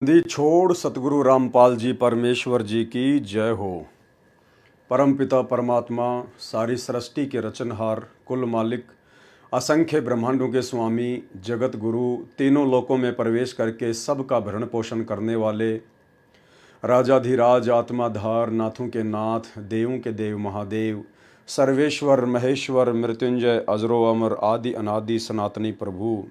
दी छोड़ सतगुरु रामपाल जी परमेश्वर जी की जय हो। परमपिता परमात्मा, सारी सृष्टि के रचनहार, कुल मालिक, असंख्य ब्रह्मांडों के स्वामी, जगत गुरु, तीनों लोकों में प्रवेश करके सबका भरण पोषण करने वाले, राजाधिराज, आत्माधार, नाथों के नाथ, देवों के देव महादेव, सर्वेश्वर महेश्वर, मृत्युंजय, अजरो अमर, आदि अनादि सनातनी प्रभु,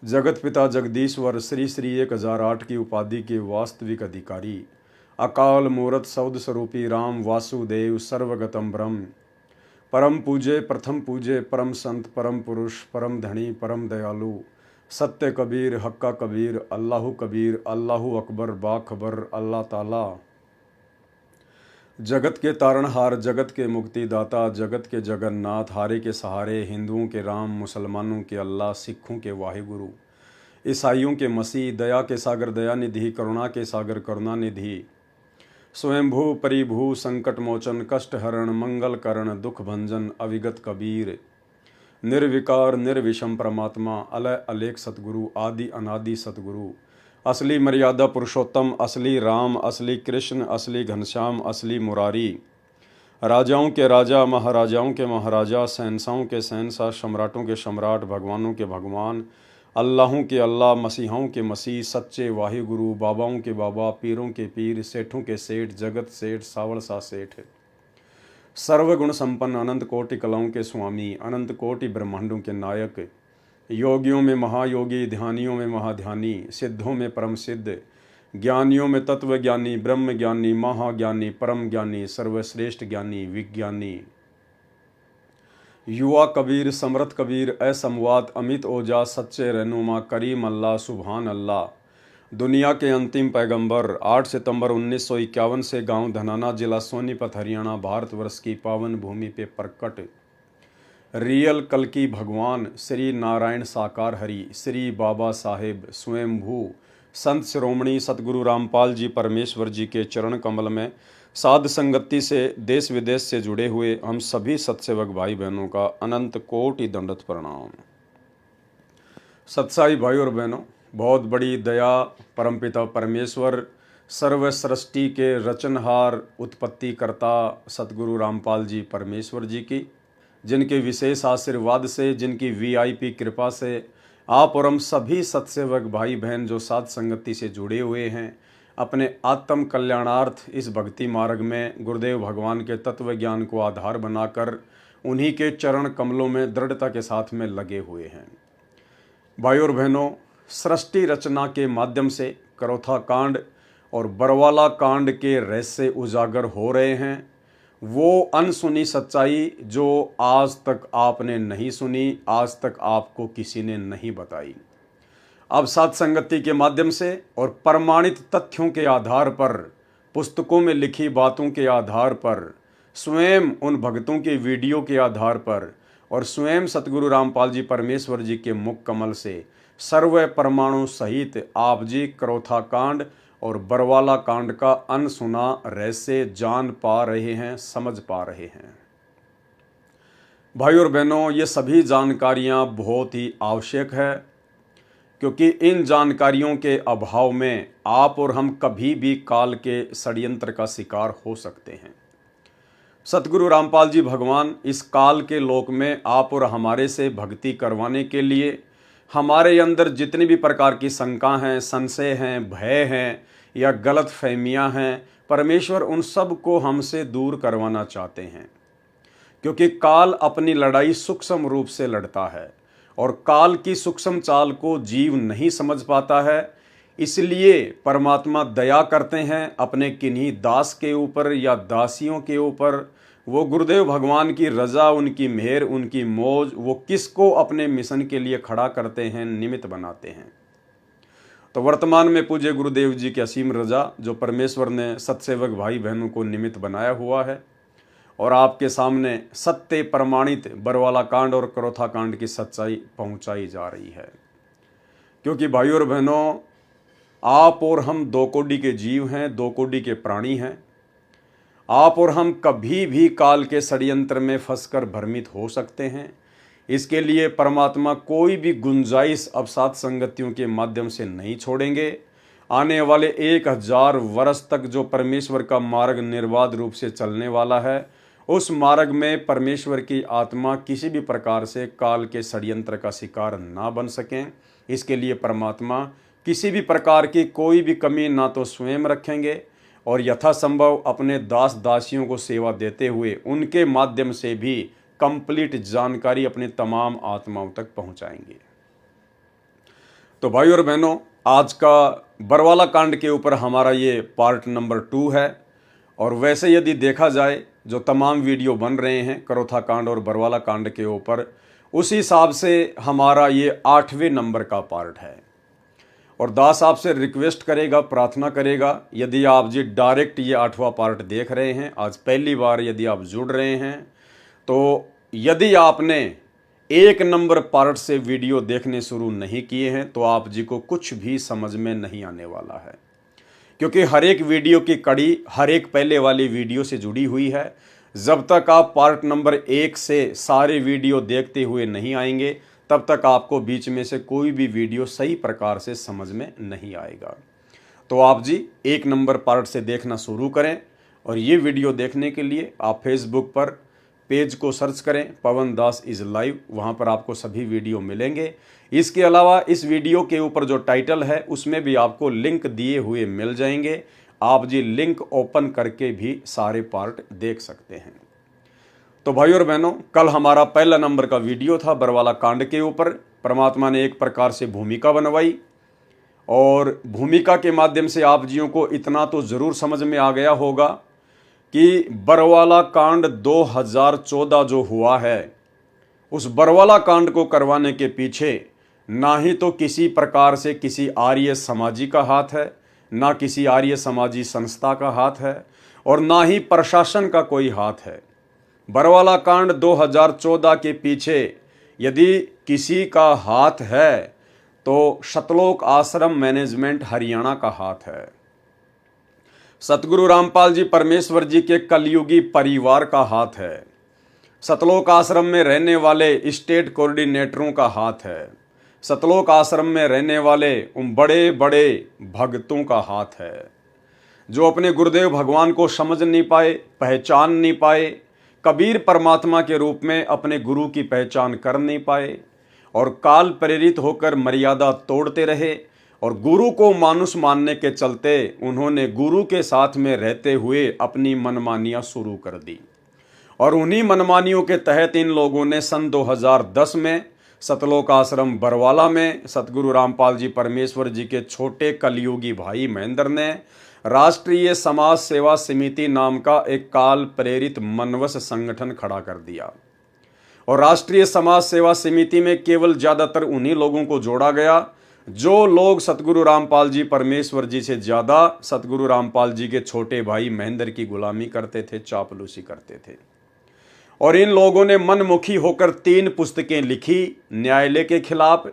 जगत पिता जगदीश्वर, श्री श्री 1008 की उपाधि के वास्तविक अधिकारी, अकाल मूरत शब्द स्वरूपी राम वासुदेव सर्वगतम ब्रह्म, परम पूजे प्रथम पूजे, परम संत, परम पुरुष, परम धनी, परम दयालु, सत्य कबीर, हक्का कबीर, अल्लाहु अकबर, बाखबर, अल्लाह ताला, जगत के तारणहार, जगत के मुक्तिदाता, जगत के जगन्नाथ, हारे के सहारे, हिंदुओं के राम, मुसलमानों के अल्लाह, सिखों के वाहिगुरु, ईसाइयों के मसीह, दया के सागर दया निधि, करुणा के सागर करुणा निधि, स्वयंभू परिभू, संकट मोचन, कष्ट हरण, मंगल करण, दुख भंजन, अविगत कबीर, निर्विकार निर्विषम परमात्मा, अलय अलेख सतगुरु, आदि अनादि सतगुरु, असली मर्यादा पुरुषोत्तम, असली राम, असली कृष्ण, असली घनश्याम, असली मुरारी, राजाओं के राजा, महाराजाओं के महाराजा, शहंशाहों के शहंशाह, सम्राटों के सम्राट, भगवानों के भगवान, अल्लाहों के अल्लाह, मसीहों के मसीह, सच्चे वाहिगुरु, बाबाओं के बाबा, पीरों के पीर, सेठों के सेठ, जगत सेठ, सावड़ सा सेठ, सर्वगुण संपन्न, अनंत कोटि कलाओं के स्वामी, अनंत कोटि ब्रह्मांडों के नायक, योगियों में महायोगी, ध्यानियों में महाध्यानी, सिद्धों में परम सिद्ध, ज्ञानियों में तत्व ज्ञानी, ब्रह्म ज्ञानी, महाज्ञानी, परम ज्ञानी, सर्वश्रेष्ठ ज्ञानी, विज्ञानी, युवा कबीर, समर्थ कबीर, असमवात, अमित ओजा, सच्चे रहनुमा, करीम अल्लाह, सुभान अल्लाह, दुनिया के अंतिम पैगंबर, 8 सितंबर 1951 से गांव धनाना, जिला सोनीपत, हरियाणा, भारतवर्ष की पावन भूमि पे प्रकट रियल कल की भगवान श्री नारायण साकार हरि, श्री बाबा साहेब स्वयंभू संत शिरोमणि सतगुरु रामपाल जी परमेश्वर जी के चरण कमल में साध संगति से देश विदेश से जुड़े हुए हम सभी सत्सेवक भाई बहनों का अनंत कोटि दंडवत प्रणाम। सत्साई भाई और बहनों, बहुत बड़ी दया परमपिता परमेश्वर, सर्व सृष्टि के रचनहार, उत्पत्ति करता सतगुरु रामपाल जी परमेश्वर जी की, जिनके विशेष आशीर्वाद से, जिनकी वीआईपी कृपा से आप और हम सभी सत्सेवक भाई बहन जो साध संगति से जुड़े हुए हैं, अपने आत्म कल्याणार्थ इस भक्ति मार्ग में गुरुदेव भगवान के तत्व ज्ञान को आधार बनाकर उन्हीं के चरण कमलों में दृढ़ता के साथ में लगे हुए हैं। भाई और बहनों, सृष्टि रचना के माध्यम से करौथा कांड और बरवाला कांड के रहस्य उजागर हो रहे हैं। वो अनसुनी सच्चाई जो आज तक आपने नहीं सुनी, आज तक आपको किसी ने नहीं बताई, अब साध संगति के माध्यम से और प्रमाणित तथ्यों के आधार पर, पुस्तकों में लिखी बातों के आधार पर, स्वयं उन भक्तों के वीडियो के आधार पर और स्वयं सतगुरु रामपाल जी परमेश्वर जी के मुख कमल से सर्व परमाणु सहित आप जी करौथा कांड और बरवाला कांड का अनसुना रहस्य जान पा रहे हैं, समझ पा रहे हैं। भाई और बहनों, ये सभी जानकारियां बहुत ही आवश्यक है, क्योंकि इन जानकारियों के अभाव में आप और हम कभी भी काल के षड्यंत्र का शिकार हो सकते हैं। सतगुरु रामपाल जी भगवान इस काल के लोक में आप और हमारे से भक्ति करवाने के लिए हमारे अंदर जितनी भी प्रकार की शंका हैं, संशय हैं, भय हैं या गलत फहमियाँ हैं, परमेश्वर उन सब को हमसे दूर करवाना चाहते हैं। क्योंकि काल अपनी लड़ाई सूक्ष्म रूप से लड़ता है और काल की सूक्ष्म चाल को जीव नहीं समझ पाता है। इसलिए परमात्मा दया करते हैं अपने किन्हीं दास के ऊपर या दासियों के ऊपर। वो गुरुदेव भगवान की रजा, उनकी मेहर, उनकी मौज, वो किसको अपने मिशन के लिए खड़ा करते हैं, निमित्त बनाते हैं। तो वर्तमान में पूज्य गुरुदेव जी की असीम रजा, जो परमेश्वर ने सत्सेवक भाई बहनों को निमित्त बनाया हुआ है, और आपके सामने सत्य प्रमाणित बरवाला कांड और करौथा कांड की सच्चाई पहुंचाई जा रही है। क्योंकि भाई और बहनों, आप और हम दो कोटि के जीव हैं, दो कोटि के प्राणी हैं। आप और हम कभी भी काल के षड्यंत्र में फंसकर भ्रमित हो सकते हैं। इसके लिए परमात्मा कोई भी गुंजाइश अब साध संगतियों के माध्यम से नहीं छोड़ेंगे आने वाले 1000 वर्ष तक जो परमेश्वर का मार्ग निर्बाध रूप से चलने वाला है, उस मार्ग में परमेश्वर की आत्मा किसी भी प्रकार से काल के षड्यंत्र का शिकार ना बन सकें। इसके लिए परमात्मा किसी भी प्रकार की कोई भी कमी ना तो स्वयं रखेंगे और यथासंभव अपने दास दासियों को सेवा देते हुए उनके माध्यम से भी कंप्लीट जानकारी अपनी तमाम आत्माओं तक पहुंचाएंगे। तो भाई और बहनों, आज का बरवाला कांड के ऊपर हमारा ये पार्ट नंबर 2 है। और वैसे यदि देखा जाए जो तमाम वीडियो बन रहे हैं करोथा कांड और बरवाला कांड के ऊपर, उस हिसाब से हमारा ये 8वें नंबर का पार्ट है। और दास आपसे रिक्वेस्ट करेगा, प्रार्थना करेगा, यदि आप जी डायरेक्ट ये 8वां पार्ट देख रहे हैं, आज पहली बार यदि आप जुड़ रहे हैं, तो यदि आपने 1 नंबर पार्ट से वीडियो देखने शुरू नहीं किए हैं तो आप जी को कुछ भी समझ में नहीं आने वाला है, क्योंकि हर एक वीडियो की कड़ी हर एक पहले वाली वीडियो से जुड़ी हुई है। जब तक आप पार्ट नंबर 1 से सारे वीडियो देखते हुए नहीं आएंगे, तब तक आपको बीच में से कोई भी वीडियो सही प्रकार से समझ में नहीं आएगा। तो आप जी 1 नंबर पार्ट से देखना शुरू करें। और ये वीडियो देखने के लिए आप फेसबुक पर पेज को सर्च करें, पवन दास इज़ लाइव, वहाँ पर आपको सभी वीडियो मिलेंगे। इसके अलावा इस वीडियो के ऊपर जो टाइटल है उसमें भी आपको लिंक दिए हुए मिल जाएंगे। आप जी लिंक ओपन करके भी सारे पार्ट देख सकते हैं। तो भाई और बहनों, कल हमारा पहला नंबर का वीडियो था बरवाला कांड के ऊपर। परमात्मा ने एक प्रकार से भूमिका बनवाई और भूमिका के माध्यम से आप जियों को इतना तो ज़रूर समझ में आ गया होगा कि बरवाला कांड 2014 जो हुआ है, उस बरवाला कांड को करवाने के पीछे ना ही तो किसी प्रकार से किसी आर्य समाजी का हाथ है, ना किसी आर्य समाजी संस्था का हाथ है और ना ही प्रशासन का कोई हाथ है। बरवाला कांड 2014 के पीछे यदि किसी का हाथ है तो सतलोक आश्रम मैनेजमेंट हरियाणा का हाथ है। सतगुरु रामपाल जी परमेश्वर जी के कलयुगी परिवार का हाथ है। सतलोक आश्रम में रहने वाले स्टेट कोऑर्डिनेटरों का हाथ है। सतलोक आश्रम में रहने वाले उन बड़े बड़े भक्तों का हाथ है जो अपने गुरुदेव भगवान को समझ नहीं पाए, पहचान नहीं पाए, कबीर परमात्मा के रूप में अपने गुरु की पहचान कर नहीं पाए और काल प्रेरित होकर मर्यादा तोड़ते रहे। और गुरु को मानुष मानने के चलते उन्होंने गुरु के साथ में रहते हुए अपनी मनमानियां शुरू कर दी। और उन्हीं मनमानियों के तहत इन लोगों ने सन 2010 में सतलोक आश्रम बरवाला में सतगुरु रामपाल जी परमेश्वर जी के छोटे कलयुगी भाई महेंद्र ने राष्ट्रीय समाज सेवा समिति नाम का एक काल प्रेरित मनवस संगठन खड़ा कर दिया। और राष्ट्रीय समाज सेवा समिति में केवल ज़्यादातर उन्हीं लोगों को जोड़ा गया जो लोग सतगुरु रामपाल जी परमेश्वर जी से ज़्यादा सतगुरु रामपाल जी के छोटे भाई महेंद्र की गुलामी करते थे, चापलूसी करते थे। और इन लोगों ने मनमुखी होकर 3 पुस्तकें लिखी न्यायालय के खिलाफ,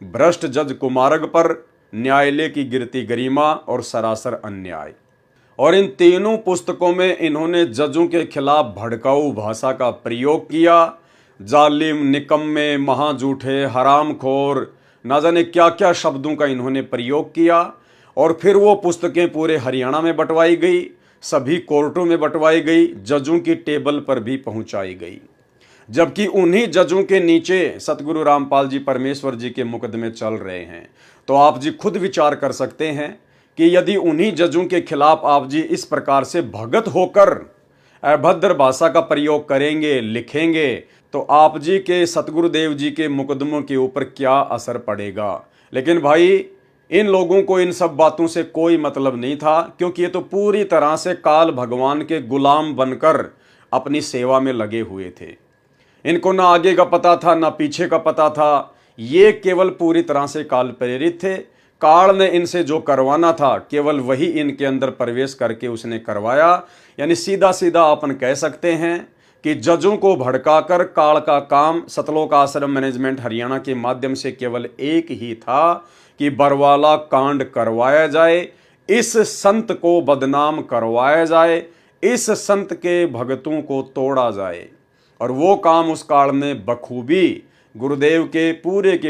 भ्रष्ट जज कुमारग पर, न्यायालय की गिरती गरिमा और सरासर अन्याय। और इन तीनों पुस्तकों में इन्होंने जजों के खिलाफ भड़काऊ भाषा का प्रयोग किया। जालिम, निकम्मे, महाजूठे, हरामखोर, ना जाने क्या क्या शब्दों का इन्होंने प्रयोग किया। और फिर वो पुस्तकें पूरे हरियाणा में बंटवाई गई, सभी कोर्टों में बंटवाई गई, जजों की टेबल पर भी पहुंचाई गई। जबकि उन्हीं जजों के नीचे सतगुरु रामपाल जी परमेश्वर जी के मुकदमे चल रहे हैं। तो आप जी खुद विचार कर सकते हैं कि यदि उन्हीं जजों के खिलाफ आप जी इस प्रकार से भगत होकर अभद्र भाषा का प्रयोग करेंगे, लिखेंगे, तो आप जी के सतगुरुदेव जी के मुकदमों के ऊपर क्या असर पड़ेगा। लेकिन भाई इन लोगों को इन सब बातों से कोई मतलब नहीं था, क्योंकि ये तो पूरी तरह से काल भगवान के गुलाम बनकर अपनी सेवा में लगे हुए थे। इनको ना आगे का पता था ना पीछे का पता था, ये केवल पूरी तरह से काल प्रेरित थे। काल ने इनसे जो करवाना था केवल वही इनके अंदर प्रवेश करके उसने करवाया। यानी सीधा सीधा अपन कह सकते हैं कि जजों को भड़काकर काल का काम सतलोक आश्रम मैनेजमेंट हरियाणा के माध्यम से केवल एक ही था कि बरवाला कांड करवाया जाए, इस संत को बदनाम करवाया जाए, इस संत के भगतों को तोड़ा जाए। और वो काम उस काल ने बखूबी गुरुदेव के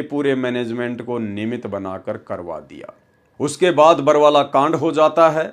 पूरे मैनेजमेंट को निमित्त बनाकर करवा दिया। उसके बाद बरवाला कांड हो जाता है।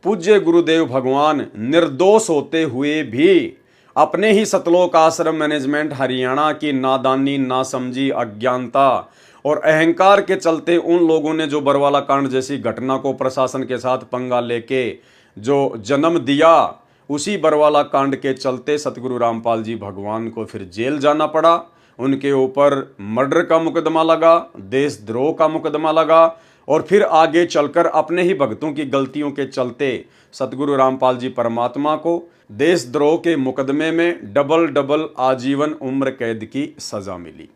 पूज्य गुरुदेव भगवान निर्दोष होते हुए भी अपने ही सतलोक आश्रम मैनेजमेंट हरियाणा की नादानी, नासमझी, अज्ञानता और अहंकार के चलते उन लोगों ने जो बरवाला कांड जैसी घटना को प्रशासन के साथ पंगा लेके जो जन्म दिया, उसी बरवाला कांड के चलते सतगुरु रामपाल जी भगवान को फिर जेल जाना पड़ा। उनके ऊपर मर्डर का मुकदमा लगा, देशद्रोह का मुकदमा लगा और फिर आगे चलकर अपने ही भक्तों की गलतियों के चलते सतगुरु रामपाल जी परमात्मा को देशद्रोह के मुकदमे में डबल आजीवन उम्र कैद की सजा मिली।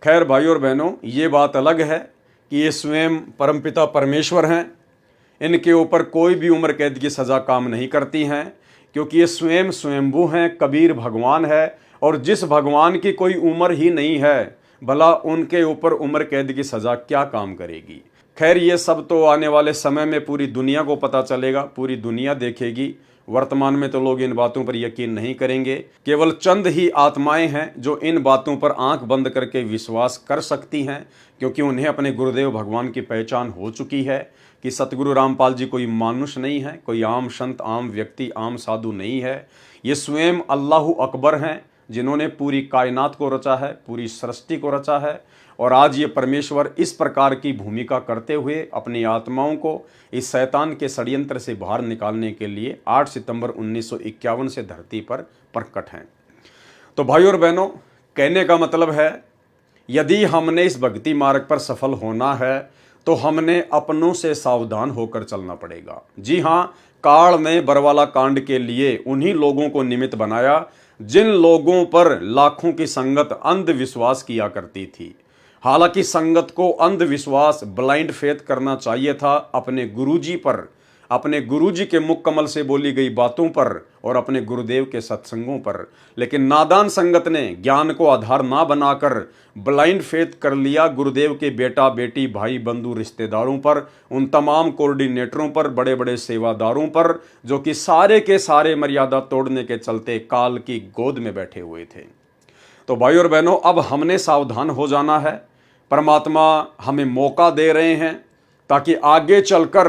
खैर भाइयों और बहनों, ये बात अलग है कि ये स्वयं परमपिता परमेश्वर हैं, इनके ऊपर कोई भी उम्र कैद की सज़ा काम नहीं करती हैं, क्योंकि ये स्वयं स्वयंभू हैं, कबीर भगवान है और जिस भगवान की कोई उम्र ही नहीं है, भला उनके ऊपर उम्र कैद की सज़ा क्या काम करेगी। खैर ये सब तो आने वाले समय में पूरी दुनिया को पता चलेगा, पूरी दुनिया देखेगी। वर्तमान में तो लोग इन बातों पर यकीन नहीं करेंगे। केवल चंद ही आत्माएं हैं जो इन बातों पर आंख बंद करके विश्वास कर सकती हैं, क्योंकि उन्हें अपने गुरुदेव भगवान की पहचान हो चुकी है कि सतगुरु रामपाल जी कोई मानुष नहीं है, कोई आम संत, आम व्यक्ति, आम साधु नहीं है। ये स्वयं अल्लाह अकबर हैं, जिन्होंने पूरी कायनात को रचा है, पूरी सृष्टि को रचा है। और आज ये परमेश्वर इस प्रकार की भूमिका करते हुए अपनी आत्माओं को इस शैतान के षड्यंत्र से बाहर निकालने के लिए 8 सितंबर 1951 से धरती पर प्रकट हैं। तो भाइयों और बहनों, कहने का मतलब है, यदि हमने इस भक्ति मार्ग पर सफल होना है तो हमने अपनों से सावधान होकर चलना पड़ेगा। जी हाँ, काल ने बरवाला कांड के लिए उन्हीं लोगों को निमित्त बनाया जिन लोगों पर लाखों की संगत अंधविश्वास किया करती थी। हालांकि संगत को अंधविश्वास, ब्लाइंड फेथ करना चाहिए था अपने गुरुजी पर, अपने गुरुजी के मुख कमल से बोली गई बातों पर और अपने गुरुदेव के सत्संगों पर। लेकिन नादान संगत ने ज्ञान को आधार ना बनाकर ब्लाइंड फेथ कर लिया गुरुदेव के बेटा बेटी, भाई बंधु, रिश्तेदारों पर, उन तमाम कोऑर्डिनेटरों पर, बड़े बड़े सेवादारों पर, जो कि सारे के सारे मर्यादा तोड़ने के चलते काल की गोद में बैठे हुए थे। तो भाइयों और बहनों, अब हमने सावधान हो जाना है। परमात्मा हमें मौका दे रहे हैं ताकि आगे चलकर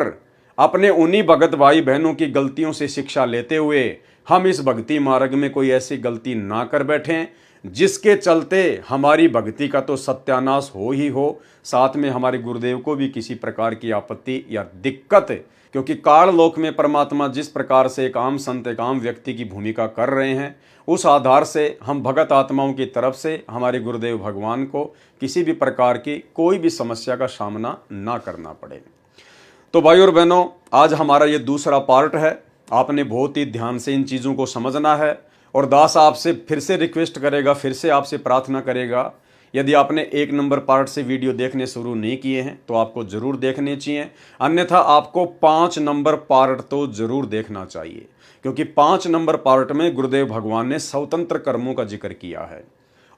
अपने उन्हीं भगत भाई बहनों की गलतियों से शिक्षा लेते हुए हम इस भक्ति मार्ग में कोई ऐसी गलती ना कर बैठें जिसके चलते हमारी भक्ति का तो सत्यानाश हो ही हो, साथ में हमारे गुरुदेव को भी किसी प्रकार की आपत्ति या दिक्कत। क्योंकि काल लोक में परमात्मा जिस प्रकार से एक आम संत, एक आम व्यक्ति की भूमिका कर रहे हैं, उस आधार से हम भगत आत्माओं की तरफ से हमारे गुरुदेव भगवान को किसी भी प्रकार की कोई भी समस्या का सामना ना करना पड़े। तो भाई और बहनों, आज हमारा ये दूसरा पार्ट है। आपने बहुत ही ध्यान से इन चीज़ों को समझना है और दास आपसे फिर से रिक्वेस्ट करेगा, फिर से आपसे प्रार्थना करेगा, यदि आपने 1 नंबर पार्ट से वीडियो देखने शुरू नहीं किए हैं तो आपको ज़रूर देखने चाहिए, अन्यथा आपको 5 नंबर पार्ट तो ज़रूर देखना चाहिए, क्योंकि 5 नंबर पार्ट में गुरुदेव भगवान ने स्वतंत्र कर्मों का जिक्र किया है।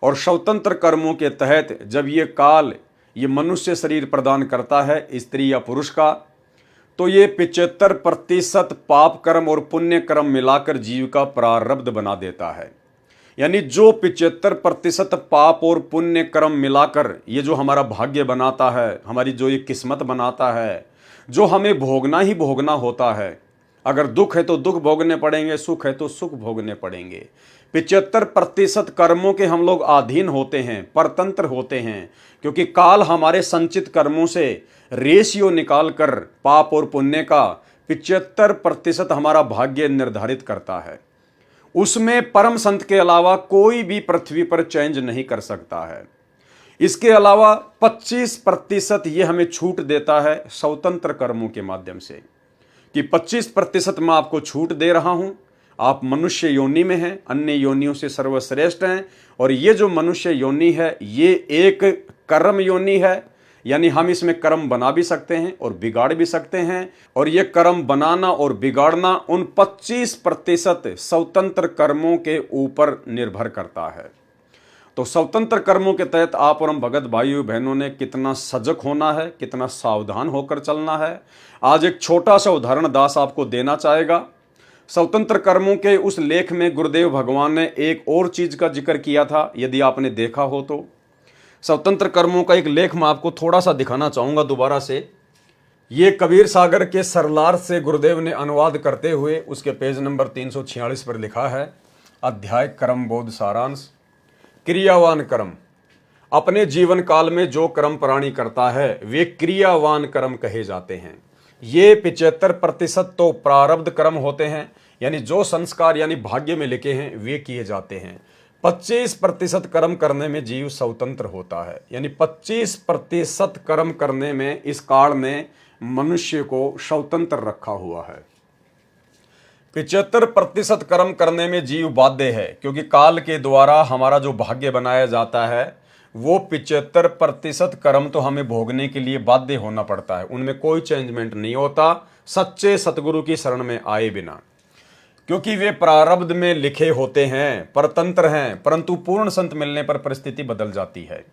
और स्वतंत्र कर्मों के तहत जब ये काल ये मनुष्य शरीर प्रदान करता है स्त्री या पुरुष का, तो ये 75% पाप कर्म और पुण्य कर्म मिलाकर जीव का प्रारब्ध बना देता है। यानी जो 75% पाप और पुण्य कर्म मिलाकर ये जो हमारा भाग्य बनाता है, हमारी जो ये किस्मत बनाता है, जो हमें भोगना ही भोगना होता है। अगर दुख है तो दुख भोगने पड़ेंगे, सुख है तो सुख भोगने पड़ेंगे। 75% कर्मों के हम लोग अधीन होते हैं, परतंत्र होते हैं, क्योंकि काल हमारे संचित कर्मों से रेशियो निकालकर पाप और पुण्य का 75% हमारा भाग्य निर्धारित करता है। उसमें परम संत के अलावा कोई भी पृथ्वी पर चेंज नहीं कर सकता है। इसके अलावा 25% ये हमें छूट देता है स्वतंत्र कर्मों के माध्यम से, कि 25% मैं आपको छूट दे रहा हूं। आप मनुष्य योनि में हैं, अन्य योनियों से सर्वश्रेष्ठ हैं, और ये जो मनुष्य योनि है ये एक कर्म योनि है, यानी हम इसमें कर्म बना भी सकते हैं और बिगाड़ भी सकते हैं। और ये कर्म बनाना और बिगाड़ना उन 25% स्वतंत्र कर्मों के ऊपर निर्भर करता है। तो स्वतंत्र कर्मों के तहत आप और हम भगत भाइयों बहनों ने कितना सजग होना है, कितना सावधान होकर चलना है। आज एक छोटा सा उदाहरण दास आपको देना चाहेगा। स्वतंत्र कर्मों के उस लेख में गुरुदेव भगवान ने एक और चीज का जिक्र किया था, यदि आपने देखा हो तो। स्वतंत्र कर्मों का एक लेख मैं आपको थोड़ा सा दिखाना चाहूंगा दोबारा से। ये कबीर सागर के सरलार्थ से गुरुदेव ने अनुवाद करते हुए उसके पेज नंबर 346 पर लिखा है, अध्याय कर्म बोध सारांश। क्रियावान कर्म। अपने जीवन काल में जो कर्म प्राणी करता है वे क्रियावान कर्म कहे जाते हैं। ये 75% तो प्रारब्ध कर्म होते हैं, यानी जो संस्कार यानी भाग्य में लिखे हैं वे किए जाते हैं। 25% कर्म करने में जीव स्वतंत्र होता है, यानी 25% कर्म करने में इस काल ने मनुष्य को स्वतंत्र रखा हुआ है। 75% कर्म करने में जीव बाध्य है, क्योंकि काल के द्वारा हमारा जो भाग्य बनाया जाता है वो 75% कर्म तो हमें भोगने के लिए बाध्य होना पड़ता है। उनमें कोई चेंजमेंट नहीं होता सच्चे सतगुरु की शरण में आए बिना, क्योंकि वे प्रारब्ध में लिखे होते हैं, परतंत्र हैं। परंतु पूर्ण संत मिलने पर परिस्थिति बदल जाती है।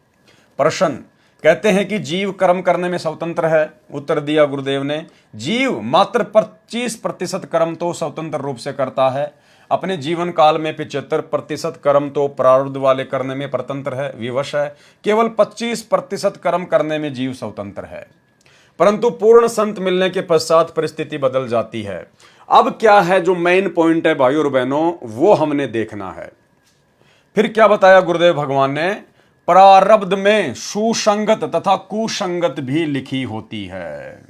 प्रश्न कहते हैं कि जीव कर्म करने में स्वतंत्र है। उत्तर दिया गुरुदेव ने, जीव मात्र 25% कर्म तो स्वतंत्र रूप से करता है। अपने जीवन काल में 75% कर्म तो प्रारब्ध वाले करने में परतंत्र है, विवश है। केवल 25% कर्म करने में जीव स्वतंत्र है। परंतु पूर्ण संत मिलने के पश्चात परिस्थिति बदल जाती है। अब क्या है जो मेन पॉइंट है भाइयों और बहनों, वो हमने देखना है। फिर क्या बताया गुरुदेव भगवान ने, प्रारब्ध में सुसंगत तथा कुसंगत भी लिखी होती है।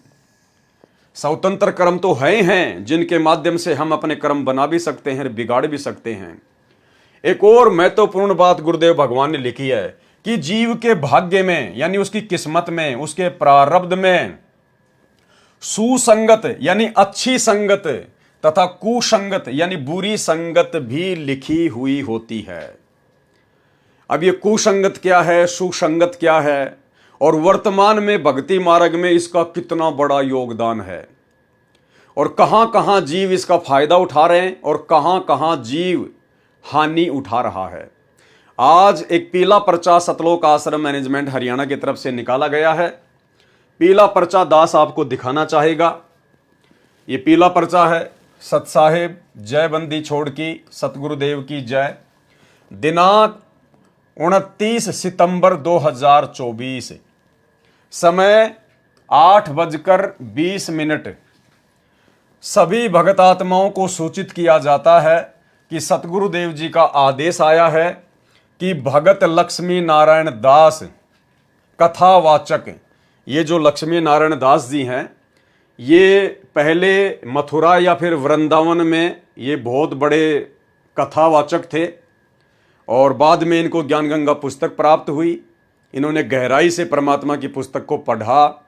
स्वतंत्र कर्म तो हैं जिनके माध्यम से हम अपने कर्म बना भी सकते हैं, बिगाड़ भी सकते हैं। एक और महत्वपूर्ण बात गुरुदेव भगवान ने लिखी है कि जीव के भाग्य में यानी उसकी किस्मत में, उसके प्रारब्ध में सुसंगत यानी अच्छी संगत तथा कुसंगत यानी बुरी संगत भी लिखी हुई होती है। अब ये कुसंगत क्या है, सुसंगत क्या है, और वर्तमान में भक्ति मार्ग में इसका कितना बड़ा योगदान है, और कहां कहां जीव इसका फायदा उठा रहे हैं और कहां कहां जीव हानि उठा रहा है। आज एक पीला पर्चा सतलोक आश्रम मैनेजमेंट हरियाणा की तरफ से निकाला गया है। पीला पर्चा दास आपको दिखाना चाहेगा। ये पीला पर्चा है, सत साहेब जय बंदी छोड़ की सतगुरुदेव की जय। दिनांक 29 सितंबर 2024, समय 8:20। सभी भगत आत्माओं को सूचित किया जाता है कि सतगुरुदेव जी का आदेश आया है कि भगत लक्ष्मी नारायण दास कथावाचक, ये जो लक्ष्मी नारायण दास जी हैं, ये पहले मथुरा या फिर वृंदावन में ये बहुत बड़े कथावाचक थे, और बाद में इनको ज्ञान गंगा पुस्तक प्राप्त हुई। इन्होंने गहराई से परमात्मा की पुस्तक को पढ़ा,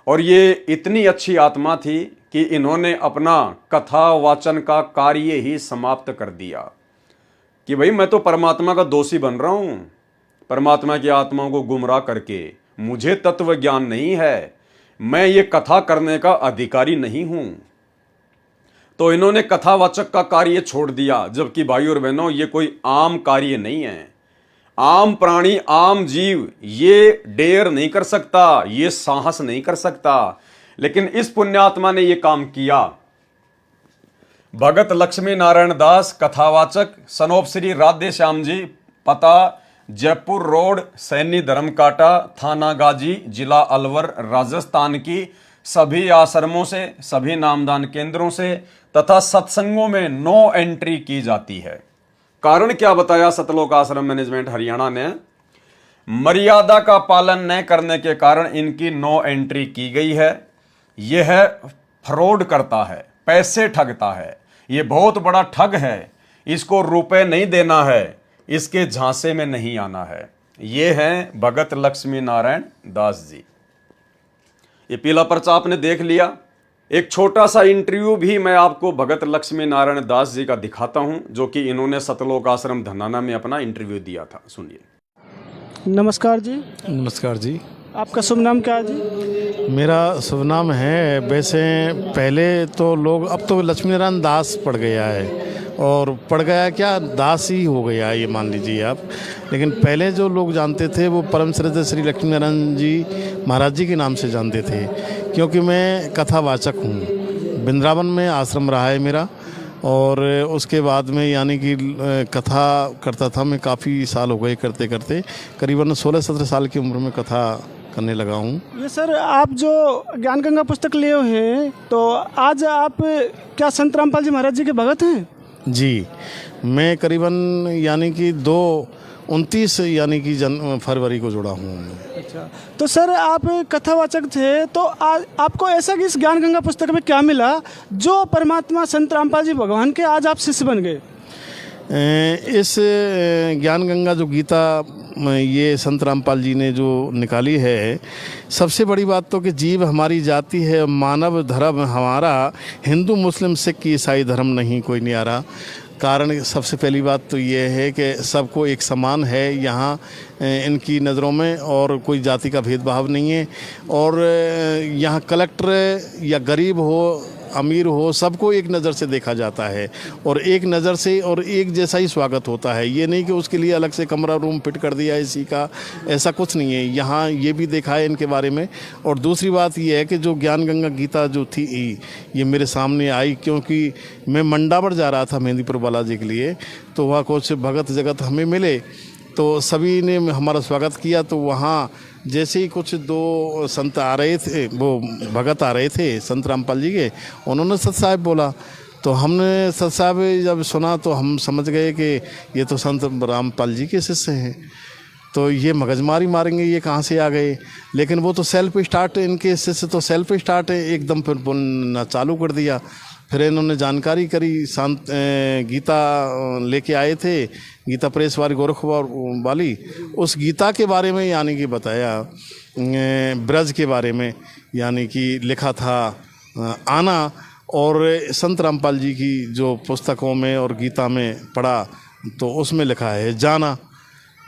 और ये इतनी अच्छी आत्मा थी कि इन्होंने अपना कथा वाचन का कार्य ही समाप्त कर दिया कि भाई मैं तो परमात्मा का दोषी बन रहा हूं, परमात्मा की आत्माओं को गुमराह करके। मुझे तत्व ज्ञान नहीं है, मैं ये कथा करने का अधिकारी नहीं हूं। तो इन्होंने कथावाचक का कार्य छोड़ दिया, जबकि भाई और बहनों ये कोई आम कार्य नहीं है। आम प्राणी, आम जीव ये डेयर नहीं कर सकता, ये साहस नहीं कर सकता, लेकिन इस पुण्यात्मा ने ये काम किया। भगत लक्ष्मी नारायण दास कथावाचक, सनोप श्री राधे श्याम जी, पता जयपुर रोड, सैनी धर्मकाटा, थाना गाजी, जिला अलवर, राजस्थान की सभी आश्रमों से, सभी नामदान केंद्रों से तथा सत्संगों में नो एंट्री की जाती है। कारण क्या बताया सतलोक आश्रम मैनेजमेंट हरियाणा ने, मर्यादा का पालन न करने के कारण इनकी नो एंट्री की गई है। यह फ्रॉड करता है, पैसे ठगता है, ये बहुत बड़ा ठग है। इसको रुपए नहीं देना है, इसके झांसे में नहीं आना है। ये हैं भगत लक्ष्मी नारायण दास जी। ये पीला पर्चा आपने देख लिया। एक छोटा सा इंटरव्यू भी मैं आपको भगत लक्ष्मी नारायण दास जी का दिखाता हूं, जो कि इन्होंने सतलोक आश्रम धनाना में अपना इंटरव्यू दिया था। सुनिए। नमस्कार जी। नमस्कार जी। आपका शुभ नाम क्या है जी? मेरा शुभ नाम है, वैसे पहले तो लोग, अब तो लक्ष्मी नारायण दास पड़ गया है, और पड़ गया क्या, दास ही हो गया ये मान लीजिए आप। लेकिन पहले जो लोग जानते थे वो परम श्रद्धेय श्री लक्ष्मी नारायण जी महाराज जी के नाम से जानते थे, क्योंकि मैं कथावाचक हूँ। वृंदावन में आश्रम रहा है मेरा, और उसके बाद में यानी कि कथा करता था मैं, काफ़ी साल हो गए करते करते, करीबन 16-17 साल की उम्र में कथा करने लगा हूँ। ये सर आप जो ज्ञान गंगा पुस्तक लिए हुए हैं तो आज आप क्या संत रामपाल जी महाराज जी के भगत हैं? जी, मैं करीबन यानी कि 29 यानी कि फरवरी को जुड़ा हूँ। अच्छा, तो सर आप कथावाचक थे, तो आज आपको ऐसा कि इस ज्ञान गंगा पुस्तक में क्या मिला जो परमात्मा संत रामपाल जी भगवान के आज आप शिष्य बन गए? इस ज्ञान गंगा जो गीता ये संत रामपाल जी ने जो निकाली है, सबसे बड़ी बात तो कि जीव हमारी जाति है, मानव धर्म हमारा, हिंदू मुस्लिम सिख ईसाई धर्म नहीं कोई न्यारा। कारण सबसे पहली बात तो ये है कि सबको एक समान है यहाँ इनकी नज़रों में, और कोई जाति का भेदभाव नहीं है। और यहाँ कलेक्टर या गरीब हो अमीर हो, सबको एक नज़र से देखा जाता है और एक नज़र से और एक जैसा ही स्वागत होता है। ये नहीं कि उसके लिए अलग से कमरा रूम फिट कर दिया इसी का, ऐसा कुछ नहीं है। यहाँ ये भी देखा है इनके बारे में। और दूसरी बात ये है कि जो ज्ञान गंगा गीता जो थी ये मेरे सामने आई, क्योंकि मैं मंडावर जा रहा था मेहंदीपुर बालाजी के लिए, तो वहाँ कुछ भगत जगत हमें मिले, तो सभी ने हमारा स्वागत किया। तो वहाँ जैसे ही कुछ 2 संत आ रहे थे, वो भगत आ रहे थे संत रामपाल जी के, उन्होंने सत साहब बोला, तो हमने सत साहब जब सुना तो हम समझ गए कि ये तो संत रामपाल जी के शिष्य हैं, तो ये मगजमारी मारेंगे, ये कहाँ से आ गए। लेकिन वो तो सेल्फ स्टार्ट, इनके शिष्य तो सेल्फ स्टार्ट है एकदम, फिर बोलना चालू कर दिया। फिर इन्होंने जानकारी करी, शांत गीता लेके आए थे, गीता प्रेस वाली गोरखपुर वाली, उस गीता के बारे में यानी कि बताया, ब्रज के बारे में यानी कि लिखा था आना, और संत रामपाल जी की जो पुस्तकों में और गीता में पढ़ा तो उसमें लिखा है जाना।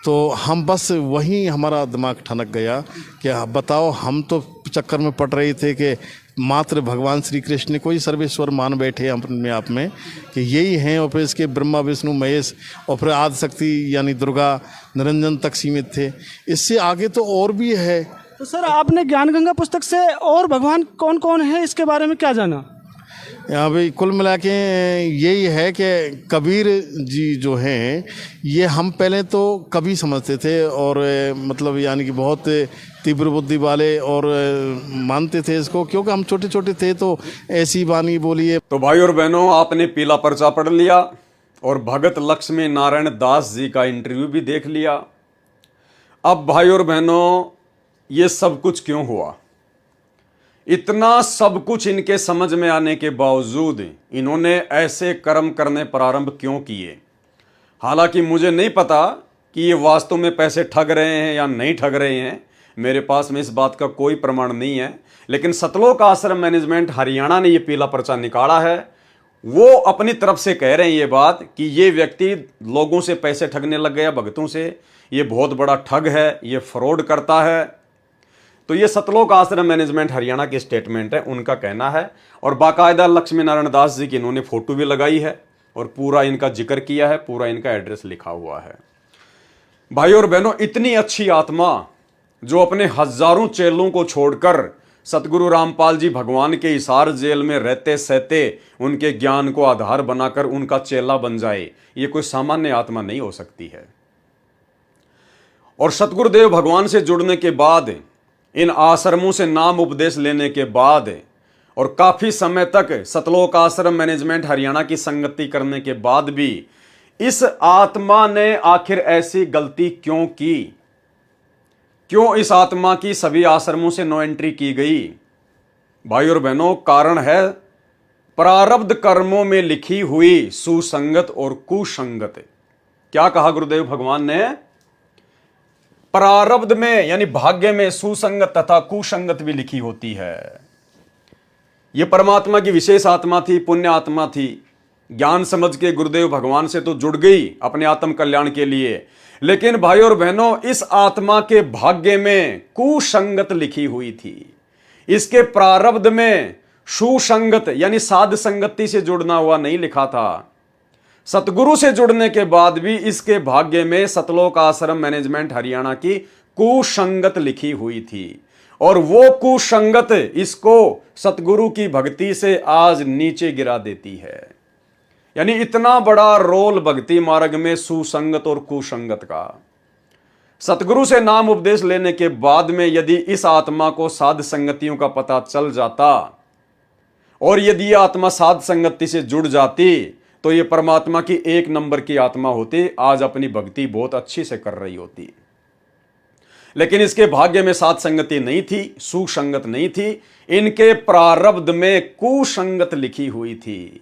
तो हम बस वहीं हमारा दिमाग ठनक गया कि बताओ, हम तो चक्कर में पड़ रहे थे कि मात्र भगवान श्री कृष्ण ने कोई सर्वेश्वर मान बैठे अपने आप में कि यही हैं, और फिर इसके ब्रह्मा विष्णु महेश और फिर आदि शक्ति यानी दुर्गा निरंजन तक सीमित थे। इससे आगे तो और भी है। तो सर आपने ज्ञान गंगा पुस्तक से और भगवान कौन कौन है इसके बारे में क्या जाना? यहाँ भाई कुल मिला के यही है कि कबीर जी जो हैं, ये हम पहले तो कवि समझते थे और मतलब यानी कि बहुत तीव्र बुद्धि वाले, और मानते थे इसको, क्योंकि हम छोटे छोटे थे तो ऐसी वाणी बोलिए। तो भाई और बहनों, आपने पीला पर्चा पढ़ लिया और भगत लक्ष्मी नारायण दास जी का इंटरव्यू भी देख लिया। अब भाई और बहनों, ये सब कुछ क्यों हुआ? इतना सब कुछ इनके समझ में आने के बावजूद इन्होंने ऐसे कर्म करने प्रारंभ क्यों किए? हालांकि मुझे नहीं पता कि ये वास्तव में पैसे ठग रहे हैं या नहीं ठग रहे हैं, मेरे पास में इस बात का कोई प्रमाण नहीं है। लेकिन सतलोक आश्रम मैनेजमेंट हरियाणा ने ये पीला पर्चा निकाला है। वो अपनी तरफ से कह रहे हैं ये बात कि ये व्यक्ति लोगों से पैसे ठगने लग गया, भक्तों से, ये बहुत बड़ा ठग है, ये फ्रॉड करता है। तो ये सतलोक आश्रम मैनेजमेंट हरियाणा की स्टेटमेंट है, उनका कहना है। और बाकायदा लक्ष्मी नारायण दास जी की इन्होंने फोटो भी लगाई है और पूरा इनका जिक्र किया है, पूरा इनका एड्रेस लिखा हुआ है। भाई और बहनों, इतनी अच्छी आत्मा जो अपने हजारों चेलों को छोड़कर सतगुरु रामपाल जी भगवान के हिसार जेल में रहते सहते उनके ज्ञान को आधार बनाकर उनका चेला बन जाए, ये कोई सामान्य आत्मा नहीं हो सकती है। और सतगुरुदेव भगवान से जुड़ने के बाद, इन आश्रमों से नाम उपदेश लेने के बाद और काफी समय तक सतलोक आश्रम मैनेजमेंट हरियाणा की संगति करने के बाद भी इस आत्मा ने आखिर ऐसी गलती क्यों की? क्यों इस आत्मा की सभी आश्रमों से नो एंट्री की गई? भाई और बहनों, कारण है प्रारब्ध कर्मों में लिखी हुई सुसंगत और कुसंगत। क्या कहा गुरुदेव भगवान ने? प्रारब्ध में यानी भाग्य में सुसंगत तथा कुसंगत भी लिखी होती है। यह परमात्मा की विशेष आत्मा थी, पुण्य आत्मा थी। ज्ञान समझ के गुरुदेव भगवान से तो जुड़ गई अपने आत्म कल्याण के लिए, लेकिन भाई और बहनों, इस आत्मा के भाग्य में कुसंगत लिखी हुई थी। इसके प्रारब्ध में सुसंगत यानी साध संगति से जुड़ना हुआ नहीं लिखा था। सतगुरु से जुड़ने के बाद भी इसके भाग्य में सतलोक आश्रम मैनेजमेंट हरियाणा की कुसंगत लिखी हुई थी, और वो कुसंगत इसको सतगुरु की भक्ति से आज नीचे गिरा देती है। यानी इतना बड़ा रोल भक्ति मार्ग में सुसंगत और कुसंगत का। सतगुरु से नाम उपदेश लेने के बाद में यदि इस आत्मा को साध संगतियों का पता चल जाता और यदि यह आत्मा साध संगति से जुड़ जाती तो ये परमात्मा की एक नंबर की आत्मा होती, आज अपनी भक्ति बहुत अच्छी से कर रही होती। लेकिन इसके भाग्य में साध संगति नहीं थी, सुसंगत नहीं थी, इनके प्रारब्ध में कुसंगत लिखी हुई थी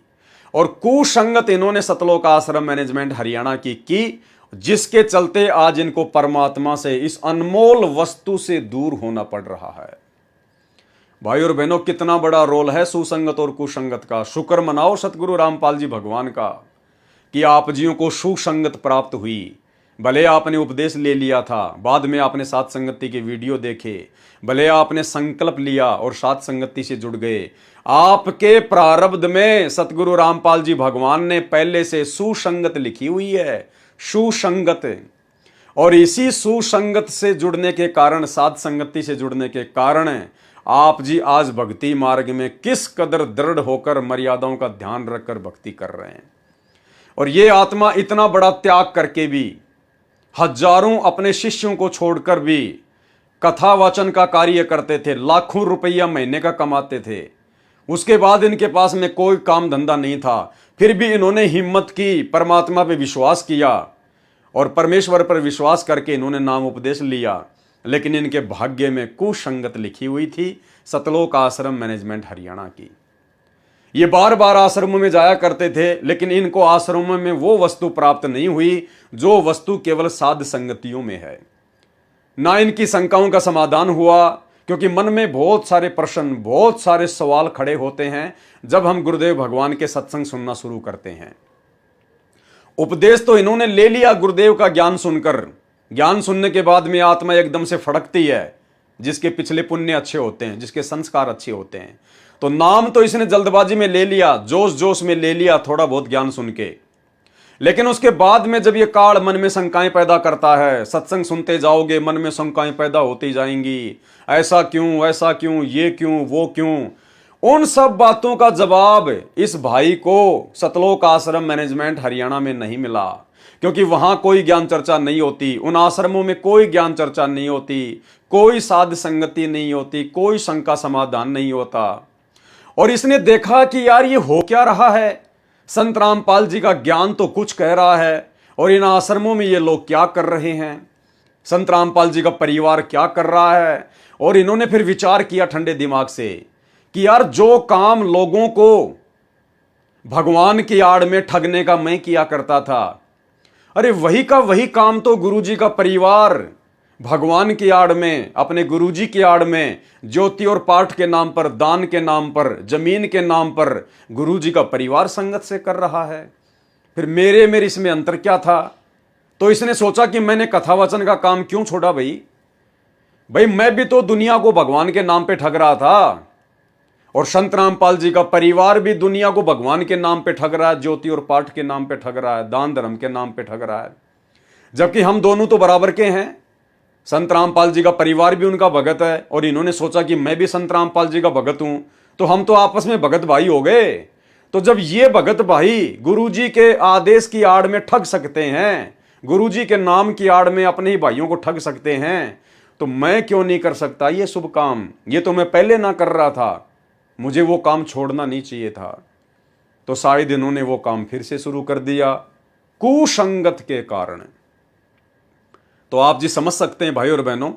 और कुसंगत इन्होंने सतलोक आश्रम मैनेजमेंट हरियाणा की, जिसके चलते आज इनको परमात्मा से, इस अनमोल वस्तु से दूर होना पड़ रहा है। भाई और बहनों, कितना बड़ा रोल है सुसंगत और कुसंगत का। शुक्र मनाओ सतगुरु रामपाल जी भगवान का कि आप जियों को सुसंगत प्राप्त हुई। भले आपने उपदेश ले लिया था, बाद में आपने साध संगति के वीडियो देखे, भले आपने संकल्प लिया और साध संगति से जुड़ गए, आपके प्रारब्ध में सतगुरु रामपाल जी भगवान ने पहले से सुसंगत लिखी हुई है, सुसंगत। और इसी सुसंगत से जुड़ने के कारण, साध संगति से जुड़ने के कारण आप जी आज भक्ति मार्ग में किस कदर दृढ़ होकर मर्यादाओं का ध्यान रखकर भक्ति कर रहे हैं। और ये आत्मा इतना बड़ा त्याग करके भी, हजारों अपने शिष्यों को छोड़कर भी कथा वाचन का कार्य करते थे, लाखों रुपया महीने का कमाते थे। उसके बाद इनके पास में कोई काम धंधा नहीं था, फिर भी इन्होंने हिम्मत की, परमात्मा पे विश्वास किया और परमेश्वर पर विश्वास करके इन्होंने नाम उपदेश लिया। लेकिन इनके भाग्य में कुसंगत लिखी हुई थी सतलोक आश्रम मैनेजमेंट हरियाणा की। ये बार बार आश्रमों में जाया करते थे, लेकिन इनको आश्रमों में वो वस्तु प्राप्त नहीं हुई जो वस्तु केवल साध संगतियों में है। ना इनकी शंकाओं का समाधान हुआ, क्योंकि मन में बहुत सारे प्रश्न, बहुत सारे सवाल खड़े होते हैं जब हम गुरुदेव भगवान के सत्संग सुनना शुरू करते हैं। उपदेश तो इन्होंने ले लिया गुरुदेव का ज्ञान सुनकर, ज्ञान सुनने के बाद में आत्मा एकदम से फड़कती है, जिसके पिछले पुण्य अच्छे होते हैं, जिसके संस्कार अच्छे होते हैं। तो नाम तो इसने जल्दबाजी में ले लिया, जोश जोश में ले लिया थोड़ा बहुत ज्ञान सुन के, लेकिन उसके बाद में जब ये काल मन में शंकाएं पैदा करता है, सत्संग सुनते जाओगे मन में शंकाएं पैदा होती जाएंगी, ऐसा क्यों, ऐसा क्यों, ये क्यों, वो क्यों। उन सब बातों का जवाब इस भाई को सतलोक आश्रम मैनेजमेंट हरियाणा में नहीं मिला, क्योंकि वहां कोई ज्ञान चर्चा नहीं होती, उन आश्रमों में कोई ज्ञान चर्चा नहीं होती, कोई साध संगति नहीं होती, कोई शंका समाधान नहीं होता। और इसने देखा कि यार ये हो क्या रहा है, संत रामपाल जी का ज्ञान तो कुछ कह रहा है और इन आश्रमों में ये लोग क्या कर रहे हैं, संत रामपाल जी का परिवार क्या कर रहा है। और इन्होंने फिर विचार किया ठंडे दिमाग से कि यार जो काम लोगों को भगवान की आड़ में ठगने का मैं किया करता था, अरे वही का वही काम तो गुरुजी का परिवार भगवान की आड़ में, अपने गुरुजी की आड़ में, ज्योति और पाठ के नाम पर, दान के नाम पर, जमीन के नाम पर गुरुजी का परिवार संगत से कर रहा है। फिर मेरे इसमें अंतर क्या था। तो इसने सोचा कि मैंने कथा वचन का काम क्यों छोड़ा। भाई मैं भी तो दुनिया को भगवान के नाम पे ठग रहा था और संत रामपाल जी का परिवार भी दुनिया को भगवान के नाम पे ठग रहा है, ज्योति और पाठ के नाम पे ठग रहा है, दान धर्म के नाम पे ठग रहा है, जबकि हम दोनों तो बराबर के हैं। संत रामपाल जी का परिवार भी उनका भगत है और इन्होंने सोचा कि मैं भी संत रामपाल जी का भगत हूं, तो हम तो आपस में भगत भाई हो गए। तो जब ये भगत भाई गुरुजी के आदेश की आड़ में ठग सकते हैं, गुरुजी के नाम की आड़ में अपने ही भाइयों को ठग सकते हैं, तो मैं क्यों नहीं कर सकता ये शुभ काम। ये तो मैं पहले ना कर रहा था, मुझे वो काम छोड़ना नहीं चाहिए था। तो शायद इन्होंने वो काम फिर से शुरू कर दिया कुसंगत के कारण। तो आप जी समझ सकते हैं भाई और बहनों,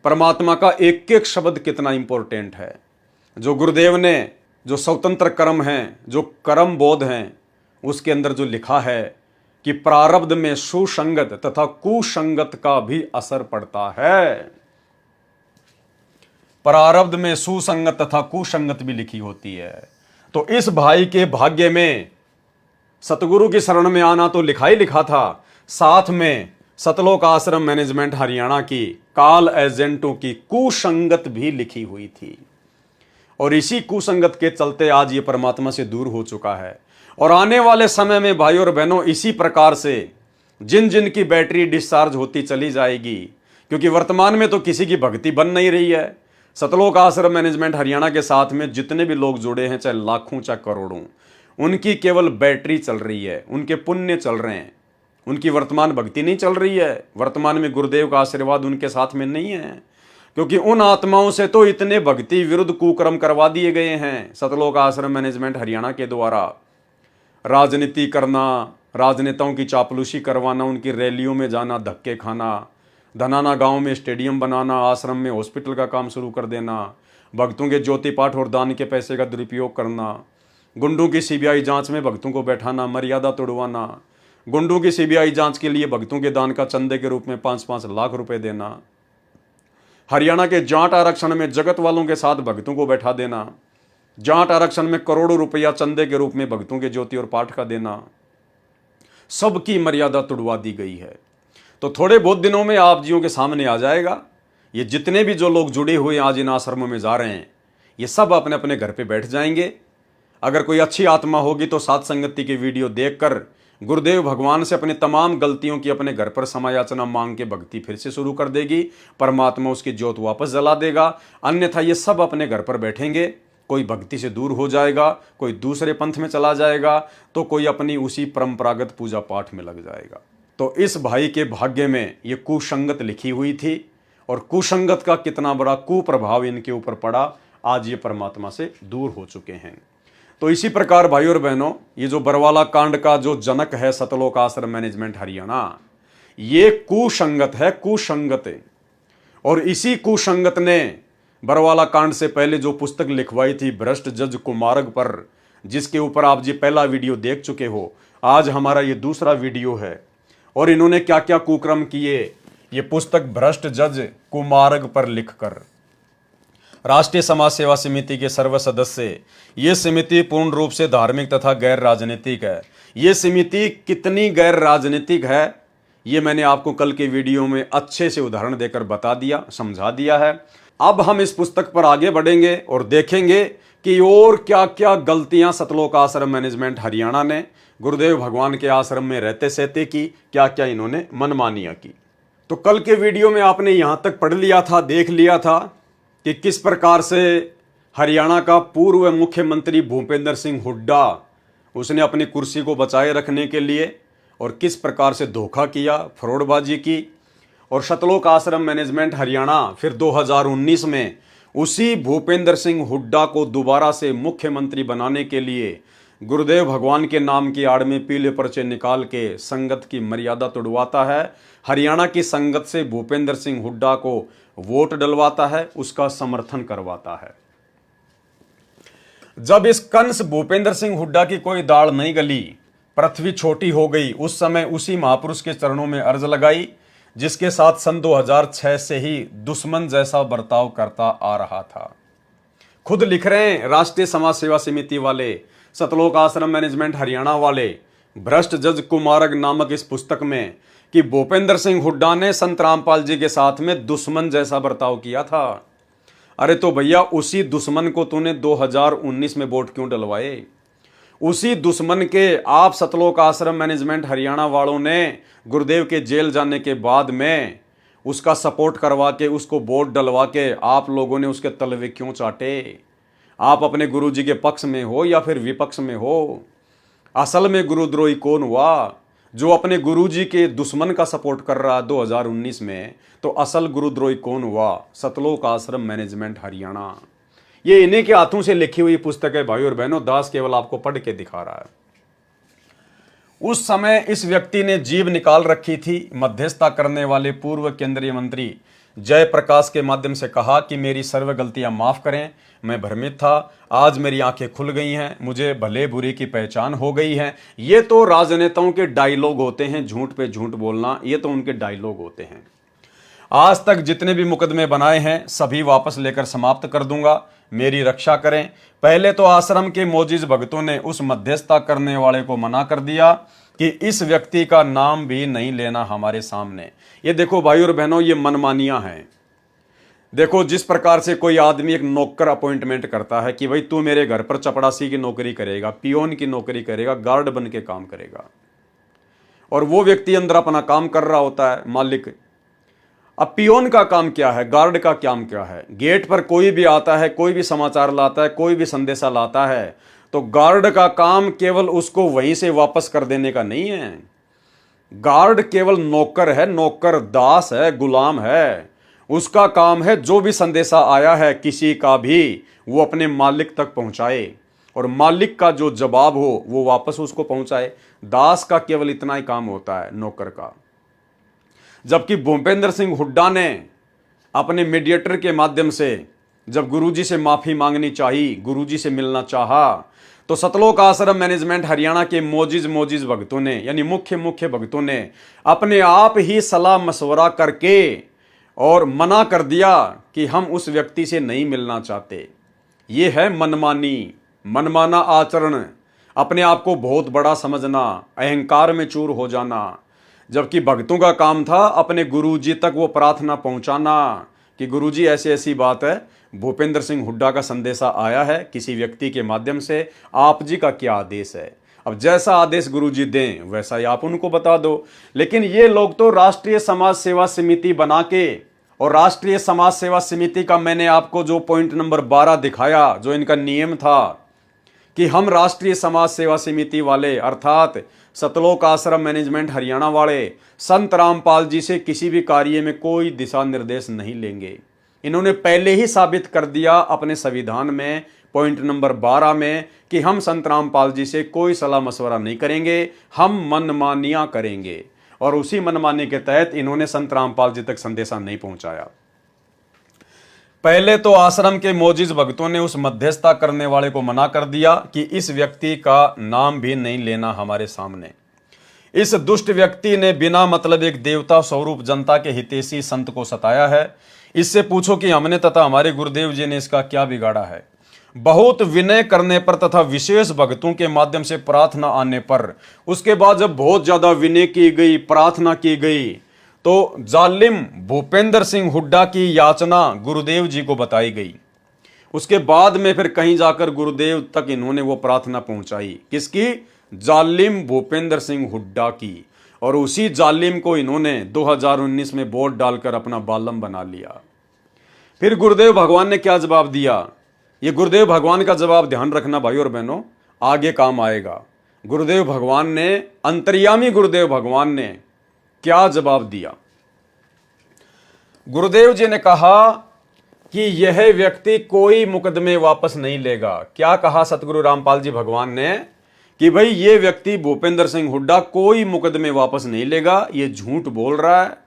परमात्मा का एक एक शब्द कितना इंपॉर्टेंट है। जो गुरुदेव ने, जो स्वतंत्र कर्म हैं, जो कर्म बोध हैं, उसके अंदर जो लिखा है कि प्रारब्ध में सुसंगत तथा कुसंगत का भी असर पड़ता है। प्रारब्ध में सुसंगत तथा कुसंगत भी लिखी होती है। तो इस भाई के भाग्य में सतगुरु की शरण में आना तो लिखा ही लिखा था, साथ में सतलोक आश्रम मैनेजमेंट हरियाणा की काल एजेंटों की कुसंगत भी लिखी हुई थी। और इसी कुसंगत के चलते आज ये परमात्मा से दूर हो चुका है। और आने वाले समय में भाई और बहनों इसी प्रकार से जिन जिन की बैटरी डिस्चार्ज होती चली जाएगी, क्योंकि वर्तमान में तो किसी की भक्ति बन नहीं रही है। सतलोक आश्रम मैनेजमेंट हरियाणा के साथ में जितने भी लोग जुड़े हैं, चाहे लाखों चाहे करोड़ों, उनकी केवल बैटरी चल रही है, उनके पुण्य चल रहे हैं, उनकी वर्तमान भक्ति नहीं चल रही है, वर्तमान में गुरुदेव का आशीर्वाद उनके साथ में नहीं है, क्योंकि उन आत्माओं से तो इतने भक्ति विरुद्ध कुकर्म करवा दिए गए हैं सतलोक आश्रम मैनेजमेंट हरियाणा के द्वारा। राजनीति करना, राजनेताओं की चापलूसी करवाना, उनकी रैलियों में जाना, धक्के खाना, धनाना गांव में स्टेडियम बनाना, आश्रम में हॉस्पिटल का काम शुरू कर देना, भक्तों के ज्योति पाठ और दान के पैसे का दुरुपयोग करना, गुंडों की सीबीआई जांच में भक्तों को बैठाना, मर्यादा तोड़वाना, गुंडों की सीबीआई जांच के लिए भक्तों के दान का चंदे के रूप में 5-5 लाख रुपए देना, हरियाणा के जाट आरक्षण में जगत वालों के साथ भक्तों को बैठा देना, जाट आरक्षण में करोड़ों रुपया चंदे के रूप में भक्तों के ज्योति और पाठ का देना, सबकी मर्यादा तोड़वा दी गई है। तो थोड़े बहुत दिनों में आप जियों के सामने आ जाएगा, ये जितने भी जो लोग जुड़े हुए आज इन आश्रमों में जा रहे हैं, ये सब अपने अपने घर पे बैठ जाएंगे। अगर कोई अच्छी आत्मा होगी तो सात संगति की वीडियो देखकर गुरुदेव भगवान से अपनी तमाम गलतियों की अपने घर पर समायाचना मांग के भक्ति फिर से शुरू कर देगी, परमात्मा उसकी ज्योत वापस जला देगा। अन्यथा ये सब अपने घर पर बैठेंगे, कोई भक्ति से दूर हो जाएगा, कोई दूसरे पंथ में चला जाएगा, तो कोई अपनी उसी परंपरागत पूजा पाठ में लग जाएगा। तो इस भाई के भाग्य में ये कुसंगत लिखी हुई थी, और कुसंगत का कितना बड़ा कुप्रभाव इनके ऊपर पड़ा, आज ये परमात्मा से दूर हो चुके हैं। तो इसी प्रकार भाई और बहनों, ये जो बरवाला कांड का जो जनक है सतलोक आश्रम मैनेजमेंट हरियाणा, ये कुसंगत है, कुसंगत है। और इसी कुसंगत ने बरवाला कांड से पहले जो पुस्तक लिखवाई थी भ्रष्ट जज कुमारग पर, जिसके ऊपर आप जी पहला वीडियो देख चुके हो, आज हमारा ये दूसरा वीडियो है। और इन्होंने क्या क्या कुकर्म किए, ये पुस्तक भ्रष्ट जज कुमारग पर लिखकर राष्ट्रीय समाज सेवा समिति के सर्व सदस्य, ये समिति पूर्ण रूप से धार्मिक तथा गैर राजनीतिक है। ये समिति कितनी गैर राजनीतिक है, ये मैंने आपको कल के वीडियो में अच्छे से उदाहरण देकर बता दिया, समझा दिया है। अब हम इस पुस्तक पर आगे बढ़ेंगे और देखेंगे कि और क्या क्या गलतियां सतलोक आश्रम मैनेजमेंट हरियाणा ने गुरुदेव भगवान के आश्रम में रहते सहते की, क्या क्या इन्होंने मनमानियां की। तो कल के वीडियो में आपने यहां तक पढ़ लिया था, देख लिया था कि किस प्रकार से हरियाणा का पूर्व मुख्यमंत्री भूपेंद्र सिंह हुड्डा, उसने अपनी कुर्सी को बचाए रखने के लिए और किस प्रकार से धोखा किया, फ्रॉडबाजी की। और सतलोक आश्रम मैनेजमेंट हरियाणा फिर 2019 में उसी भूपेंद्र सिंह हुड्डा को दोबारा से मुख्यमंत्री बनाने के लिए गुरुदेव भगवान के नाम की आड़ में पीले पर्चे निकाल के संगत की मर्यादा तोड़वाता है, हरियाणा की संगत से भूपेंद्र सिंह हुड्डा को वोट डलवाता है, उसका समर्थन करवाता है। जब इस कंस भूपेंद्र सिंह हुड्डा की कोई दाढ़ नहीं गली, पृथ्वी छोटी हो गई, उस समय उसी महापुरुष के चरणों में अर्ज लगाई, जिसके साथ सन 2006 से ही दुश्मन जैसा बर्ताव करता आ रहा था। खुद लिख रहे हैं राष्ट्रीय समाज सेवा समिति वाले, सतलोक आश्रम मैनेजमेंट हरियाणा वाले, भ्रष्ट जज कुमारग नामक इस पुस्तक में कि भूपेंद्र सिंह हुड्डा ने संत रामपाल जी के साथ में दुश्मन जैसा बर्ताव किया था। अरे तो भैया, उसी दुश्मन को तूने 2019 में वोट क्यों डलवाए? उसी दुश्मन के आप सतलोक आश्रम मैनेजमेंट हरियाणा वालों ने गुरुदेव के जेल जाने के बाद में उसका सपोर्ट करवा के, उसको वोट डलवा के आप लोगों ने उसके तलवे क्यों चाटे? आप अपने गुरुजी के पक्ष में हो या फिर विपक्ष में हो? असल में गुरुद्रोही कौन हुआ? जो अपने गुरुजी के दुश्मन का सपोर्ट कर रहा 2019 में, तो असल गुरुद्रोही कौन हुआ? सतलोक आश्रम मैनेजमेंट हरियाणा। ये इन्हीं के हाथों से लिखी हुई पुस्तक है भाई और बहनों, दास केवल आपको पढ़ के दिखा रहा है। उस समय इस व्यक्ति ने जीभ निकाल रखी थी, मध्यस्थता करने वाले पूर्व केंद्रीय मंत्री जयप्रकाश के माध्यम से कहा कि मेरी सर्व गलतियां माफ करें, मैं भ्रमित था, आज मेरी आंखें खुल गई हैं, मुझे भले बुरी की पहचान हो गई है। ये तो राजनेताओं के डायलॉग होते हैं, झूठ पे झूठ बोलना, ये तो उनके डायलॉग होते हैं। आज तक जितने भी मुकदमे बनाए हैं सभी वापस लेकर समाप्त कर दूंगा, मेरी रक्षा करें। पहले तो आश्रम के मोजिज भक्तों ने उस मध्यस्थता करने वाले को मना कर दिया कि इस व्यक्ति का नाम भी नहीं लेना हमारे सामने। ये देखो भाई और बहनों, ये मनमानियां हैं। देखो, जिस प्रकार से कोई आदमी एक नौकर अपॉइंटमेंट करता है कि भाई तू मेरे घर पर चपड़ासी की नौकरी करेगा, पियोन की नौकरी करेगा, गार्ड बन के काम करेगा, और वो व्यक्ति अंदर अपना काम कर रहा होता है, मालिक। अब पियोन का काम क्या है, गार्ड का काम क्या है? गेट पर कोई भी आता है, कोई भी समाचार लाता है, कोई भी संदेशा लाता है, तो गार्ड का काम केवल उसको वहीं से वापस कर देने का नहीं है। गार्ड केवल नौकर है, नौकर दास है, गुलाम है। उसका काम है जो भी संदेशा आया है किसी का भी, वो अपने मालिक तक पहुंचाए और मालिक का जो जवाब हो वो वापस उसको पहुंचाए। दास का केवल इतना ही काम होता है, नौकर का। जबकि भूपेंद्र सिंह हुड्डा ने अपने मीडिएटर के माध्यम से जब गुरुजी से माफी मांगनी चाहिए, गुरुजी से मिलना चाहा, तो सतलोक आश्रम मैनेजमेंट हरियाणा के मोजिज भक्तों ने, यानी मुख्य भक्तों ने अपने आप ही सलाह मशवरा करके और मना कर दिया कि हम उस व्यक्ति से नहीं मिलना चाहते। ये है मनमाना आचरण, अपने आप को बहुत बड़ा समझना, अहंकार में चूर हो जाना। जबकि भक्तों का काम था अपने गुरुजी तक वो प्रार्थना पहुंचाना कि गुरुजी ऐसी ऐसी बात है, भूपेंद्र सिंह हुड्डा का संदेशा आया है किसी व्यक्ति के माध्यम से, आप जी का क्या आदेश है। अब जैसा आदेश गुरुजी दें वैसा ही आप उनको बता दो। लेकिन ये लोग तो राष्ट्रीय समाज सेवा समिति बना के, और राष्ट्रीय समाज सेवा समिति का मैंने आपको जो पॉइंट नंबर 12 दिखाया, जो इनका नियम था कि हम राष्ट्रीय समाज सेवा समिति वाले अर्थात सतलोक आश्रम मैनेजमेंट हरियाणा वाले संत रामपाल जी से किसी भी कार्य में कोई दिशा निर्देश नहीं लेंगे। इन्होंने पहले ही साबित कर दिया अपने संविधान में पॉइंट नंबर 12 में कि हम संत रामपाल जी से कोई सलाह मशवरा नहीं करेंगे, हम मनमानियां करेंगे। और उसी मनमानी के तहत इन्होंने संत रामपाल जी तक संदेशा नहीं पहुंचाया। पहले तो आश्रम के मोजिज भक्तों ने उस मध्यस्थता करने वाले को मना कर दिया कि इस व्यक्ति का नाम भी नहीं लेना हमारे सामने। इस दुष्ट व्यक्ति ने बिना मतलब एक देवता स्वरूप जनता के हितैषी संत को सताया है। इससे पूछो कि हमने तथा हमारे गुरुदेव जी ने इसका क्या बिगाड़ा है। बहुत विनय करने पर तथा विशेष भक्तों के माध्यम से प्रार्थना आने पर, उसके बाद जब बहुत ज्यादा विनय की गई, प्रार्थना की गई, तो जालिम भूपेंद्र सिंह हुड्डा की याचना गुरुदेव जी को बताई गई। उसके बाद में फिर कहीं जाकर गुरुदेव तक इन्होंने वो प्रार्थना पहुंचाई, किसकी? जालिम भूपेंद्र सिंह हुड्डा की। और उसी जालिम को इन्होंने 2019 में वोट डालकर अपना बालम बना लिया। फिर गुरुदेव भगवान ने क्या जवाब दिया? ये गुरुदेव भगवान का जवाब ध्यान रखना भाई और बहनों, आगे काम आएगा। गुरुदेव भगवान ने, अंतर्यामी गुरुदेव भगवान ने क्या जवाब दिया? गुरुदेव जी ने कहा कि यह व्यक्ति कोई मुकदमे वापस नहीं लेगा। क्या कहा सतगुरु रामपाल जी भगवान ने? कि भाई ये व्यक्ति भूपेंद्र सिंह हुड्डा कोई मुकदमे वापस नहीं लेगा, ये झूठ बोल रहा है,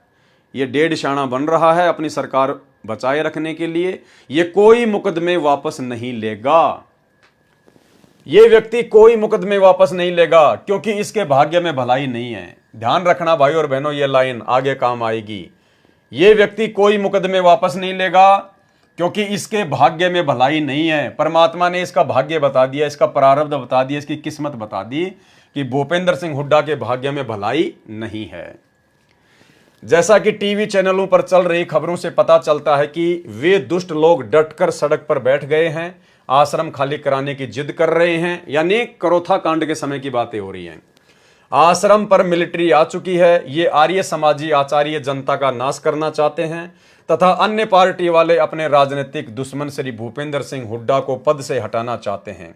ये डेढ़ शाना बन रहा है अपनी सरकार बचाए रखने के लिए, ये कोई मुकदमे वापस नहीं लेगा। ये व्यक्ति कोई मुकदमे वापस नहीं लेगा क्योंकि इसके भाग्य में भलाई नहीं है। ध्यान रखना भाई और बहनों, ये लाइन आगे काम आएगी। ये व्यक्ति कोई मुकदमे वापस नहीं लेगा क्योंकि इसके भाग्य में भलाई नहीं है। परमात्मा ने इसका भाग्य बता दिया, इसका प्रारब्ध बता दिया, इसकी किस्मत बता दी कि भूपेंद्र सिंह हुड्डा के भाग्य में भलाई नहीं है। जैसा कि टीवी चैनलों पर चल रही खबरों से पता चलता है कि वे दुष्ट लोग डटकर सड़क पर बैठ गए हैं, आश्रम खाली कराने की जिद कर रहे हैं। यानी करोथा कांड के समय की बातें हो रही हैं। आश्रम पर मिलिट्री आ चुकी है। ये आर्य समाजी आचार्य जनता का नाश करना चाहते हैं तथा अन्य पार्टी वाले अपने राजनीतिक दुश्मन श्री भूपेंद्र सिंह हुड्डा को पद से हटाना चाहते हैं।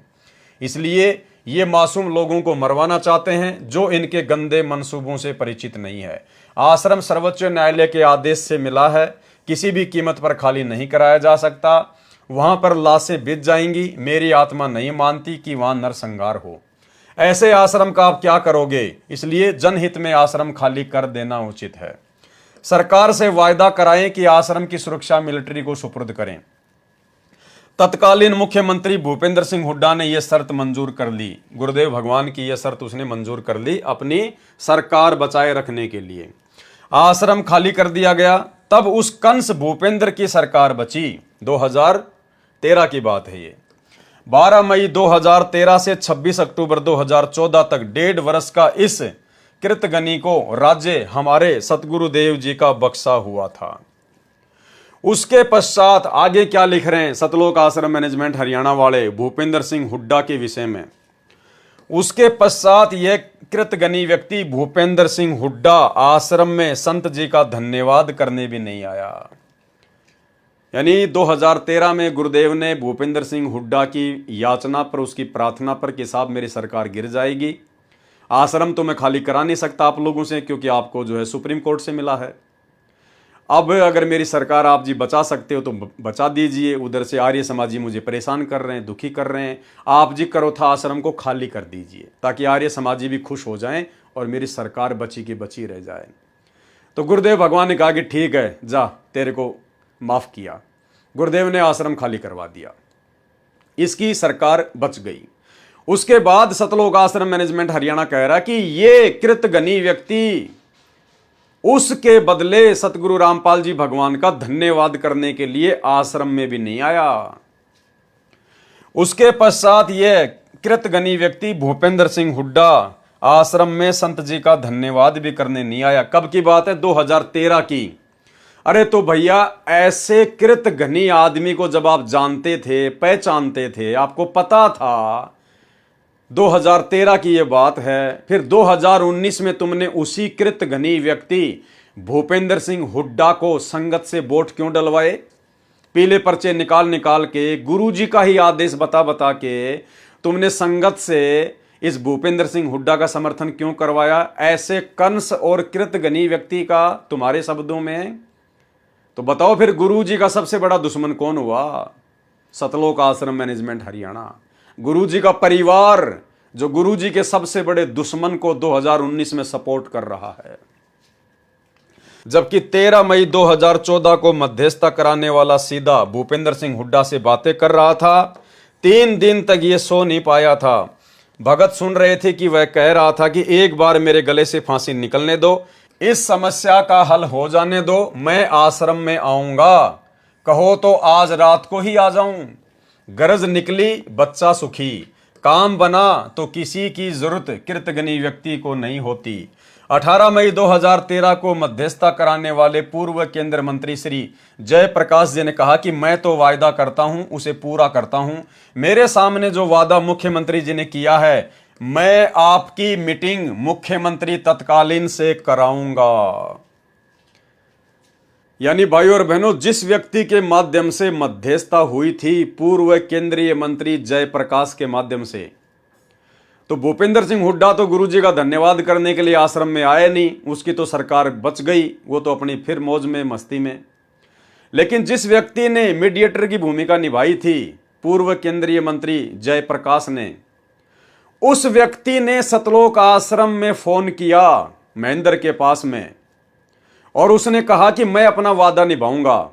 इसलिए ये मासूम लोगों को मरवाना चाहते हैं जो इनके गंदे मंसूबों से परिचित नहीं है। आश्रम सर्वोच्च न्यायालय के आदेश से मिला है, किसी भी कीमत पर खाली नहीं कराया जा सकता। वहां पर लाशें बिछ जाएंगी। मेरी आत्मा नहीं मानती कि वहां नरसंहार हो। ऐसे आश्रम का आप क्या करोगे? इसलिए जनहित में आश्रम खाली कर देना उचित है। सरकार से वायदा कराएं कि आश्रम की सुरक्षा मिलिट्री को सुपुर्द करें। तत्कालीन मुख्यमंत्री भूपेंद्र सिंह हुड्डा ने यह शर्त मंजूर कर ली। गुरुदेव भगवान की यह शर्त उसने मंजूर कर ली अपनी सरकार बचाए रखने के लिए। आश्रम खाली कर दिया गया। तब उस कंस भूपेंद्र की सरकार बची। 2013 की बात है ये। 12 मई 2013 से 26 अक्टूबर 2014 तक 1.5 वर्ष का इस कृतगनी को राज्य हमारे सतगुरुदेव जी का बख्शा हुआ था। उसके पश्चात आगे क्या लिख रहे हैं सतलोक आश्रम मैनेजमेंट हरियाणा वाले भूपेंद्र सिंह हुड्डा के विषय में? उसके पश्चात यह कृतगनी व्यक्ति भूपेंद्र सिंह हुड्डा आश्रम में संत जी का धन्यवाद करने भी नहीं आया। यानी 2013 में गुरुदेव ने भूपेंद्र सिंह हुड्डा की याचना पर, उसकी प्रार्थना पर कि साहब मेरी सरकार गिर जाएगी, आश्रम तो मैं खाली करा नहीं सकता आप लोगों से, क्योंकि आपको जो है सुप्रीम कोर्ट से मिला है। अब अगर मेरी सरकार आप जी बचा सकते हो तो बचा दीजिए। उधर से आर्य समाजी मुझे परेशान कर रहे हैं, दुखी कर रहे हैं। आप जी करोथा आश्रम को खाली कर दीजिए ताकि आर्य समाजी भी खुश हो जाएं और मेरी सरकार बची की बची रह जाए। तो गुरुदेव भगवान ने कहा कि ठीक है, जा, तेरे को माफ़ किया। गुरुदेव ने आश्रम खाली करवा दिया, इसकी सरकार बच गई। उसके बाद सतलोक आश्रम मैनेजमेंट हरियाणा कह रहा कि ये कृतघ्नी व्यक्ति उसके बदले सतगुरु रामपाल जी भगवान का धन्यवाद करने के लिए आश्रम में भी नहीं आया। उसके पश्चात यह कृतघ्नी व्यक्ति भूपेंद्र सिंह हुड्डा आश्रम में संत जी का धन्यवाद भी करने नहीं आया। कब की बात है? 2013 की। अरे तो भैया, ऐसे कृतघ्नी आदमी को जब आप जानते थे, पहचानते थे, आपको पता था, 2013 की ये बात है, फिर 2019 में तुमने उसी कृतघ्नी व्यक्ति भूपेंद्र सिंह हुड्डा को संगत से वोट क्यों डलवाए? पीले पर्चे निकाल निकाल के, गुरुजी का ही आदेश बता बता के तुमने संगत से इस भूपेंद्र सिंह हुड्डा का समर्थन क्यों करवाया? ऐसे कंस और कृतघ्नी व्यक्ति का तुम्हारे शब्दों में। तो बताओ फिर गुरुजी का सबसे बड़ा दुश्मन कौन हुआ? सतलोक आश्रम मैनेजमेंट हरियाणा। गुरुजी का परिवार जो गुरुजी के सबसे बड़े दुश्मन को 2019 में सपोर्ट कर रहा है। जबकि 13 मई 2014 को मध्यस्थता कराने वाला सीधा भूपेंद्र सिंह हुड्डा से बातें कर रहा था। 3 दिन तक ये सो नहीं पाया था। भगत सुन रहे थे कि वह कह रहा था कि एक बार मेरे गले से फांसी निकलने दो, इस समस्या का हल हो जाने दो, मैं आश्रम में आऊंगा, कहो तो आज रात को ही आ जाऊं। गरज निकली बच्चा सुखी, काम बना तो किसी की जरूरत कृतघ्नी व्यक्ति को नहीं होती। 18 मई 2013 को मध्यस्थता कराने वाले पूर्व केंद्रीय मंत्री श्री जयप्रकाश जी ने कहा कि मैं तो वायदा करता हूं, उसे पूरा करता हूं। मेरे सामने जो वादा मुख्यमंत्री जी ने किया है, मैं आपकी मीटिंग मुख्यमंत्री तत्कालीन से कराऊंगा। यानी भाई और बहनों, जिस व्यक्ति के माध्यम से मध्यस्थता हुई थी पूर्व केंद्रीय मंत्री जयप्रकाश के माध्यम से, तो भूपेंद्र सिंह हुड्डा तो गुरुजी का धन्यवाद करने के लिए आश्रम में आए नहीं, उसकी तो सरकार बच गई, वो तो अपनी फिर मौज में मस्ती में। लेकिन जिस व्यक्ति ने मीडिएटर की भूमिका निभाई थी पूर्व केंद्रीय मंत्री जयप्रकाश ने, उस व्यक्ति ने सतलोक आश्रम में फोन किया महेंद्र के पास में, और उसने कहा कि मैं अपना वादा निभाऊंगा,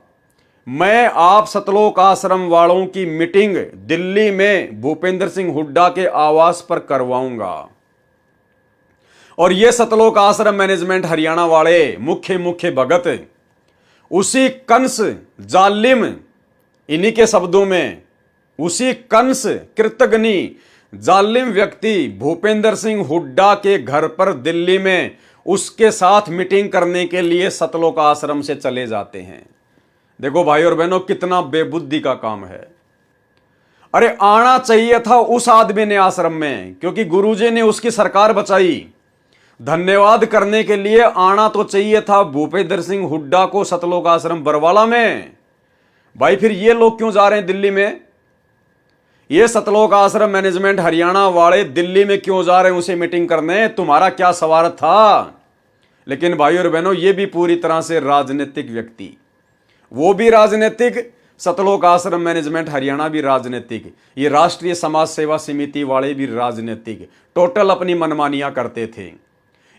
मैं आप सतलोक आश्रम वालों की मीटिंग दिल्ली में भूपेंद्र सिंह हुड्डा के आवास पर करवाऊंगा। और ये सतलोक आश्रम मैनेजमेंट हरियाणा वाले मुख्य भगत, उसी कंस जालिम, इन्हीं के शब्दों में, उसी कंस कृतघ्नी जालिम व्यक्ति भूपेंद्र सिंह हुड्डा के घर पर दिल्ली में उसके साथ मीटिंग करने के लिए सतलोक आश्रम से चले जाते हैं। देखो भाई और बहनों, कितना बेबुद्धि का काम है। अरे आना चाहिए था उस आदमी ने आश्रम में, क्योंकि गुरुजी ने उसकी सरकार बचाई। धन्यवाद करने के लिए आना तो चाहिए था भूपेंद्र सिंह हुड्डा को सतलोक आश्रम बरवाला में। भाई फिर ये लोग क्यों जा रहे हैं दिल्ली में? ये सतलोक आश्रम मैनेजमेंट हरियाणा वाले दिल्ली में क्यों जा रहे हैं उसे मीटिंग करने? तुम्हारा क्या सवाल था? लेकिन भाई और बहनों, ये भी पूरी तरह से राजनीतिक व्यक्ति, वो भी राजनीतिक, सतलोक आश्रम मैनेजमेंट हरियाणा भी राजनीतिक, ये राष्ट्रीय समाज सेवा समिति वाले भी राजनीतिक, टोटल अपनी मनमानियां करते थे।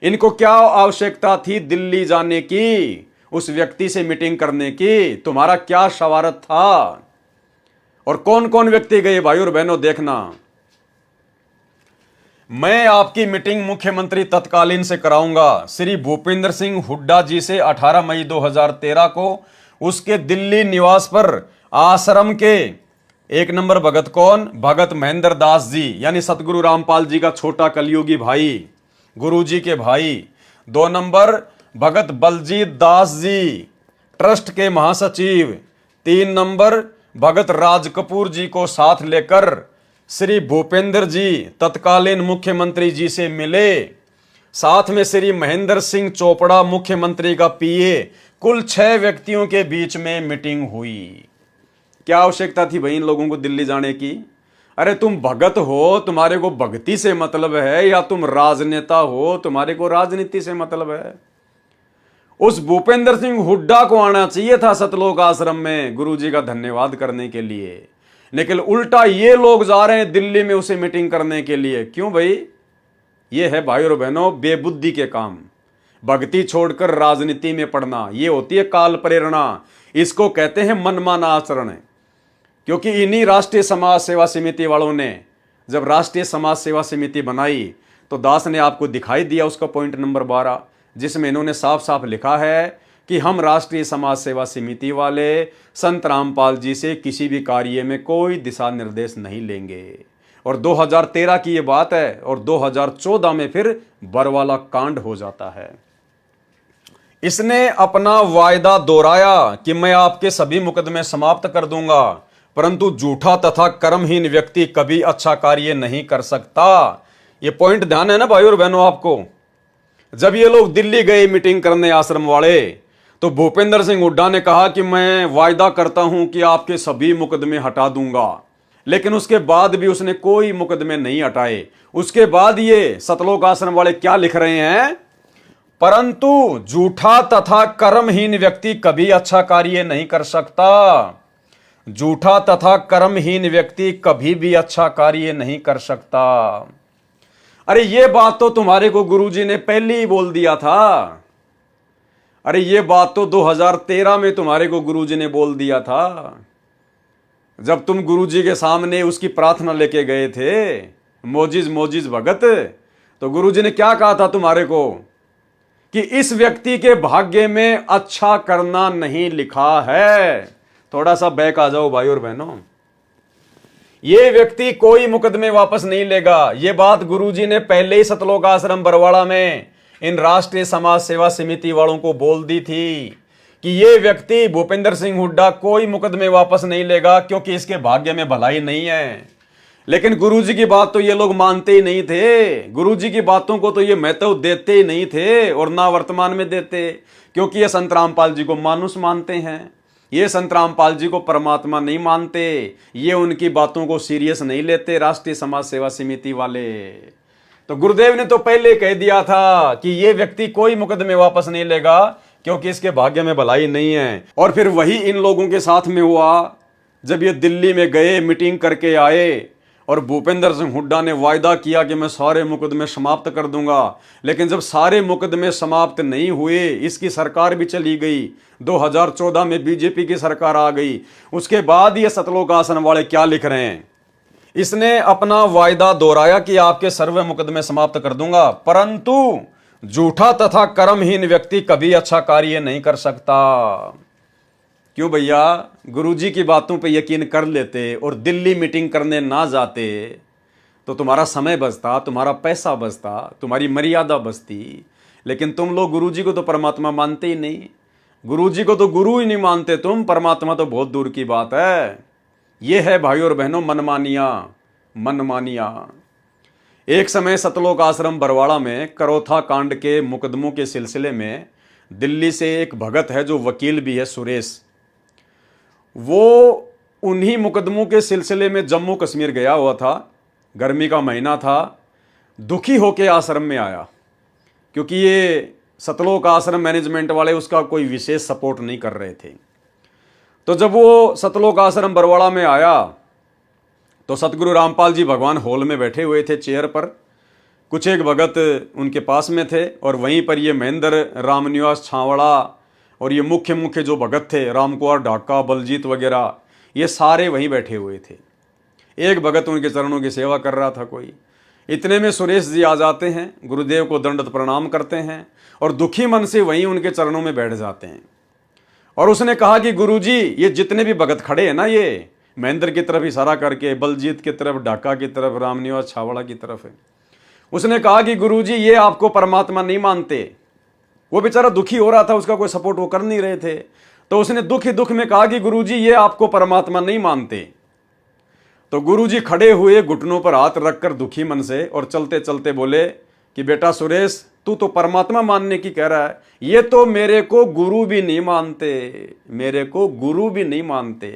इनको क्या आवश्यकता थी दिल्ली जाने की, उस व्यक्ति से मीटिंग करने की? तुम्हारा क्या शवारत था? और कौन कौन व्यक्ति गए भाई और बहनों, देखना। मैं आपकी मीटिंग मुख्यमंत्री तत्कालीन से कराऊंगा। श्री भूपेंद्र सिंह हुड्डा जी से 18 मई 2013 को उसके दिल्ली निवास पर आश्रम के 1 नंबर भगत कौन? भगत महेंद्र दास जी, यानी सतगुरु रामपाल जी का छोटा कलयुगी भाई, गुरुजी के भाई। 2 नंबर भगत बलजीत दास जी, ट्रस्ट के महासचिव। 3 नंबर भगत राज कपूर जी को साथ लेकर श्री भूपेंद्र जी तत्कालीन मुख्यमंत्री जी से मिले। साथ में श्री महेंद्र सिंह चोपड़ा मुख्यमंत्री का पीए। कुल 6 व्यक्तियों के बीच में मीटिंग हुई। क्या आवश्यकता थी भाई इन लोगों को दिल्ली जाने की? अरे तुम भगत हो, तुम्हारे को भक्ति से मतलब है, या तुम राजनेता हो, तुम्हारे को राजनीति से मतलब है। उस भूपेंद्र सिंह हुड्डा को आना चाहिए था सतलोक आश्रम में गुरुजी का धन्यवाद करने के लिए, लेकिन उल्टा ये लोग जा रहे हैं दिल्ली में उसे मीटिंग करने के लिए। क्यों भाई? ये है भाई और बहनों बेबुद्धि के काम। भक्ति छोड़कर राजनीति में पड़ना, ये होती है काल प्रेरणा। इसको कहते हैं मनमाना आचरण। क्योंकि इन्हीं राष्ट्रीय समाज सेवा समिति वालों ने जब राष्ट्रीय समाज सेवा समिति बनाई तो दास ने आपको दिखाई दिया उसका पॉइंट नंबर 12, जिसमें इन्होंने साफ साफ लिखा है कि हम राष्ट्रीय समाज सेवा समिति वाले संत रामपाल जी से किसी भी कार्य में कोई दिशा निर्देश नहीं लेंगे। और 2013 की ये बात है, और 2014 में फिर बरवाला कांड हो जाता है। इसने अपना वायदा दोहराया कि मैं आपके सभी मुकदमे समाप्त कर दूंगा, परंतु झूठा तथा कर्महीन व्यक्ति कभी अच्छा कार्य नहीं कर सकता। ये पॉइंट ध्यान है ना भाई और बहनों आपको। जब ये लोग दिल्ली गए मीटिंग करने आश्रम वाले, तो भूपेंद्र सिंह हुड्डा ने कहा कि मैं वायदा करता हूं कि आपके सभी मुकदमे हटा दूंगा, लेकिन उसके बाद भी उसने कोई मुकदमे नहीं हटाए। उसके बाद ये सतलोक आश्रम वाले क्या लिख रहे हैं? परंतु झूठा तथा कर्महीन व्यक्ति कभी अच्छा कार्य नहीं कर सकता। झूठा तथा कर्महीन व्यक्ति कभी भी अच्छा कार्य नहीं कर सकता। अरे ये बात तो तुम्हारे को गुरुजी ने पहले ही बोल दिया था। अरे ये बात तो 2013 में तुम्हारे को गुरुजी ने बोल दिया था, जब तुम गुरुजी के सामने उसकी प्रार्थना लेके गए थे, मोजिज मोजिज भगत। तो गुरुजी ने क्या कहा था तुम्हारे को कि इस व्यक्ति के भाग्य में अच्छा करना नहीं लिखा है। थोड़ा सा बैक आ जाओ भाई और बहनों। ये व्यक्ति कोई मुकदमे वापस नहीं लेगा। ये बात गुरुजी ने पहले ही सतलोक आश्रम बरवाड़ा में इन राष्ट्रीय समाज सेवा समिति वालों को बोल दी थी कि ये व्यक्ति भूपेंद्र सिंह हुड्डा कोई मुकदमे वापस नहीं लेगा, क्योंकि इसके भाग्य में भलाई नहीं है। लेकिन गुरुजी की बात तो ये लोग मानते ही नहीं थे। गुरुजी की बातों को तो ये महत्व देते ही नहीं थे, और ना वर्तमान में देते, क्योंकि ये संत रामपाल जी को मानुष मानते हैं। ये संत रामपाल जी को परमात्मा नहीं मानते। ये उनकी बातों को सीरियस नहीं लेते राष्ट्रीय समाज सेवा समिति वाले। तो गुरुदेव ने तो पहले कह दिया था कि ये व्यक्ति कोई मुकदमे वापस नहीं लेगा, क्योंकि इसके भाग्य में भलाई नहीं है। और फिर वही इन लोगों के साथ में हुआ, जब ये दिल्ली में गए, मीटिंग करके आए, और भूपेंद्र सिंह हुड्डा ने वायदा किया कि मैं सारे मुकदमे समाप्त कर दूंगा। लेकिन जब सारे मुकदमे समाप्त नहीं हुए, इसकी सरकार भी चली गई, 2014 में बीजेपी की सरकार आ गई। उसके बाद ये सतलोक आश्रम वाले क्या लिख रहे हैं? इसने अपना वायदा दोहराया कि आपके सर्व मुकदमे समाप्त कर दूंगा, परंतु झूठा तथा कर्महीन व्यक्ति कभी अच्छा कार्य नहीं कर सकता। क्यों भैया? गुरुजी की बातों पे यकीन कर लेते और दिल्ली मीटिंग करने ना जाते तो तुम्हारा समय बचता, तुम्हारा पैसा बचता, तुम्हारी मर्यादा बचती। लेकिन तुम लोग गुरुजी को तो परमात्मा मानते ही नहीं। गुरुजी को तो गुरु ही नहीं मानते तुम, परमात्मा तो बहुत दूर की बात है। ये है भाई और बहनों मनमानिया। एक समय सतलोक आश्रम बरवाड़ा में करोथा कांड के मुकदमों के सिलसिले में दिल्ली से एक भगत है जो वकील भी है, सुरेश। वो उन्हीं मुकदमों के सिलसिले में जम्मू कश्मीर गया हुआ था। गर्मी का महीना था, दुखी होके आश्रम में आया, क्योंकि ये सतलोक आश्रम मैनेजमेंट वाले उसका कोई विशेष सपोर्ट नहीं कर रहे थे। तो जब वो सतलोक आश्रम बरवाड़ा में आया तो सतगुरु रामपाल जी भगवान हॉल में बैठे हुए थे चेयर पर। कुछ एक भगत उनके पास में थे, और वहीं पर ये महेंद्र रामनिवास छावड़ा और ये मुख्य जो भगत थे, रामकुमार ढाका, बलजीत वगैरह, ये सारे वहीं बैठे हुए थे। एक भगत उनके चरणों की सेवा कर रहा था कोई। इतने में सुरेश जी आ जाते हैं, गुरुदेव को दंडवत प्रणाम करते हैं और दुखी मन से वहीं उनके चरणों में बैठ जाते हैं। और उसने कहा कि गुरुजी, ये जितने भी भगत खड़े हैं ना, ये महेंद्र की तरफ इशारा करके, बलजीत की तरफ, ढाका की तरफ, रामनिवास छावड़ा की तरफ है। उसने कहा कि गुरुजी, ये आपको परमात्मा नहीं मानते। वो बेचारा दुखी हो रहा था, उसका कोई सपोर्ट वो कर नहीं रहे थे। तो उसने दुख ही दुख में कहा कि गुरुजी, ये आपको परमात्मा नहीं मानते। तो गुरुजी खड़े हुए, घुटनों पर हाथ रखकर दुखी मन से, और चलते चलते बोले कि बेटा सुरेश, तू तो परमात्मा मानने की कह रहा है, ये तो मेरे को गुरु भी नहीं मानते, मेरे को गुरु भी नहीं मानते।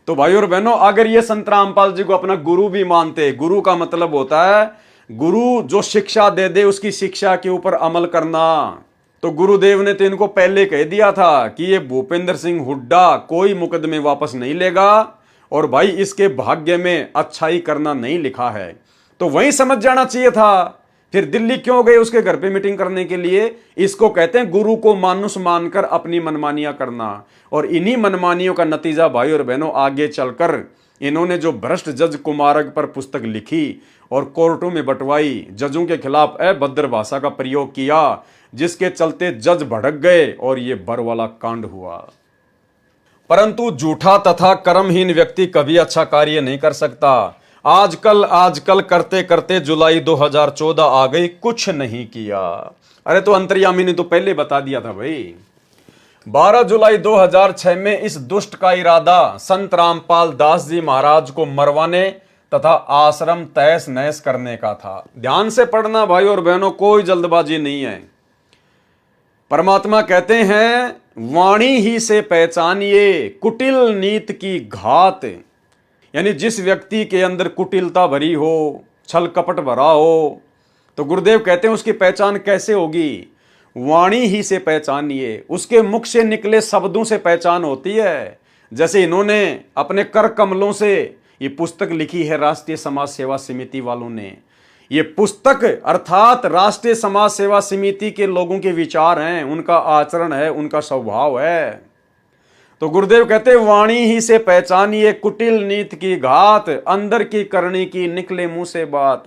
तो भाई और बहनों, अगर ये संत रामपाल जी को अपना गुरु भी मानते, गुरु का मतलब होता है गुरु जो शिक्षा दे दे उसकी शिक्षा के ऊपर अमल करना, तो गुरुदेव ने तो इनको पहले कह दिया था कि ये भूपेंद्र सिंह हुड्डा कोई मुकदमे वापस नहीं लेगा और भाई इसके भाग्य में अच्छाई करना नहीं लिखा है। तो वहीं समझ जाना चाहिए था। फिर दिल्ली क्यों गए उसके घर पे मीटिंग करने के लिए? इसको कहते हैं गुरु को मानुष मानकर अपनी मनमानियां करना। और इन्हीं मनमानियों का नतीजा भाई और बहनों, आगे चलकर इन्होंने जो भ्रष्ट जज कुमारक पर पुस्तक लिखी और कोर्टों में बंटवाई, जजों के खिलाफ अभद्र भाषा का प्रयोग किया, जिसके चलते जज भड़क गए और ये बर वाला कांड हुआ। परंतु झूठा तथा कर्महीन व्यक्ति कभी अच्छा कार्य नहीं कर सकता। आजकल करते करते जुलाई 2014 आ गई, कुछ नहीं किया। अरे तो अंतर्यामी ने तो पहले बता दिया था भाई। 12 जुलाई 2006 में इस दुष्ट का इरादा संत रामपाल दास जी महाराज को मरवाने तथा आश्रम तहस नहस करने का था। ध्यान से पढ़ना भाई और बहनों, कोई जल्दबाजी नहीं है। परमात्मा कहते हैं, वाणी ही से पहचानिए कुटिल नीत की घात। यानी जिस व्यक्ति के अंदर कुटिलता भरी हो, छल कपट भरा हो, तो गुरुदेव कहते हैं उसकी पहचान कैसे होगी? वाणी ही से पहचानिए, उसके मुख से निकले शब्दों से पहचान होती है। जैसे इन्होंने अपने कर कमलों से ये पुस्तक लिखी है, राष्ट्रीय समाज सेवा समिति वालों ने। ये पुस्तक अर्थात राष्ट्रीय समाज सेवा समिति के लोगों के विचार हैं, उनका आचरण है, उनका स्वभाव है। तो गुरुदेव कहते हैं, वाणी ही से पहचानिए कुटिल नीत की घात, अंदर की करनी की निकले मुंह से बात।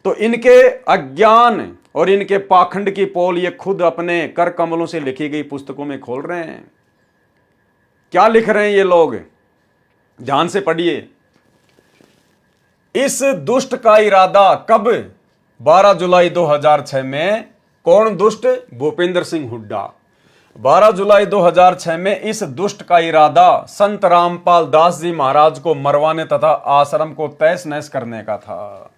तो इनके अज्ञान और इनके पाखंड की पोल ये खुद अपने कर कमलों से लिखी गई पुस्तकों में खोल रहे हैं। क्या लिख रहे हैं ये लोग? ध्यान से पढ़िए। इस दुष्ट का इरादा कब? 12 जुलाई 2006 में। कौन दुष्ट? भूपेंद्र सिंह हुड्डा। 12 जुलाई 2006 में इस दुष्ट का इरादा संत रामपाल दास जी महाराज को मरवाने तथा आश्रम को तहस नहस करने का था।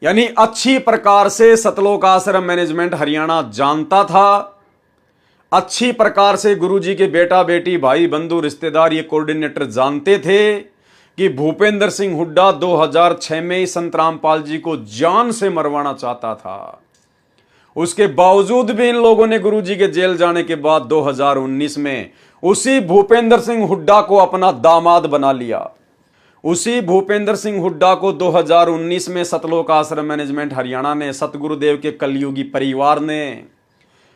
यानी अच्छी प्रकार से सतलोक आश्रम मैनेजमेंट हरियाणा जानता था, अच्छी प्रकार से गुरुजी के बेटा बेटी भाई बंधु रिश्तेदार ये कोऑर्डिनेटर जानते थे कि भूपेंद्र सिंह हुड्डा 2006 में संत रामपाल जी को जान से मरवाना चाहता था। उसके बावजूद भी इन लोगों ने गुरुजी के जेल जाने के बाद 2019 में उसी भूपेंद्र सिंह हुड्डा को अपना दामाद बना लिया। उसी भूपेंद्र सिंह हुड्डा को 2019 में सतलोक आश्रम मैनेजमेंट हरियाणा ने, सतगुरुदेव के कलयुगी परिवार ने,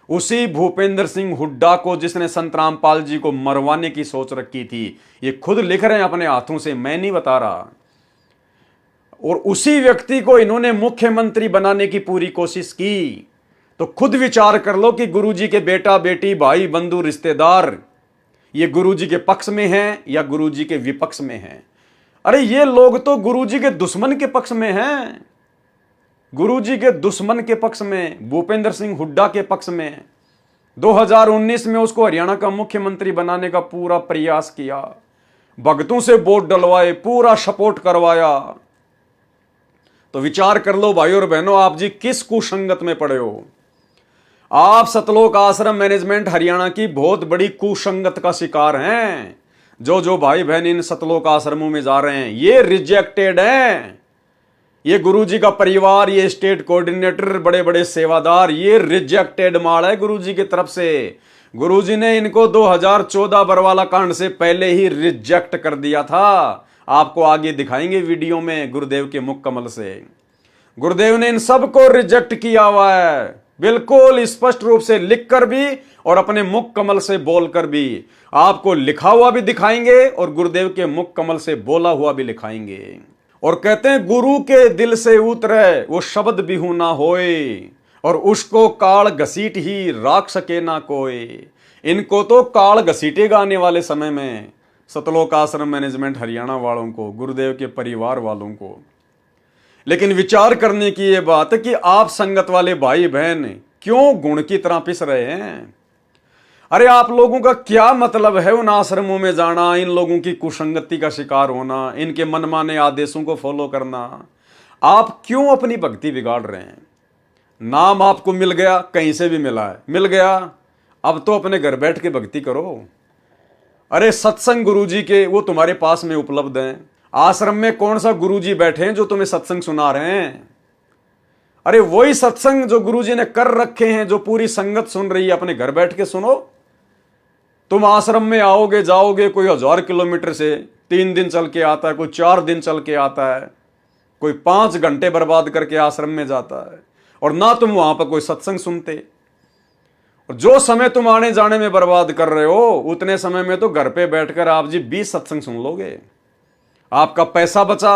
उसी भूपेंद्र सिंह हुड्डा को जिसने संत रामपाल जी को मरवाने की सोच रखी थी, ये खुद लिख रहे हैं अपने हाथों से, मैं नहीं बता रहा। और उसी व्यक्ति को इन्होंने मुख्यमंत्री बनाने की पूरी कोशिश की। तो खुद विचार कर लो कि गुरुजी के बेटा बेटी भाई बंधु रिश्तेदार ये गुरुजी के पक्ष में हैं या गुरुजी के विपक्ष में हैं। अरे ये लोग तो गुरुजी के दुश्मन के पक्ष में हैं, गुरुजी के दुश्मन के पक्ष में, भूपेंद्र सिंह हुड्डा के पक्ष में। 2019 में उसको हरियाणा का मुख्यमंत्री बनाने का पूरा प्रयास किया, भगतों से वोट डलवाए, पूरा सपोर्ट करवाया। तो विचार कर लो भाई और बहनों, आप जी किस कुसंगत में पड़े हो? आप सतलोक आश्रम मैनेजमेंट हरियाणा की बहुत बड़ी कुसंगत का शिकार हैं। जो भाई बहन इन सतलोक आश्रमों में जा रहे हैं ये रिजेक्टेड हैं। ये गुरुजी का परिवार, ये स्टेट कोऑर्डिनेटर, बड़े बड़े सेवादार, ये रिजेक्टेड माल है गुरुजी की तरफ से। गुरुजी ने इनको 2014 बरवाला कांड से पहले ही रिजेक्ट कर दिया था। आपको आगे दिखाएंगे वीडियो में गुरुदेव के मुख कमल से। गुरुदेव ने इन सबको रिजेक्ट किया हुआ है, बिल्कुल स्पष्ट रूप से लिखकर भी और अपने मुख कमल से बोलकर भी। आपको लिखा हुआ भी दिखाएंगे और गुरुदेव के मुख कमल से बोला हुआ भी दिखाएंगे। और कहते हैं, गुरु के दिल से उतरे वो शब्द बिहू ना होए, और उसको काल घसीट ही राख सके ना कोई। इनको तो काल घसीटेगा आने वाले समय में, सतलोक आश्रम मैनेजमेंट हरियाणा वालों को, गुरुदेव के परिवार वालों को। लेकिन विचार करने की यह बात है कि आप संगत वाले भाई बहन क्यों गुण की तरह पिस रहे हैं? अरे आप लोगों का क्या मतलब है उन आश्रमों में जाना, इन लोगों की कुसंगति का शिकार होना, इनके मनमाने आदेशों को फॉलो करना? आप क्यों अपनी भक्ति बिगाड़ रहे हैं? नाम आपको मिल गया, कहीं से भी मिला है, मिल गया, अब तो अपने घर बैठ के भक्ति करो। अरे सत्संग गुरुजी के वो तुम्हारे पास में उपलब्ध हैं। आश्रम में कौन सा गुरुजी बैठे हैं जो तुम्हें सत्संग सुना रहे हैं? अरे वही सत्संग जो गुरुजी ने कर रखे हैं, जो पूरी संगत सुन रही है, अपने घर बैठ के सुनो। तुम आश्रम में आओगे जाओगे, कोई 1000 किलोमीटर से 3 दिन चल के आता है, कोई 4 दिन चल के आता है, कोई 5 घंटे बर्बाद करके आश्रम में जाता है, और ना तुम वहां पर कोई सत्संग सुनते। और जो समय तुम आने जाने में बर्बाद कर रहे हो, उतने समय में तो घर पे बैठकर आप जी 20 सत्संग सुन लोगे। आपका पैसा बचा,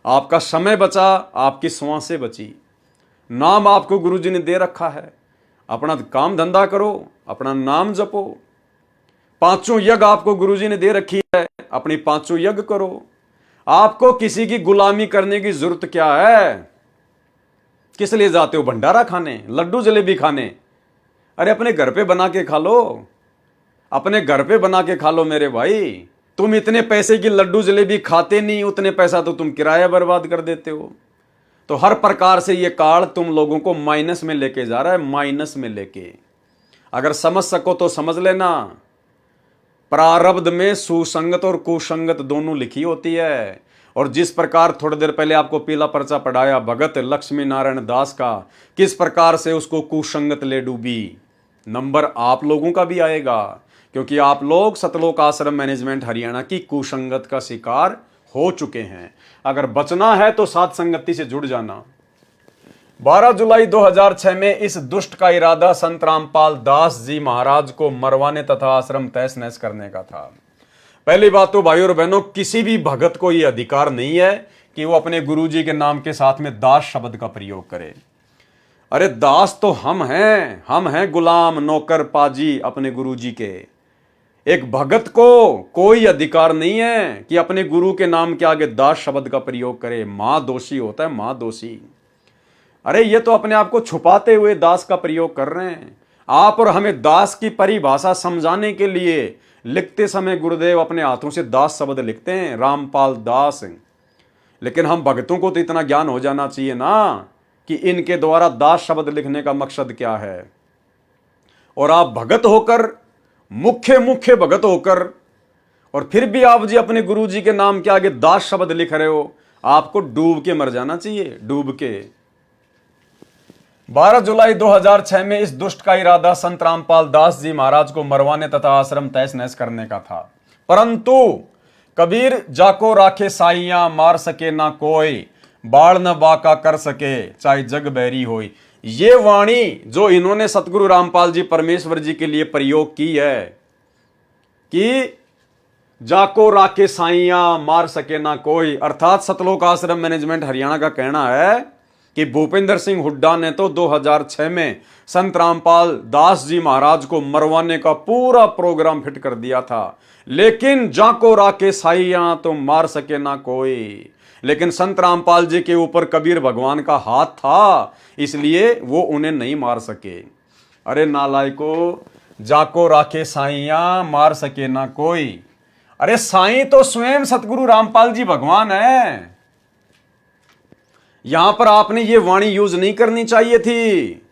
आपका समय बचा, आपकी श्वासें बची। नाम आपको गुरुजी ने दे रखा है, अपना काम धंधा करो, अपना नाम जपो। 5 यज्ञ आपको गुरुजी ने दे रखी है, अपनी 5 यज्ञ करो। आपको किसी की गुलामी करने की जरूरत क्या है? किस लिए जाते हो? भंडारा खाने, लड्डू जलेबी खाने? अरे अपने घर पे बना के खा लो, अपने घर पे बना के खा लो मेरे भाई। तुम इतने पैसे की लड्डू जलेबी खाते नहीं, उतने पैसा तो तुम किराया बर्बाद कर देते हो। तो हर प्रकार से ये काल तुम लोगों को माइनस में लेके जा रहा है, माइनस में लेके। अगर समझ सको तो समझ लेना, प्रारब्ध में सुसंगत और कुसंगत दोनों लिखी होती है। और जिस प्रकार थोड़ी देर पहले आपको पीला पर्चा पढ़ाया भगत लक्ष्मी नारायण दास का, किस प्रकार से उसको कुसंगत ले डूबी, नंबर आप लोगों का भी आएगा, क्योंकि आप लोग सतलोक आश्रम मैनेजमेंट हरियाणा की कुसंगत का शिकार हो चुके हैं। अगर बचना है तो साथ संगति से जुड़ जाना। 12 जुलाई 2006 में इस दुष्ट का इरादा संत रामपाल दास जी महाराज को मरवाने तथा आश्रम तहस नहस करने का था। पहली बात तो भाइयों और बहनों, किसी भी भगत को यह अधिकार नहीं है कि वो अपने गुरुजी के नाम के साथ में दास शब्द का प्रयोग करे। अरे दास तो हम हैं गुलाम नौकर पाजी अपने गुरुजी के। एक भगत को कोई अधिकार नहीं है कि अपने गुरु के नाम के आगे दास शब्द का प्रयोग करे। मां दोषी होता है, मां दोषी। अरे ये तो अपने आप को छुपाते हुए दास का प्रयोग कर रहे हैं। आप और हमें दास की परिभाषा समझाने के लिए लिखते समय गुरुदेव अपने हाथों से दास शब्द लिखते हैं, रामपाल दास। लेकिन हम भक्तों को तो इतना ज्ञान हो जाना चाहिए ना कि इनके द्वारा दास शब्द लिखने का मकसद क्या है। और आप भगत होकर, मुख्य भगत होकर, और फिर भी आप जी अपने गुरुजी के नाम के आगे दास शब्द लिख रहे हो, आपको डूब के मर जाना चाहिए, डूब के। 12 जुलाई 2006 में इस दुष्ट का इरादा संत रामपाल दास जी महाराज को मरवाने तथा आश्रम तहस नहस करने का था। परंतु कबीर जाको राखे साइयां, मार सके ना कोई, बाढ़ न बाका कर सके चाहे जग बैरी होई। ये वाणी जो इन्होंने सतगुरु रामपाल जी परमेश्वर जी के लिए प्रयोग की है कि जाको राखे साइयां, मार सके ना कोई, अर्थात सतलोक आश्रम मैनेजमेंट हरियाणा का कहना है कि भूपेंद्र सिंह हुड्डा ने तो 2006 में संत रामपाल दास जी महाराज को मरवाने का पूरा प्रोग्राम फिट कर दिया था, लेकिन जाको राके साइयां तो मार सके ना कोई। लेकिन संत रामपाल जी के ऊपर कबीर भगवान का हाथ था, इसलिए वो उन्हें नहीं मार सके। अरे नालायको, जाको राखे साइयां, मार सके ना कोई। अरे साईं तो स्वयं सतगुरु रामपाल जी भगवान है। यहां पर आपने ये वाणी यूज नहीं करनी चाहिए थी।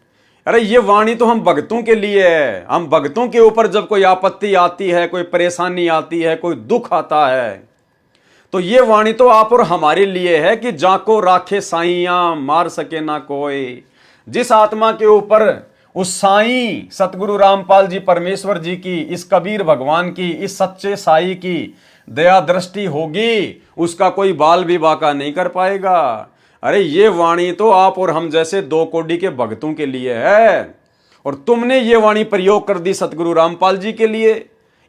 अरे ये वाणी तो हम भक्तों के लिए है। हम भक्तों के ऊपर जब कोई आपत्ति आती है, कोई परेशानी आती है, कोई दुख आता है, तो ये वाणी तो आप और हमारे लिए है कि जाको राखे साइयां, मार सके ना कोई। जिस आत्मा के ऊपर उस साईं सतगुरु रामपाल जी परमेश्वर जी की, इस कबीर भगवान की, इस सच्चे साई की दया दृष्टि होगी, उसका कोई बाल भी बाका नहीं कर पाएगा। अरे ये वाणी तो आप और हम जैसे 2 कोड़ी के भक्तों के लिए है, और तुमने ये वाणी प्रयोग कर दी सतगुरु रामपाल जी के लिए,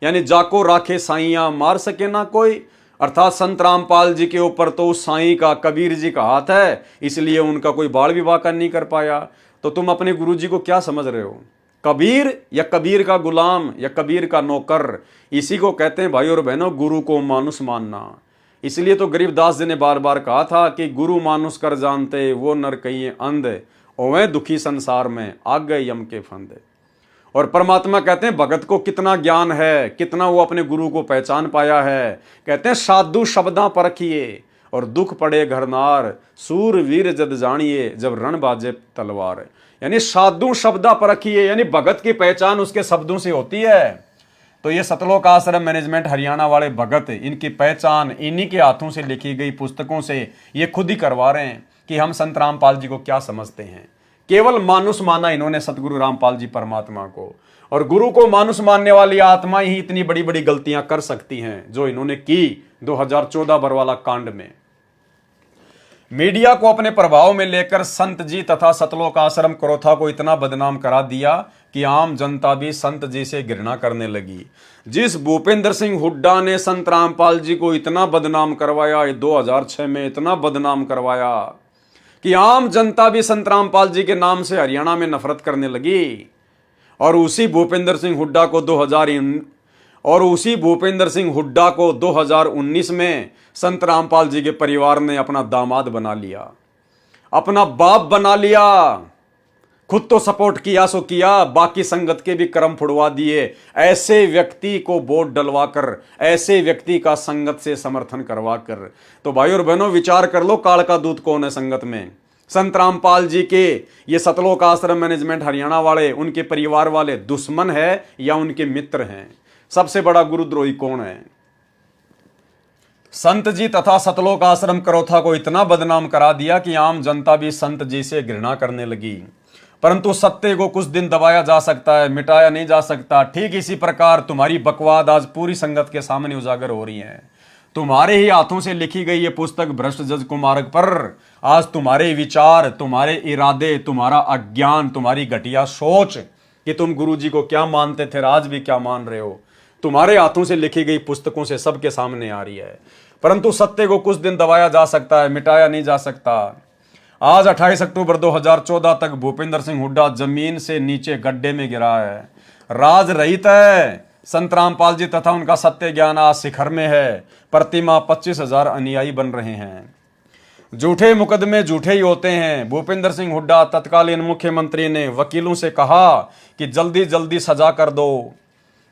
यानी जाको राखे साइयां, मार सके ना कोई। अर्थात संत रामपाल जी के ऊपर तो उस साईं का, कबीर जी का हाथ है, इसलिए उनका कोई बाल विवाह नहीं कर पाया। तो तुम अपने गुरु जी को क्या समझ रहे हो? कबीर या कबीर का गुलाम या कबीर का नौकर, इसी को कहते हैं भाई और बहनों गुरु को मानुष मानना। इसलिए तो गरीबदास जी ने बार बार कहा था कि गुरु मानुष कर जानते, वो नर कहिए अंध, ओवे दुखी संसार में आ गए यम के फंदे। और परमात्मा कहते हैं भगत को कितना ज्ञान है, कितना वो अपने गुरु को पहचान पाया है। कहते हैं साधु शब्दा परखिए और दुख पड़े घरनार, सूर वीर जद जानिए जब रण बाजे तलवार। यानी साधु शब्दा परखिए, यानी भगत की पहचान उसके शब्दों से होती है। तो ये सतलोक आश्रम मैनेजमेंट हरियाणा वाले भगत, इनकी पहचान इन्हीं के हाथों से लिखी गई पुस्तकों से ये खुद ही करवा रहे हैं कि हम संत रामपाल जी को क्या समझते हैं। केवल मानुष माना इन्होंने सतगुरु रामपाल जी परमात्मा को, और गुरु को मानुष मानने वाली आत्मा ही इतनी बड़ी बड़ी गलतियां कर सकती हैं जो इन्होंने की 2014 बरवाला कांड में। मीडिया को अपने प्रभाव में लेकर संत जी तथा सतलोक आश्रम करोथा को इतना बदनाम करा दिया कि आम जनता भी संत जी से घृणा करने लगी। जिस भूपेंद्र सिंह हुड्डा ने संत रामपाल जी को इतना बदनाम करवाया, 2006 में इतना बदनाम करवाया कि आम जनता भी संत रामपाल जी के नाम से हरियाणा में नफरत करने लगी। और उसी भूपेंद्र सिंह हुड्डा को 2019 में संत रामपाल जी के परिवार ने अपना दामाद बना लिया, अपना बाप बना लिया। खुद तो सपोर्ट किया सो किया, बाकी संगत के भी कर्म फुड़वा दिए। ऐसे व्यक्ति को वोट डलवाकर, ऐसे व्यक्ति का संगत से समर्थन करवा कर, तो भाई और बहनों विचार कर लो काल का दूत कौन है संगत में। संत रामपाल जी के ये सतलोक आश्रम मैनेजमेंट हरियाणा वाले, उनके परिवार वाले दुश्मन है या उनके मित्र हैं? सबसे बड़ा गुरुद्रोही कौन है? संत जी तथा सतलोक आश्रम करोथा को इतना बदनाम करा दिया कि आम जनता भी संत जी से घृणा करने लगी। परंतु सत्य को कुछ दिन दबाया जा सकता है, मिटाया नहीं जा सकता। ठीक इसी प्रकार तुम्हारी बकवाद आज पूरी संगत के सामने उजागर हो रही है। तुम्हारे ही हाथों से लिखी गई ये पुस्तक भ्रष्ट जज कुमारक पर आज तुम्हारे विचार, तुम्हारे इरादे, तुम्हारा अज्ञान, तुम्हारी घटिया सोच कि तुम गुरु जी को क्या मानते थे, आज भी क्या मान रहे हो, तुम्हारे हाथों से लिखी गई पुस्तकों से सबके सामने आ रही है। परंतु सत्य को कुछ दिन दबाया जा सकता है, मिटाया नहीं जा सकता। आज 28 अक्टूबर 2014 तक भूपेंद्र सिंह हुड्डा जमीन से नीचे गड्ढे में गिरा है। राज रहित है। संत रामपाल जी तथा उनका सत्य ज्ञान आज शिखर में है। प्रतिमा 25,000 अनुयायी बन रहे हैं। झूठे मुकदमे झूठे ही होते हैं। भूपेंद्र सिंह हुड्डा तत्कालीन मुख्यमंत्री ने वकीलों से कहा कि जल्दी जल्दी सजा कर दो।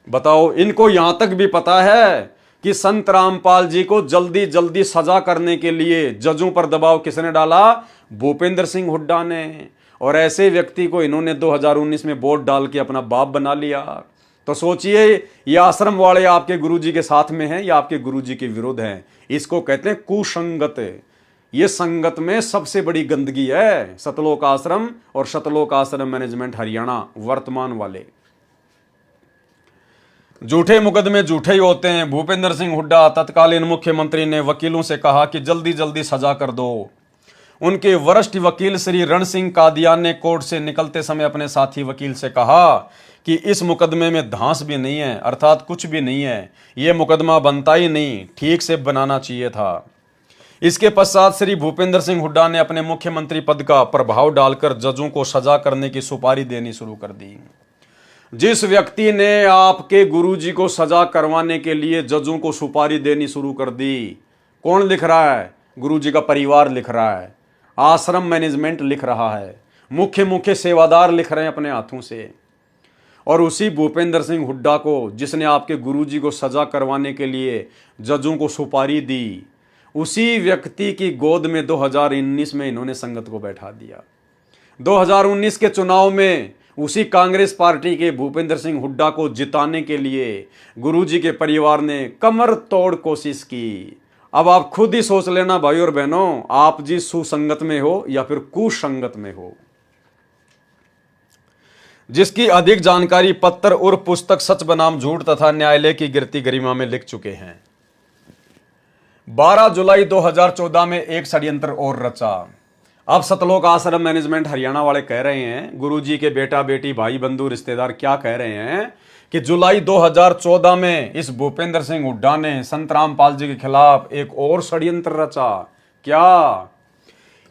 बताओ, इनको यहां तक भी पता है कि संत रामपाल जी को जल्दी जल्दी सजा करने के लिए जजों पर दबाव किसने डाला? भूपेंद्र सिंह हुड्डा ने। और ऐसे व्यक्ति को इन्होंने 2019 में वोट डाल के अपना बाप बना लिया। तो सोचिए, ये आश्रम वाले आपके गुरुजी के साथ में हैं या आपके गुरुजी के विरुद्ध हैं? इसको कहते हैं कुसंगत। ये संगत में सबसे बड़ी गंदगी है सतलोक आश्रम और सतलोक आश्रम मैनेजमेंट हरियाणा वर्तमान वाले। झूठे मुकदमे झूठे ही होते हैं। भूपेंद्र सिंह हुड्डा तत्कालीन मुख्यमंत्री ने वकीलों से कहा कि जल्दी जल्दी सजा कर दो। उनके वरिष्ठ वकील श्री रण सिंह कादियान ने कोर्ट से निकलते समय अपने साथी वकील से कहा कि इस मुकदमे में धांस भी नहीं है, अर्थात कुछ भी नहीं है, यह मुकदमा बनता ही नहीं, ठीक से बनाना चाहिए था। इसके पश्चात श्री भूपेंद्र सिंह हुड्डा ने अपने मुख्यमंत्री पद का प्रभाव डालकर जजों को सजा करने की सुपारी देनी शुरू कर दी। जिस व्यक्ति ने आपके गुरुजी को सजा करवाने के लिए जजों को सुपारी देनी शुरू कर दी, कौन लिख रहा है? गुरुजी का परिवार लिख रहा है, आश्रम मैनेजमेंट लिख रहा है, मुख्य सेवादार लिख रहे हैं अपने हाथों से। और उसी भूपेंद्र सिंह हुड्डा को, जिसने आपके गुरुजी को सजा करवाने के लिए जजों को सुपारी दी, उसी व्यक्ति की गोद में 2019 में इन्होंने संगत को बैठा दिया। 2019 के चुनाव में उसी कांग्रेस पार्टी के भूपेंद्र सिंह हुड्डा को जिताने के लिए गुरुजी के परिवार ने कमर तोड़ कोशिश की। अब आप खुद ही सोच लेना भाई और बहनों, आप जिस सुसंगत में हो या फिर कुसंगत में हो। जिसकी अधिक जानकारी पत्र और पुस्तक सच बनाम झूठ तथा न्यायालय की गिरती गरिमा में लिख चुके हैं। 12 जुलाई 2014 में एक षड्यंत्र और रचा। अब सतलोक आश्रम मैनेजमेंट हरियाणा वाले कह रहे हैं, गुरुजी के बेटा बेटी भाई बंधु रिश्तेदार क्या कह रहे हैं कि जुलाई 2014 में इस भूपेंद्र सिंह हुड्डा ने संत रामपाल जी के खिलाफ एक और षड्यंत्र रचा। क्या?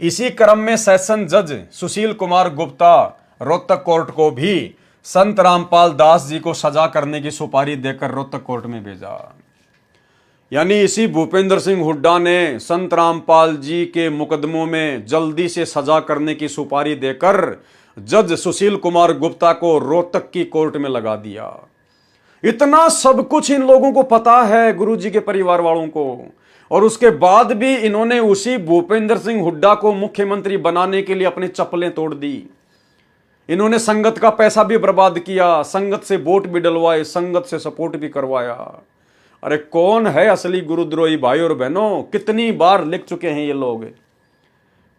इसी क्रम में सेशन जज सुशील कुमार गुप्ता रोहतक कोर्ट को भी संत रामपाल दास जी को सजा करने की सुपारी देकर रोहतक कोर्ट में भेजा। यानी इसी भूपेंद्र सिंह हुड्डा ने संत रामपाल जी के मुकदमों में जल्दी से सजा करने की सुपारी देकर जज सुशील कुमार गुप्ता को रोहतक की कोर्ट में लगा दिया। इतना सब कुछ इन लोगों को पता है, गुरुजी के परिवार वालों को, और उसके बाद भी इन्होंने उसी भूपेंद्र सिंह हुड्डा को मुख्यमंत्री बनाने के लिए अपनी चप्पलें तोड़ दी। इन्होंने संगत का पैसा भी बर्बाद किया, संगत से वोट भी डलवाए, संगत से सपोर्ट भी करवाया। अरे कौन है असली गुरुद्रोही भाई और बहनों? कितनी बार लिख चुके हैं ये लोग,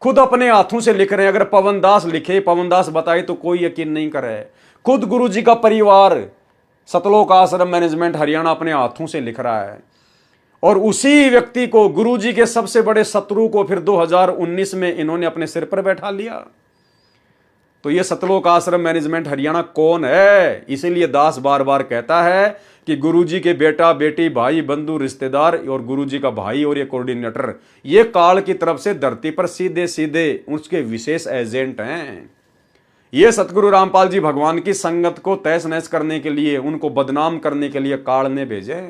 खुद अपने हाथों से लिख रहे हैं। अगर पवन दास लिखे, पवन दास बताए तो कोई यकीन नहीं करे। खुद गुरुजी का परिवार सतलोक आश्रम मैनेजमेंट हरियाणा अपने हाथों से लिख रहा है, और उसी व्यक्ति को, गुरुजी के सबसे बड़े शत्रु को, फिर 2019 में इन्होंने अपने सिर पर बैठा लिया। तो ये सतलोक आश्रम मैनेजमेंट हरियाणा कौन है? इसीलिए दास बार बार कहता है कि गुरुजी के बेटा बेटी भाई बंधु रिश्तेदार और गुरुजी का भाई और ये कोऑर्डिनेटर, ये काल की तरफ से धरती पर सीधे सीधे उसके विशेष एजेंट हैं। ये सतगुरु रामपाल जी भगवान की संगत को तहस नहस करने के लिए, उनको बदनाम करने के लिए काल ने भेजे।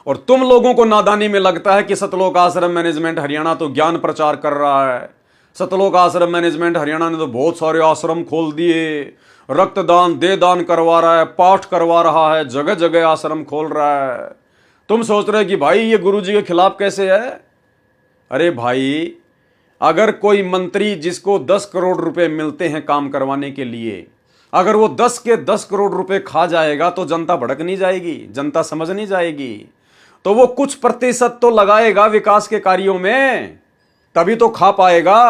और तुम लोगों को नादानी में लगता है कि सतलोक आश्रम मैनेजमेंट हरियाणा तो ज्ञान प्रचार कर रहा है, सतलोक आश्रम मैनेजमेंट हरियाणा ने तो बहुत सारे आश्रम खोल दिए, रक्तदान दे दान करवा रहा है, पाठ करवा रहा है, जगह जगह आश्रम खोल रहा है। तुम सोच रहे कि भाई ये गुरुजी के खिलाफ कैसे है? अरे भाई, अगर कोई मंत्री जिसको 10 करोड़ रुपए मिलते हैं काम करवाने के लिए, अगर वो 10 के 10 करोड़ रुपए खा जाएगा तो जनता भड़क नहीं जाएगी, जनता समझ नहीं जाएगी। तो वो कुछ प्रतिशत तो लगाएगा विकास के कार्यों में, तभी तो खा पाएगा।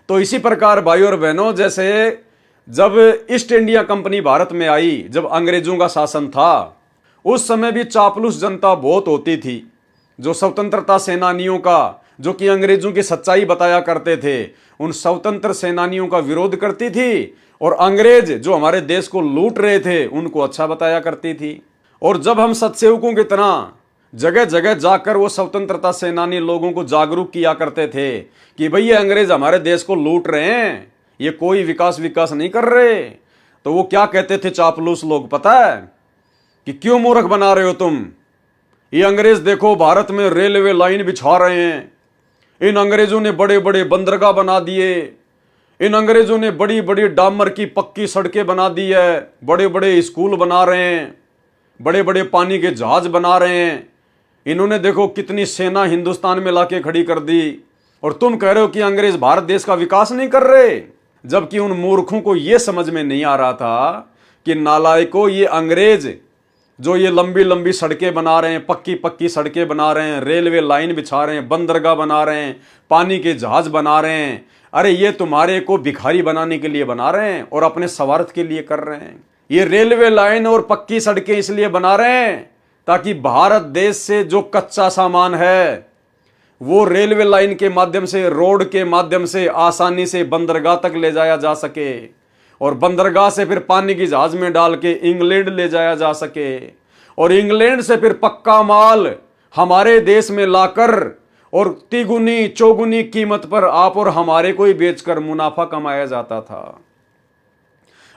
तो इसी प्रकार भाई और बहनों, जैसे जब ईस्ट इंडिया कंपनी भारत में आई, जब अंग्रेजों का शासन था, उस समय भी चापलूस जनता बहुत होती थी, जो स्वतंत्रता सेनानियों का, जो कि अंग्रेजों की सच्चाई बताया करते थे, उन स्वतंत्र सेनानियों का विरोध करती थी, और अंग्रेज जो हमारे देश को लूट रहे थे उनको अच्छा बताया करती थी। और जब हम सत्सेवकों की तरह जगह जगह जाकर वो स्वतंत्रता सेनानी लोगों को जागरूक किया करते थे कि भई ये अंग्रेज हमारे देश को लूट रहे हैं, ये कोई विकास नहीं कर रहे, तो वो क्या कहते थे चापलूस लोग पता है? कि क्यों मूर्ख बना रहे हो तुम? ये अंग्रेज देखो भारत में रेलवे लाइन बिछा रहे हैं, इन अंग्रेजों ने बड़े बड़े बंदरगाह बना दिए, इन अंग्रेजों ने बड़ी बड़ी डामर की पक्की सड़कें बना दी है, बड़े बड़े स्कूल बना रहे हैं, बड़े बड़े पानी के जहाज बना रहे हैं, इन्होंने देखो कितनी सेना हिंदुस्तान में लाके खड़ी कर दी, और तुम कह रहे हो कि अंग्रेज भारत देश का विकास नहीं कर रहे। जबकि उन मूर्खों को यह समझ में नहीं आ रहा था कि नालायकों, ये अंग्रेज जो ये लंबी लंबी सड़कें बना रहे हैं, पक्की पक्की सड़कें बना रहे हैं, रेलवे लाइन बिछा रहे हैं, बंदरगाह बना रहे हैं, पानी के जहाज बना रहे हैं, अरे ये तुम्हारे को भिखारी बनाने के लिए बना रहे हैं और अपने स्वार्थ के लिए कर रहे हैं। ये रेलवे लाइन और पक्की सड़कें इसलिए बना रहे हैं ताकि भारत देश से जो कच्चा सामान है वो रेलवे लाइन के माध्यम से, रोड के माध्यम से आसानी से बंदरगाह तक ले जाया जा सके, और बंदरगाह से फिर पानी की जहाज में डाल के इंग्लैंड ले जाया जा सके, और इंग्लैंड से फिर पक्का माल हमारे देश में लाकर और तिगुनी चौगुनी कीमत पर आप और हमारे को ही बेचकर मुनाफा कमाया जाता था।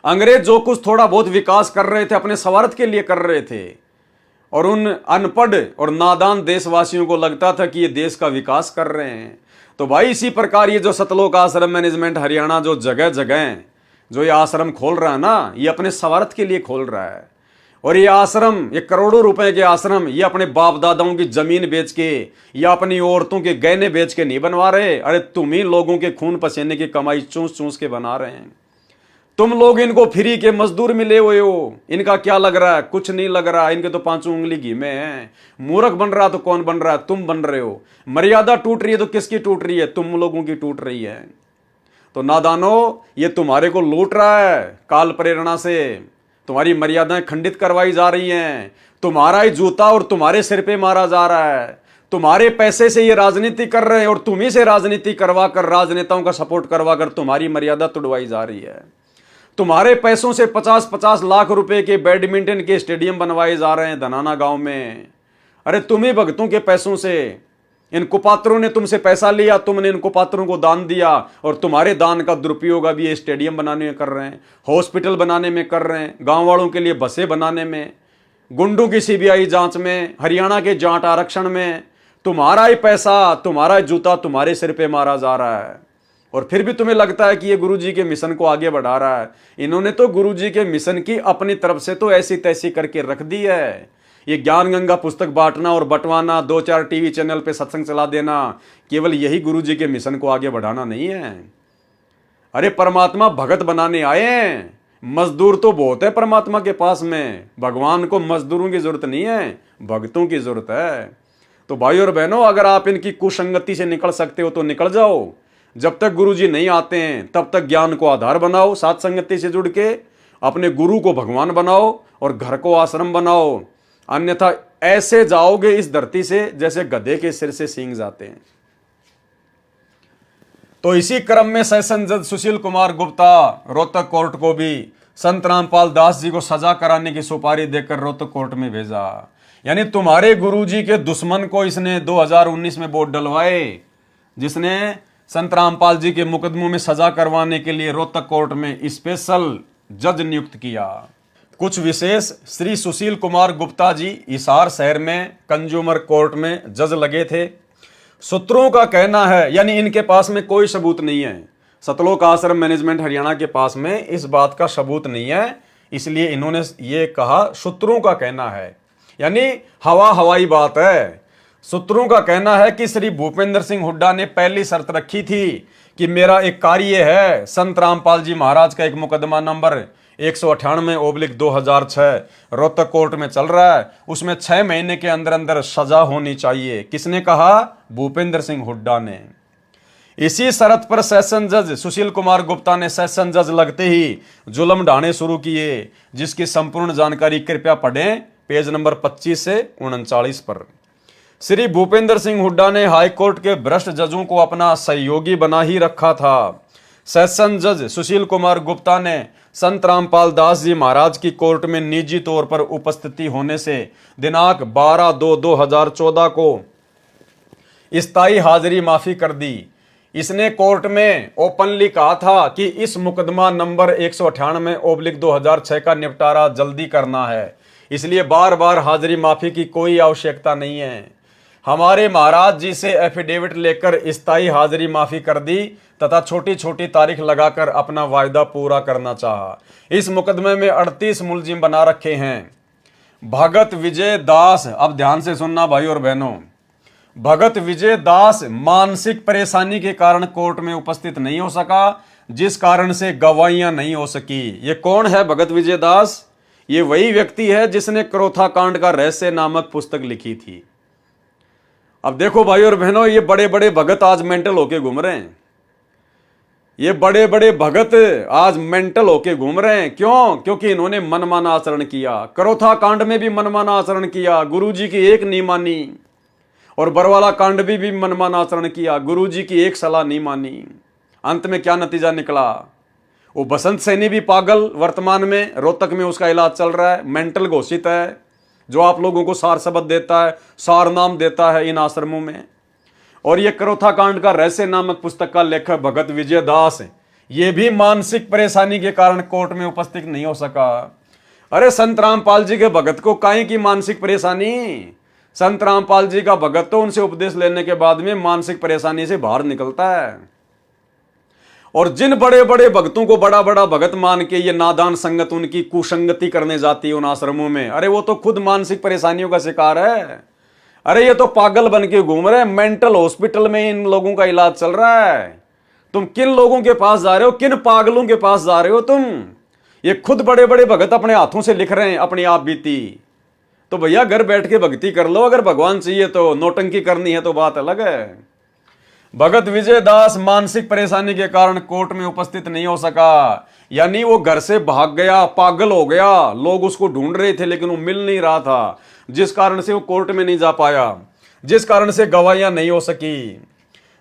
अंग्रेज जो कुछ थोड़ा बहुत विकास कर रहे थे अपने स्वार्थ के लिए कर रहे थे, और उन अनपढ़ और नादान देशवासियों को लगता था कि ये देश का विकास कर रहे हैं। तो भाई इसी प्रकार ये जो सतलोक आश्रम मैनेजमेंट हरियाणा जो जगह जगह जो ये आश्रम खोल रहा है ना, ये अपने स्वार्थ के लिए खोल रहा है। और ये आश्रम, ये करोड़ों रुपए के आश्रम, ये अपने बाप दादाओं की जमीन बेच के या अपनी औरतों के गहने बेच के नहीं बनवा रहे। अरे तुम ही लोगों के खून पसीने की कमाई चूस चूस के बना रहे हैं। तुम लोग इनको फ्री के मजदूर मिले हुए हो, इनका क्या लग रहा है? कुछ नहीं लग रहा, इनके तो 5 उंगली घी में है। मूर्ख बन रहा तो कौन बन रहा है? तुम बन रहे हो। मर्यादा टूट रही है तो किसकी टूट रही है? तुम लोगों की टूट रही है। तो नादानो, ये तुम्हारे को लूट रहा है काल प्रेरणा से, तुम्हारी मर्यादाएं खंडित करवाई जा रही हैं, तुम्हारा ही जूता और तुम्हारे सिर पे मारा जा रहा है, तुम्हारे पैसे से ये राजनीति कर रहे हैं और तुम्ही से राजनीति करवाकर, राजनेताओं का सपोर्ट करवाकर तुम्हारी मर्यादा तुड़वाई जा रही है। तुम्हारे पैसों से 50-50 लाख रुपए के बैडमिंटन के स्टेडियम बनवाए जा रहे हैं धनाना गांव में। अरे तुम्ही भक्तों के पैसों से, इन कुपात्रों ने तुमसे पैसा लिया, तुमने इन कुपात्रों को दान दिया, और तुम्हारे दान का दुरुपयोग अभी ये स्टेडियम बनाने में कर रहे हैं, हॉस्पिटल बनाने में कर रहे हैं, गांव वालों के लिए बसें बनाने में, गुंडों की सीबीआई जांच में, हरियाणा के जाट आरक्षण में। तुम्हारा ही पैसा, तुम्हारा ही जूता तुम्हारे सिर पे मारा जा रहा है, और फिर भी तुम्हें लगता है कि ये गुरुजी के मिशन को आगे बढ़ा रहा है। इन्होंने तो गुरुजी के मिशन की अपनी तरफ से तो ऐसी तैसी करके रख दी है। ये ज्ञान गंगा पुस्तक बांटना और बंटवाना, 2-4 टीवी चैनल पे सत्संग चला देना, केवल यही गुरुजी के मिशन को आगे बढ़ाना नहीं है। अरे परमात्मा भगत बनाने आए हैं, मजदूर तो बहुत है परमात्मा के पास में। भगवान को मजदूरों की जरूरत नहीं है, भक्तों की जरूरत है। तो भाई और बहनों, अगर आप इनकी कुसंगति से निकल सकते हो तो निकल जाओ। जब तक गुरुजी नहीं आते हैं तब तक ज्ञान को आधार बनाओ, साथ संगति से जुड़ के अपने गुरु को भगवान बनाओ और घर को आश्रम बनाओ। अन्यथा ऐसे जाओगे इस धरती से जैसे गधे के सिर से सींग जाते हैं। तो इसी क्रम में सेशन जज सुशील कुमार गुप्ता रोहतक कोर्ट को भी संत रामपाल दास जी को सजा कराने की सुपारी देकर रोहतक कोर्ट में भेजा। यानी तुम्हारे गुरुजी के दुश्मन को इसने 2019 में वोट डलवाए, जिसने संत रामपाल जी के मुकदमों में सजा करवाने के लिए रोहतक कोर्ट में स्पेशल जज नियुक्त किया। कुछ विशेष श्री सुशील कुमार गुप्ता जी हिसार शहर में कंज्यूमर कोर्ट में जज लगे थे। सूत्रों का कहना है, यानी इनके पास में कोई सबूत नहीं है, सतलोक आश्रम मैनेजमेंट हरियाणा के पास में इस बात का सबूत नहीं है, इसलिए इन्होंने ये कहा सूत्रों का कहना है, यानी हवाई बात है। सूत्रों का कहना है कि श्री भूपेंद्र सिंह हुड्डा ने पहली शर्त रखी थी कि मेरा एक कार्य है, संत रामपाल जी महाराज का एक मुकदमा नंबर 198/2006 रोहतक कोर्ट में चल रहा है, उसमें 6 महीने के अंदर अंदर सजा होनी चाहिए। किसने कहा? भूपेंद्र सिंह हुड्डा ने। इसी शर्त पर सेशन जज सुशील कुमार गुप्ता ने सेशन जज लगते ही जुल्म ढाने शुरू किए, जिसकी संपूर्ण जानकारी कृपया पढ़ें पेज नंबर 25 से 39 पर। श्री भूपेंद्र सिंह हुड्डा ने हाईकोर्ट के भ्रष्ट जजों को अपना सहयोगी बना ही रखा था। सेशन जज सुशील कुमार गुप्ता ने संत रामपाल दास जी महाराज की कोर्ट में निजी तौर पर उपस्थिति होने से दिनांक 12/2/2014 को स्थायी हाजिरी माफी कर दी। इसने कोर्ट में ओपनली कहा था कि इस मुकदमा नंबर 198/2006 का निपटारा जल्दी करना है, इसलिए बार बार हाजिरी माफी की कोई आवश्यकता नहीं है। हमारे महाराज जी से एफिडेविट लेकर स्थायी हाजिरी माफी कर दी तथा छोटी छोटी तारीख लगाकर अपना वायदा पूरा करना चाहा। इस मुकदमे में 38 मुलजिम बना रखे हैं। भगत विजय दास, अब ध्यान से सुनना भाई और बहनों, भगत विजय दास मानसिक परेशानी के कारण कोर्ट में उपस्थित नहीं हो सका, जिस कारण से गवाहियां नहीं हो सकी। ये कौन है भगत विजय दास? ये वही व्यक्ति है जिसने क्रोथा कांड का रहस्य नामक पुस्तक लिखी थी। अब देखो भाई और बहनों, ये बड़े बड़े भगत आज मेंटल होके घूम रहे हैं। ये बड़े बड़े भगत आज मेंटल होके घूम रहे हैं। क्यों? क्योंकि इन्होंने मनमाना आचरण किया। क्रोथा कांड में भी मनमाना आचरण किया, गुरुजी की एक नहीं मानी, और बरवाला कांड भी मनमाना आचरण किया, गुरुजी की एक सलाह नहीं मानी। अंत में क्या नतीजा निकला? वो बसंत सैनी भी पागल, वर्तमान में रोहतक में उसका इलाज चल रहा है, मेंटल घोषित है, जो आप लोगों को सार शब्द देता है, सार नाम देता है इन आश्रमों में। और ये क्रोथा कांड का रहस्य नामक पुस्तक का लेखक भगत विजय दास, ये भी मानसिक परेशानी के कारण कोर्ट में उपस्थित नहीं हो सका। अरे संत रामपाल जी के भगत को काहे की मानसिक परेशानी? संत रामपाल जी का भगत तो उनसे उपदेश लेने के बाद में मानसिक परेशानी से बाहर निकलता है। और जिन बड़े बड़े भक्तों को बड़ा बड़ा भगत मान के ये नादान संगत उनकी कुसंगति करने जाती है उन आश्रमों में, अरे वो तो खुद मानसिक परेशानियों का शिकार है। अरे ये तो पागल बन के घूम रहे हैं, मेंटल हॉस्पिटल में इन लोगों का इलाज चल रहा है। तुम किन लोगों के पास जा रहे हो? किन पागलों के पास जा रहे हो तुम? ये खुद बड़े बड़े भगत अपने हाथों से लिख रहे हैं अपनी आप बीती। तो भैया घर बैठ के भक्ति कर लो, अगर भगवान चाहिए तो। नौटंकी करनी है तो बात अलग है। भगत विजय दास मानसिक परेशानी के कारण कोर्ट में उपस्थित नहीं हो सका, यानी वो घर से भाग गया, पागल हो गया। लोग उसको ढूंढ रहे थे लेकिन वो मिल नहीं रहा था, जिस कारण से वो कोर्ट में नहीं जा पाया, जिस कारण से गवाहियां नहीं हो सकी।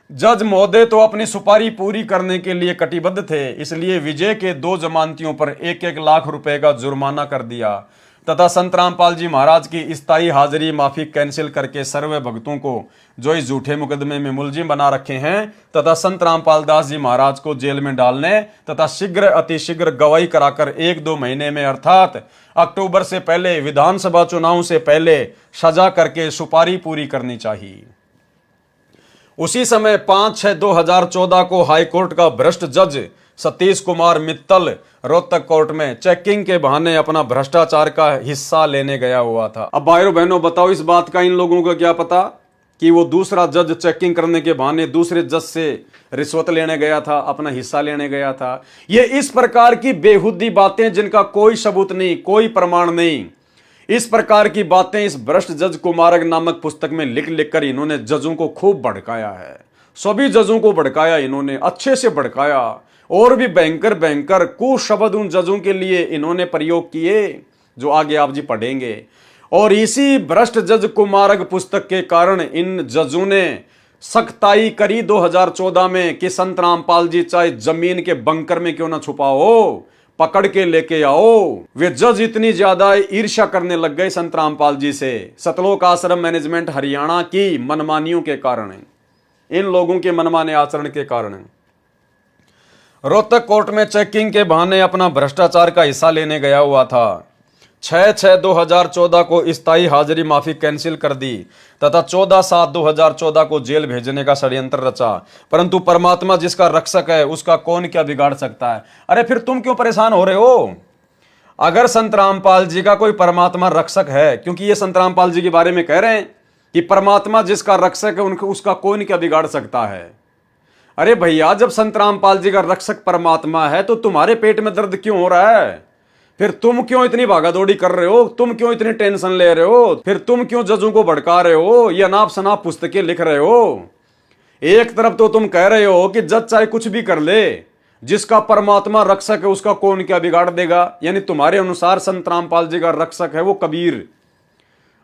जज महोदय तो अपनी सुपारी पूरी करने के लिए कटिबद्ध थे, इसलिए विजय के 2 जमानतियों पर 1-1 लाख रुपए का जुर्माना कर दिया तथा संत रामपाल जी महाराज की स्थायी हाजिरी माफी कैंसिल करके सर्वे भक्तों को जो इस झूठे मुकदमे में मुलजिम बना रखे हैं तथा संत रामपाल दास जी महाराज को जेल में डालने तथा शीघ्र अतिशीघ्र गवाही कराकर 1-2 महीने में अर्थात अक्टूबर से पहले विधानसभा चुनाव से पहले सजा करके सुपारी पूरी करनी चाहिए। उसी समय 5/6/2014 को हाईकोर्ट का भ्रष्ट जज सतीश कुमार मित्तल रोहतक कोर्ट में चेकिंग के बहाने अपना भ्रष्टाचार का हिस्सा लेने गया हुआ था। अब भाइयों बहनों बताओ, इस बात का इन लोगों को क्या पता? कि वो दूसरा जज चेकिंग करने के बहाने दूसरे जज से रिश्वत लेने गया था, अपना हिस्सा लेने गया था। ये इस प्रकार की बेहुदी बातें जिनका कोई सबूत नहीं, कोई प्रमाण नहीं, इस प्रकार की बातें इस भ्रष्ट जज कुमारक नामक पुस्तक में लिख लिख कर इन्होंने जजों को खूब भड़काया है। सभी जजों को भड़काया इन्होंने, अच्छे से भड़काया, और भी भयंकर भयंकर कुशब्द उन जजों के लिए इन्होंने प्रयोग किए, जो आगे आप जी पढ़ेंगे। और इसी भ्रष्ट जज कुमारक पुस्तक के कारण इन जजों ने सख्ताई करी 2014 में कि संत रामपाल जी चाहे जमीन के बंकर में क्यों ना छुपा हो, पकड़ के लेके आओ। वे जज इतनी ज्यादा ईर्ष्या करने लग गए संत रामपाल जी से, सतलोक आश्रम मैनेजमेंट हरियाणा की मनमानियों के कारण, इन लोगों के मनमाने आचरण के कारण। रोहतक कोर्ट में चेकिंग के बहाने अपना भ्रष्टाचार का हिस्सा लेने गया हुआ था। 6/6/2014 को स्थायी हाजिरी माफी कैंसिल कर दी तथा 14/7/2014 को जेल भेजने का षड्यंत्र रचा, परंतु परमात्मा जिसका रक्षक है उसका कौन क्या बिगाड़ सकता है। अरे फिर तुम क्यों परेशान हो रहे हो? अगर संत रामपाल जी का कोई परमात्मा रक्षक है, क्योंकि ये संत रामपाल जी के बारे में कह रहे हैं कि परमात्मा जिसका रक्षक है उनको उसका कौन क्या बिगाड़ सकता है। अरे भैया, जब संत रामपाल जी का रक्षक परमात्मा है तो तुम्हारे पेट में दर्द क्यों हो रहा है? फिर तुम क्यों इतनी भागादौड़ी कर रहे हो? तुम क्यों इतनी टेंशन ले रहे हो? फिर तुम क्यों जजों को भड़का रहे हो? ये अनाप शनाप पुस्तकें लिख रहे हो। एक तरफ तो तुम कह रहे हो कि जज चाहे कुछ भी कर ले, जिसका परमात्मा रक्षक है उसका कौन क्या बिगाड़ देगा, यानी तुम्हारे अनुसार संत रामपाल जी का रक्षक है वो कबीर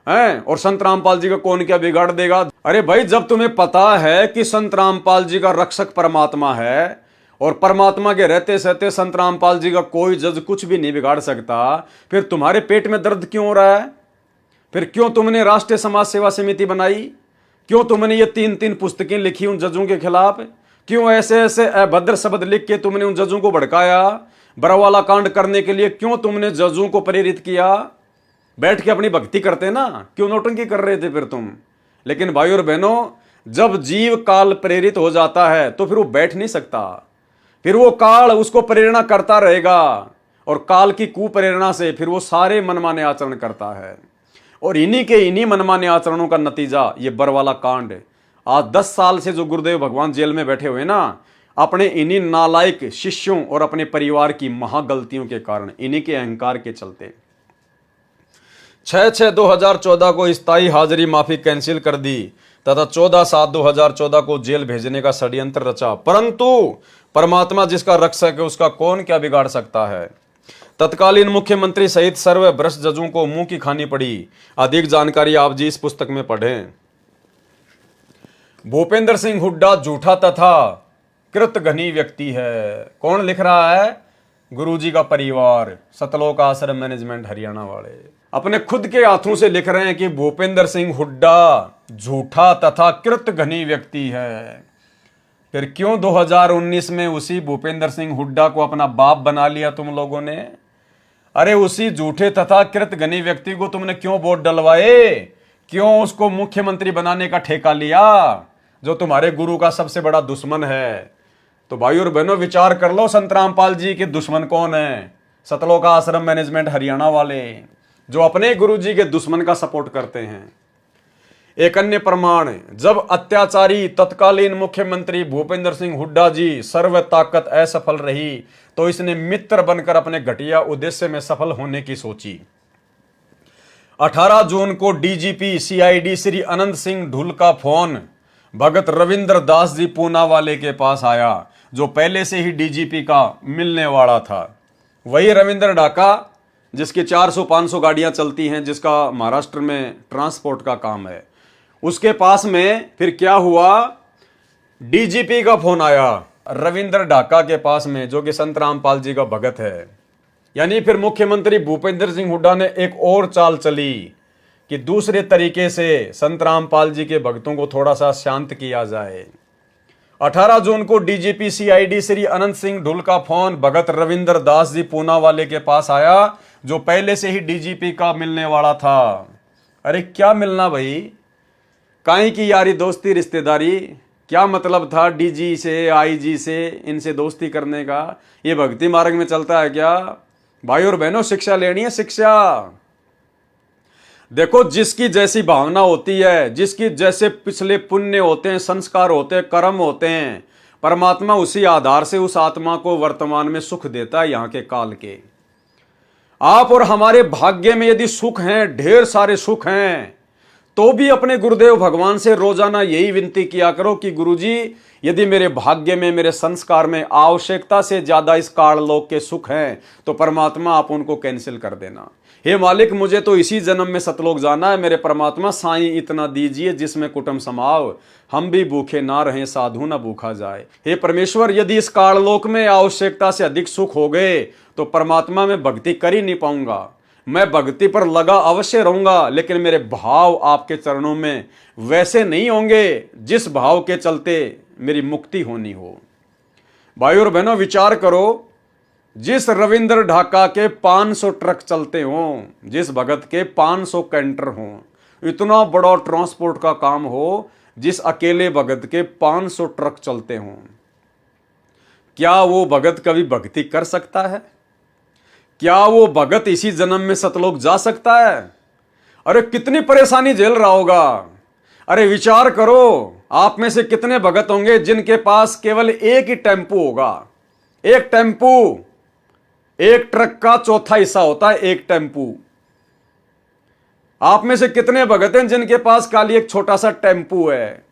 है, और संत रामपाल जी का कौन क्या बिगाड़ देगा। अरे भाई, जब तुम्हें पता है कि संत रामपाल जी का रक्षक परमात्मा है और परमात्मा के रहते सहते संत रामपाल जी का कोई जज कुछ भी नहीं बिगाड़ सकता, फिर तुम्हारे पेट में दर्द क्यों हो रहा है? फिर क्यों तुमने राष्ट्रीय समाज सेवा समिति बनाई? क्यों तुमने ये 3-3 पुस्तकें लिखी उन जजों के खिलाफ? क्यों ऐसे ऐसे अभद्र शब्द लिख के तुमने उन जजों को भड़काया? बरवाला कांड करने के लिए क्यों तुमने जजों को प्रेरित किया? बैठ के अपनी भक्ति करते ना, क्यों नौटंकी कर रहे थे फिर तुम? लेकिन भाई और बहनों, जब जीव काल प्रेरित हो जाता है तो फिर वो बैठ नहीं सकता, फिर वो काल उसको प्रेरणा करता रहेगा, और काल की कुप्रेरणा से फिर वो सारे मनमाने आचरण करता है। और इन्हीं मनमाने आचरणों का नतीजा ये बरवाला कांड। आज 10 साल से जो गुरुदेव भगवान जेल में बैठे हुए ना, अपने इन्हीं नालायक शिष्यों और अपने परिवार की महागलतियों के कारण, इन्हीं के अहंकार के चलते 6/6/2014 को स्थायी हाजिरी माफी कैंसिल कर दी तथा 14/7/2014 को जेल भेजने का षड्यंत्र रचा, परंतु परमात्मा जिसका रक्षक है उसका कौन क्या बिगाड़ सकता है। तत्कालीन मुख्यमंत्री सहित सर्व भ्रष्ट जजों को मुंह की खानी पड़ी। अधिक जानकारी आप जी इस पुस्तक में पढ़ें। भूपेंद्र सिंह हुड्डा झूठा तथा कृतघ्नी व्यक्ति है। कौन लिख रहा है? गुरुजी का परिवार, सतलोक आश्रम मैनेजमेंट हरियाणा वाले अपने खुद के हाथों से लिख रहे हैं कि भूपेंद्र सिंह हुड्डा झूठा तथा कृतघ्नी व्यक्ति है। फिर क्यों 2019 में उसी भूपेंद्र सिंह हुड्डा को अपना बाप बना लिया तुम लोगों ने? अरे उसी झूठे तथा कृतघ्नी व्यक्ति को तुमने क्यों वोट डलवाए? क्यों उसको मुख्यमंत्री बनाने का ठेका लिया, जो तुम्हारे गुरु का सबसे बड़ा दुश्मन है? तो भाई और बहनों, विचार कर लो, संत रामपाल जी के दुश्मन कौन है? सतलोक आश्रम मैनेजमेंट हरियाणा वाले, जो अपने गुरुजी के दुश्मन का सपोर्ट करते हैं। एक अन्य प्रमाण, जब अत्याचारी तत्कालीन मुख्यमंत्री भूपेंद्र सिंह हुड्डा जी सर्व ताकत असफल रही तो इसने मित्र बनकर अपने घटिया उद्देश्य में सफल होने की सोची। 18 जून को डीजीपी सीआईडी श्री अनंत सिंह ढुल का फोन भगत रविंद्र दास जी पूना वाले के पास आया, जो पहले से ही डीजीपी का मिलने वाला था। वही रविंद्र ढाका जिसकी 400-500 गाड़ियां चलती हैं, जिसका महाराष्ट्र में ट्रांसपोर्ट का काम है, उसके पास में फिर क्या हुआ? डीजीपी का फोन आया रविंद्र ढाका के पास में, जो कि संत रामपाल जी का भगत है। यानी फिर मुख्यमंत्री भूपेंद्र सिंह हुड्डा ने एक और चाल चली कि दूसरे तरीके से संत रामपाल जी के भक्तों को थोड़ा सा शांत किया जाए। 18 जून को डीजीपी सीआईडी श्री अनंत सिंह ढुल का फोन भगत रविंद्र दास जी पूना वाले के पास आया, जो पहले से ही डीजीपी का मिलने वाला था। अरे क्या मिलना भाई, काहे की यारी दोस्ती रिश्तेदारी? क्या मतलब था डीजी से, आईजी से, इनसे दोस्ती करने का? ये भक्ति मार्ग में चलता है क्या? भाई और बहनों, शिक्षा लेनी है, शिक्षा। देखो, जिसकी जैसी भावना होती है, जिसकी जैसे पिछले पुण्य होते हैं, संस्कार होते हैं, कर्म होते हैं, परमात्मा उसी आधार से उस आत्मा को वर्तमान में सुख देता है यहाँ के काल के। आप और हमारे भाग्य में यदि सुख हैं, ढेर सारे सुख हैं, तो भी अपने गुरुदेव भगवान से रोजाना यही विनती किया करो कि गुरुजी, यदि मेरे भाग्य में, मेरे संस्कार में आवश्यकता से ज्यादा इस काललोक के सुख हैं तो परमात्मा आप उनको कैंसिल कर देना। हे मालिक, मुझे तो इसी जन्म में सतलोक जाना है। मेरे परमात्मा, साईं इतना दीजिए जिसमें कुटुंब समाव, हम भी भूखे ना रहें, साधु ना भूखा जाए। हे परमेश्वर, यदि इस काललोक में आवश्यकता से अधिक सुख हो गए तो परमात्मा में भक्ति कर ही नहीं पाऊंगा। मैं भक्ति पर लगा अवश्य रहूंगा, लेकिन मेरे भाव आपके चरणों में वैसे नहीं होंगे जिस भाव के चलते मेरी मुक्ति होनी हो। भाई और बहनों, विचार करो, जिस रविंद्र ढाका के 500 ट्रक चलते हों, जिस भगत के 500 कैंटर हों, इतना बड़ा ट्रांसपोर्ट का काम हो, जिस अकेले भगत के 500 ट्रक चलते हों, क्या वो भगत कभी भक्ति कर सकता है? क्या वो भगत इसी जन्म में सतलोक जा सकता है? अरे कितनी परेशानी झेल रहा होगा। अरे विचार करो, आप में से कितने भगत होंगे जिनके पास केवल एक ही टेम्पू होगा। एक टेम्पू, एक ट्रक का चौथा हिस्सा होता है एक टेम्पू। आप में से कितने भगत हैं जिनके पास खाली एक छोटा सा टेम्पू है,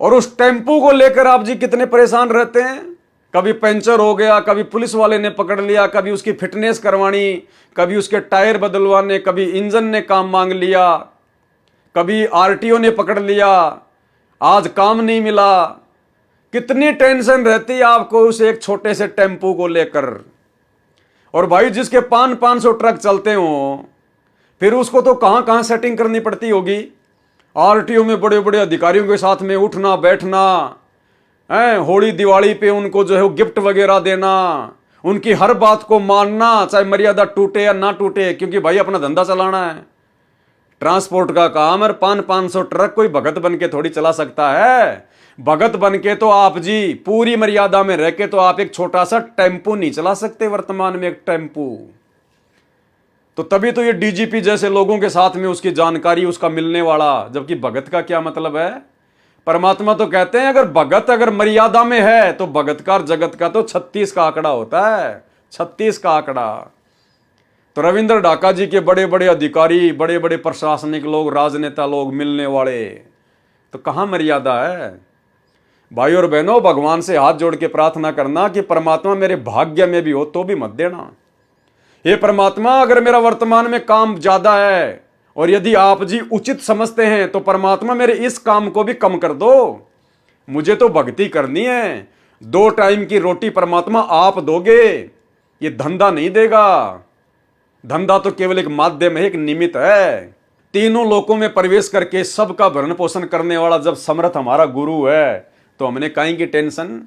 और उस टेम्पू को लेकर आप जी कितने परेशान रहते हैं। कभी पंचर हो गया, कभी पुलिस वाले ने पकड़ लिया, कभी उसकी फिटनेस करवानी, कभी उसके टायर बदलवाने, कभी इंजन ने काम मांग लिया, कभी आरटीओ ने पकड़ लिया, आज काम नहीं मिला। कितनी टेंशन रहती है आपको उस एक छोटे से टेम्पू को लेकर। और भाई, जिसके 500 ट्रक चलते हो, फिर उसको तो कहां कहां सेटिंग करनी पड़ती होगी। आरटीओ में बड़े बड़े अधिकारियों के साथ में उठना बैठना, होली दिवाली पे उनको जो है वो गिफ्ट वगैरह देना, उनकी हर बात को मानना, चाहे मर्यादा टूटे या ना टूटे, क्योंकि भाई अपना धंधा चलाना है। ट्रांसपोर्ट का काम है, 500 ट्रक कोई भगत बन के थोड़ी चला सकता है। भगत बन के तो आप जी पूरी मर्यादा में रह के तो आप एक छोटा सा टेम्पू नहीं चला सकते वर्तमान में, एक टेम्पू। तो तभी तो ये डीजीपी जैसे लोगों के साथ में उसकी जानकारी उसका मिलने वाला, जबकि भगत का क्या मतलब है। परमात्मा तो कहते हैं अगर भगत अगर मर्यादा में है तो भगत का जगत का तो 36 का आंकड़ा होता है, 36 का आंकड़ा। तो रविंद्र ढाका जी के बड़े बड़े अधिकारी, बड़े बड़े प्रशासनिक लोग, राजनेता लोग मिलने वाले, तो कहां मर्यादा है। भाई और बहनों, भगवान से हाथ जोड़ के प्रार्थना करना कि परमात्मा मेरे भाग्य में भी हो तो भी मत देना। हे परमात्मा, अगर मेरा वर्तमान में काम ज्यादा है और यदि आप जी उचित समझते हैं तो परमात्मा मेरे इस काम को भी कम कर दो। मुझे तो भक्ति करनी है। 2 टाइम की रोटी परमात्मा आप दोगे, ये धंधा नहीं देगा। धंधा तो केवल एक माध्यम है, एक निमित्त है। तीनों लोकों में प्रवेश करके सबका भरण पोषण करने वाला जब समर्थ हमारा गुरु है तो हमने काहे की टेंशन।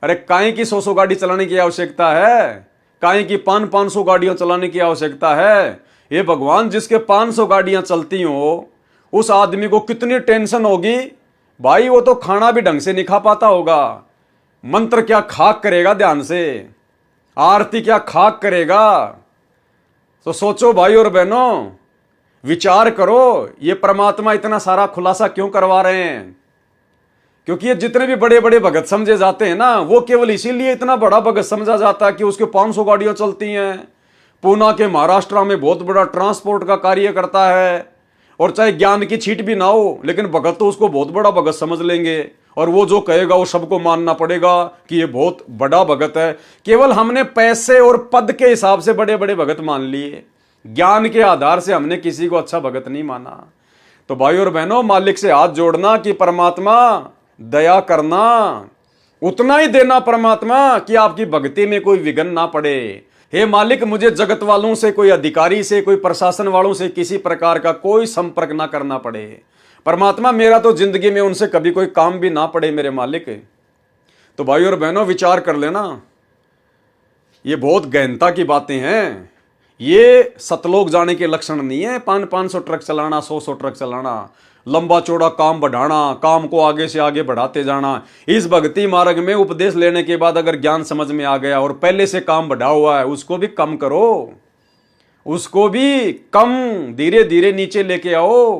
अरे काहे की 100 गाड़ी चलाने की आवश्यकता है, काहे की 500 गाड़ियां चलाने की आवश्यकता है। ये भगवान, जिसके 500 गाड़ियां चलती हो उस आदमी को कितनी टेंशन होगी भाई। वो तो खाना भी ढंग से नहीं खा पाता होगा, मंत्र क्या खाक करेगा ध्यान से, आरती क्या खाक करेगा। तो सोचो भाई और बहनों, विचार करो, ये परमात्मा इतना सारा खुलासा क्यों करवा रहे हैं। क्योंकि ये जितने भी बड़े बड़े भगत समझे जाते हैं ना, वो केवल इसीलिए इतना बड़ा भगत समझा जाता है कि उसके 500 गाड़ियां चलती हैं, पूना के महाराष्ट्र में बहुत बड़ा ट्रांसपोर्ट का कार्य करता है, और चाहे ज्ञान की छीट भी ना हो लेकिन भगत तो उसको बहुत बड़ा भगत समझ लेंगे, और वो जो कहेगा वो सबको मानना पड़ेगा कि ये बहुत बड़ा भगत है। केवल हमने पैसे और पद के हिसाब से बड़े बड़े भगत मान लिए, ज्ञान के आधार से हमने किसी को अच्छा भगत नहीं माना। तो भाई और बहनों, मालिक से हाथ जोड़ना कि परमात्मा दया करना, उतना ही देना परमात्मा कि आपकी भक्ति में कोई विघ्न ना पड़े। हे मालिक, मुझे जगत वालों से, कोई अधिकारी से, कोई प्रशासन वालों से किसी प्रकार का कोई संपर्क ना करना पड़े। परमात्मा, मेरा तो जिंदगी में उनसे कभी कोई काम भी ना पड़े मेरे मालिक। तो भाई और बहनों, विचार कर लेना, ये बहुत गहनता की बातें हैं। ये सतलोक जाने के लक्षण नहीं है 500 ट्रक चलाना, 100 ट्रक चलाना, लंबा चौड़ा काम बढ़ाना, काम को आगे से आगे बढ़ाते जाना। इस भक्ति मार्ग में उपदेश लेने के बाद अगर ज्ञान समझ में आ गया और पहले से काम बढ़ा हुआ है उसको भी कम करो, उसको भी कम धीरे धीरे नीचे लेके आओ,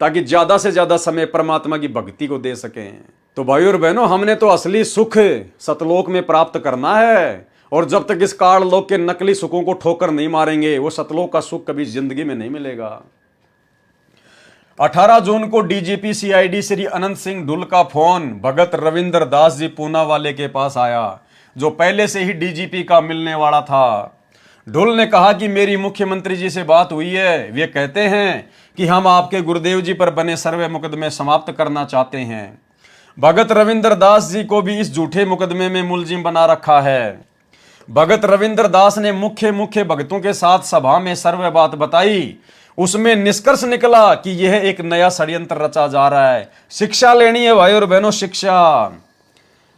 ताकि ज्यादा से ज्यादा समय परमात्मा की भक्ति को दे सकें। तो भाई और बहनों, हमने तो असली सुख सतलोक में प्राप्त करना है, और जब तक इस काल लोक के नकली सुखों को ठोकर नहीं मारेंगे, वो सतलोक का सुख कभी जिंदगी में नहीं मिलेगा। 18 जून को डीजीपी सीआईडी श्री अनंत सिंह ढुल का फोन भगत रविंद्र दास जी पूना वाले के पास आया, जो पहले से ही डीजीपी का मिलने वाला था। ढुल ने कहा कि मेरी मुख्यमंत्री जी से बात हुई है, वे कहते हैं कि हम आपके गुरुदेव जी पर बने सर्वे मुकदमे समाप्त करना चाहते हैं। भगत रविंद्र दास जी को भी इस झूठे मुकदमे में मुलजिम बना रखा है। भगत रविंद्र दास ने मुख्य भगतों के साथ सभा में सर्वे बात बताई। उसमें निष्कर्ष निकला कि यह एक नया षड्यंत्र रचा जा रहा है। शिक्षा लेनी है भाई और बहनों, शिक्षा।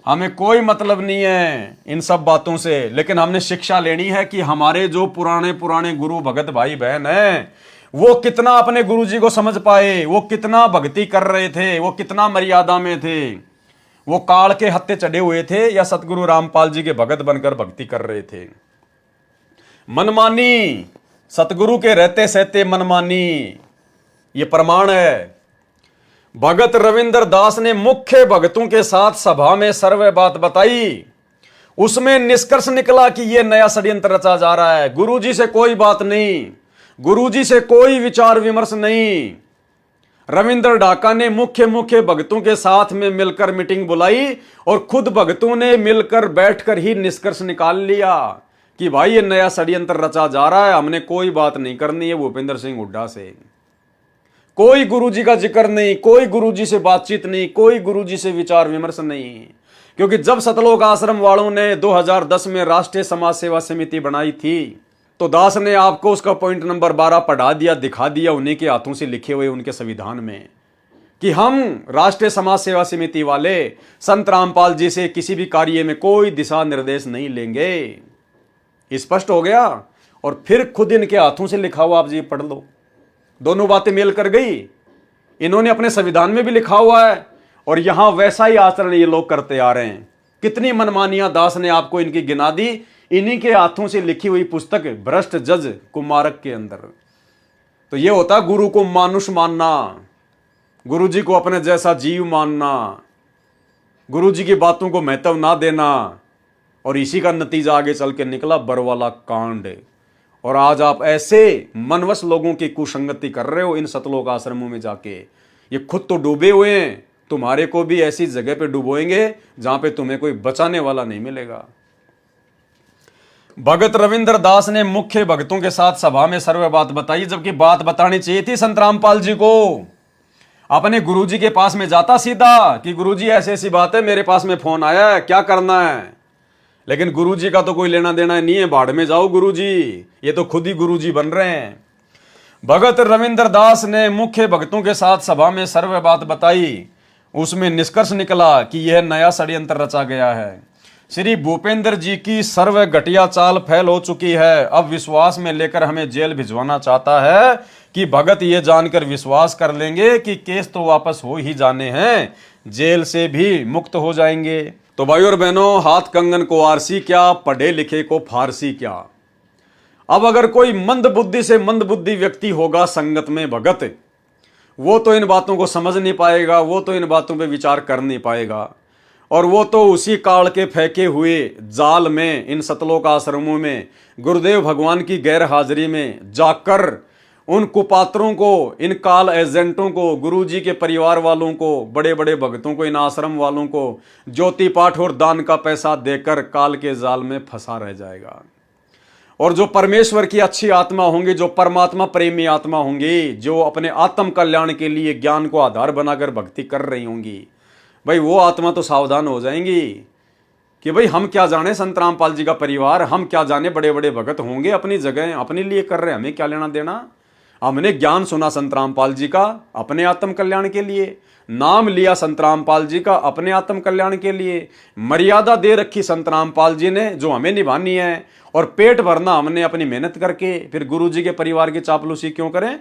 हमें कोई मतलब नहीं है इन सब बातों से, लेकिन हमने शिक्षा लेनी है कि हमारे जो पुराने गुरु भगत भाई बहन हैं, वो कितना अपने गुरु जी को समझ पाए, वो कितना भक्ति कर रहे थे, वो कितना मर्यादा में थे, वो काल के हत्थे चढ़े हुए थे या सतगुरु रामपाल जी के भगत बनकर भक्ति कर रहे थे। मनमानी, सतगुरु के रहते सहते मनमानी, ये प्रमाण है। भगत रविंद्र दास ने मुख्य भगतों के साथ सभा में सर्वे बात बताई। उसमें निष्कर्ष निकला कि यह नया षड्यंत्र रचा जा रहा है। गुरुजी से कोई बात नहीं, गुरुजी से कोई विचार विमर्श नहीं। रविंद्र ढाका ने मुख्य भगतों के साथ में मिलकर मीटिंग बुलाई और खुद भगतों ने मिलकर बैठकर ही निष्कर्ष निकाल लिया कि भाई ये नया षड्यंत्र रचा जा रहा है, हमने कोई बात नहीं करनी है भूपेंद्र सिंह हुड्डा से। कोई गुरुजी का जिक्र नहीं, कोई गुरुजी से बातचीत नहीं, कोई गुरुजी से विचार विमर्श नहीं। क्योंकि जब सतलोक आश्रम वालों ने 2010 में राष्ट्रीय समाज सेवा समिति बनाई थी, तो दास ने आपको उसका पॉइंट नंबर 12 पढ़ा दिया, दिखा दिया उन्हीं के हाथों से लिखे हुए उनके संविधान में कि हम राष्ट्रीय समाज सेवा समिति वाले संत रामपाल जी से किसी भी कार्य में कोई दिशा निर्देश नहीं लेंगे। स्पष्ट हो गया। और फिर खुद इनके हाथों से लिखा हुआ आप जी पढ़ लो, दोनों बातें मेल कर गई। इन्होंने अपने संविधान में भी लिखा हुआ है और यहां वैसा ही आचरण ये लोग करते आ रहे हैं। कितनी मनमानियां दास ने आपको इनकी गिना दी, इन्हीं के हाथों से लिखी हुई पुस्तक भ्रष्ट जज कुमारक के अंदर। तो ये होता गुरु को मानुष मानना, गुरु जी को अपने जैसा जीव मानना, गुरु जी की बातों को महत्व ना देना, और इसी का नतीजा आगे चल के निकला बरवाला कांड। और आज आप ऐसे मनवश लोगों की कुसंगति कर रहे हो इन सतलोक आश्रमों में जाके। ये खुद तो डूबे हुए हैं, तुम्हारे को भी ऐसी जगह पे डुबोएंगे जहां पे तुम्हें कोई बचाने वाला नहीं मिलेगा। भगत रविंद्र दास ने मुख्य भगतों के साथ सभा में सर्वे बात बताई, जबकि बात बतानी चाहिए थी संत रामपाल जी को। अपने गुरुजी के पास में जाता सीधा कि गुरुजी ऐसी ऐसी बात है, मेरे पास में फोन आया है, क्या करना है। लेकिन गुरुजी का तो कोई लेना देना नहीं है, भाड़ में जाओ गुरुजी, ये तो खुद ही गुरुजी बन रहे हैं। भगत रविंद्र दास ने मुख्य भक्तों के साथ सभा में सर्वे बात बताई। उसमें निष्कर्ष निकला कि यह नया षड्यंत्र रचा गया है। श्री भूपेंद्र जी की सर्व घटिया चाल फैल हो चुकी है। अब विश्वास में लेकर हमें जेल भिजवाना चाहता है कि भगत ये जानकर विश्वास कर लेंगे कि केस तो वापस हो ही जाने हैं, जेल से भी मुक्त हो जाएंगे। तो भाई और बहनों, हाथ कंगन को आरसी क्या, पढ़े लिखे को फारसी क्या। अब अगर कोई मंद बुद्धि से मंद बुद्धि व्यक्ति होगा संगत में भगत, वो तो इन बातों को समझ नहीं पाएगा, वो तो इन बातों पे विचार कर नहीं पाएगा, और वो तो उसी काल के फेंके हुए जाल में इन सतलोक आश्रमों में गुरुदेव भगवान की गैर हाजिरी में जाकर उन कुपात्रों को, इन काल एजेंटों को, गुरुजी के परिवार वालों को, बड़े बड़े भक्तों को, इन आश्रम वालों को ज्योति पाठ और दान का पैसा देकर काल के जाल में फंसा रह जाएगा। और जो परमेश्वर की अच्छी आत्मा होंगी, जो परमात्मा प्रेमी आत्मा होंगी, जो अपने आत्म कल्याण के लिए ज्ञान को आधार बनाकर भक्ति कर रही होंगी, भाई वो आत्मा तो सावधान हो जाएंगी कि भाई हम क्या जाने संत रामपाल जी का परिवार, हम क्या जाने बड़े बड़े भगत होंगे अपनी जगह अपने लिए कर रहे हैं, हमें क्या लेना देना। हमने ज्ञान सुना संत रामपाल जी का अपने आत्म कल्याण के लिए, नाम लिया संत रामपाल जी का अपने आत्म कल्याण के लिए, मर्यादा दे रखी संत रामपाल जी ने जो हमें निभानी है, और पेट भरना हमने अपनी मेहनत करके। फिर गुरु जी के परिवार की चापलूसी क्यों करें,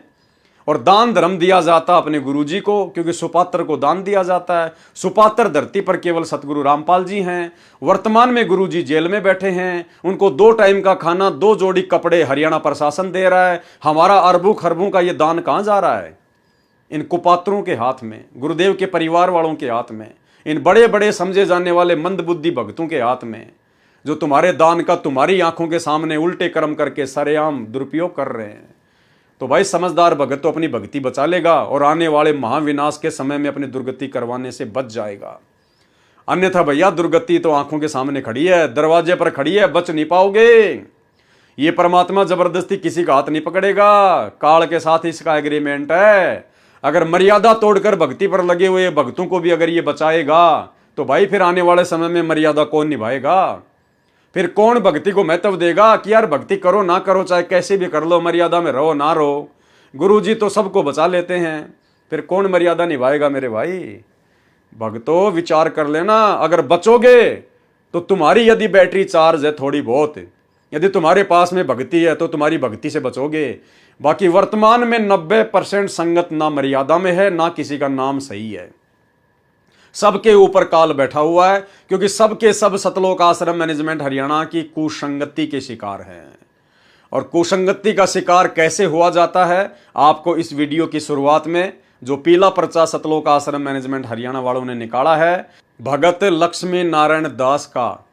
और दान धर्म दिया जाता अपने गुरुजी को, क्योंकि सुपात्र को दान दिया जाता है। सुपात्र धरती पर केवल सतगुरु रामपाल जी हैं। वर्तमान में गुरुजी जेल में बैठे हैं, उनको 2 टाइम का खाना, 2 जोड़ी कपड़े हरियाणा प्रशासन दे रहा है। हमारा अरबों खरबों का ये दान कहां जा रहा है? इन कुपात्रों के हाथ में, गुरुदेव के परिवार वालों के हाथ में, इन बड़े बड़े समझे जाने वाले मंदबुद्धि भक्तों के हाथ में, जो तुम्हारे दान का तुम्हारी आंखों के सामने उल्टे कर्म करके सरेआम दुरुपयोग कर रहे हैं। तो भाई समझदार भगत तो अपनी भक्ति बचा लेगा और आने वाले महाविनाश के समय में अपनी दुर्गति करवाने से बच जाएगा। अन्यथा भैया दुर्गति तो आंखों के सामने खड़ी है, दरवाजे पर खड़ी है, बच नहीं पाओगे। ये परमात्मा जबरदस्ती किसी का हाथ नहीं पकड़ेगा, काल के साथ इसका एग्रीमेंट है। अगर मर्यादा तोड़कर भक्ति पर लगे हुए भक्तों को भी अगर ये बचाएगा तो भाई फिर आने वाले समय में मर्यादा कौन निभाएगा? फिर कौन भक्ति को महत्व देगा कि यार भक्ति करो ना करो, चाहे कैसे भी कर लो, मर्यादा में रहो ना रहो, गुरुजी तो सबको बचा लेते हैं। फिर कौन मर्यादा निभाएगा मेरे भाई? भक्तों विचार कर लेना, अगर बचोगे तो तुम्हारी यदि बैटरी चार्ज है थोड़ी बहुत, यदि तुम्हारे पास में भक्ति है तो तुम्हारी भक्ति से बचोगे। बाकी वर्तमान में 90% संगत ना मर्यादा में है, ना किसी का नाम सही है। सबके ऊपर काल बैठा हुआ है, क्योंकि सबके सब सतलोक आश्रम मैनेजमेंट हरियाणा की कुसंगति के शिकार हैं। और कुसंगति का शिकार कैसे हुआ जाता है, आपको इस वीडियो की शुरुआत में जो पीला पर्चा सतलोक आश्रम मैनेजमेंट हरियाणा वालों ने निकाला है, भगत लक्ष्मी नारायण दास का,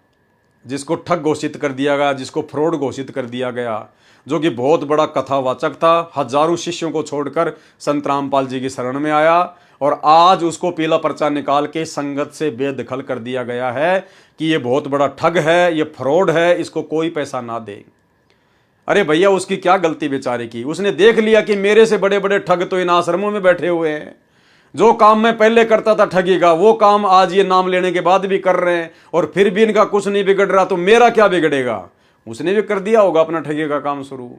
जिसको ठग घोषित कर दिया गया, जिसको फ्रॉड घोषित कर दिया गया, जो कि बहुत बड़ा कथावाचक था, हजारों शिष्यों को छोड़कर संत रामपाल जी की शरण में आया, और आज उसको पीला पर्चा निकाल के संगत से बेदखल कर दिया गया है कि ये बहुत बड़ा ठग है, ये फ्रॉड है, इसको कोई पैसा ना दे। अरे भैया उसकी क्या गलती बेचारे की? उसने देख लिया कि मेरे से बड़े बड़े ठग तो इन आश्रमों में बैठे हुए हैं। जो काम मैं पहले करता था ठगी का, वो काम आज ये नाम लेने के बाद भी कर रहे हैं, और फिर भी इनका कुछ नहीं बिगड़ रहा, तो मेरा क्या बिगड़ेगा? उसने भी कर दिया होगा अपना ठगी का काम शुरू।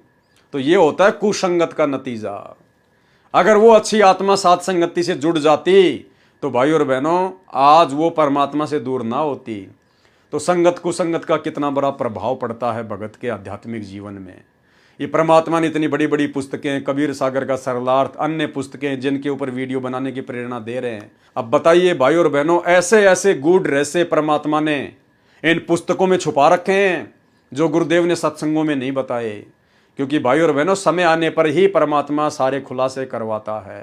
तो ये होता है कुसंगत का नतीजा। अगर वो अच्छी आत्मा साथ संगति से जुड़ जाती तो भाई और बहनों आज वो परमात्मा से दूर ना होती। तो संगत कुसंगत का कितना बड़ा प्रभाव पड़ता है भगत के आध्यात्मिक जीवन में। ये परमात्मा ने इतनी बड़ी बड़ी पुस्तकें, कबीर सागर का सरलार्थ, अन्य पुस्तकें जिनके ऊपर वीडियो बनाने की प्रेरणा दे रहे हैं। अब बताइए भाई और बहनों, ऐसे ऐसे गूढ़ रहस्य परमात्मा ने इन पुस्तकों में छुपा रखे हैं जो गुरुदेव ने सत्संगों में नहीं बताए। क्योंकि भाई और बहनों समय आने पर ही परमात्मा सारे खुलासे करवाता है।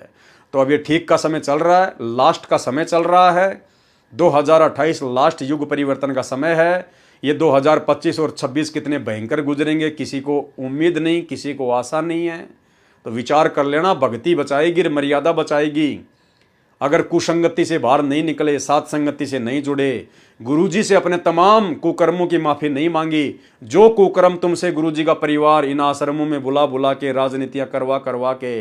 तो अब ये ठीक का समय चल रहा है, लास्ट का समय चल रहा है। 2028 लास्ट युग परिवर्तन का समय है। ये 2025 और 26 कितने भयंकर गुजरेंगे किसी को उम्मीद नहीं, किसी को आशा नहीं है। तो विचार कर लेना, भक्ति बचाएगी, मर्यादा बचाएगी। अगर कुसंगति से बाहर नहीं निकले, साथ संगति से नहीं जुड़े, गुरुजी से अपने तमाम कुकर्मों की माफी नहीं मांगी, जो कुकर्म तुमसे गुरुजी का परिवार इन आश्रमों में बुला बुला के, राजनीतियां करवा करवा के,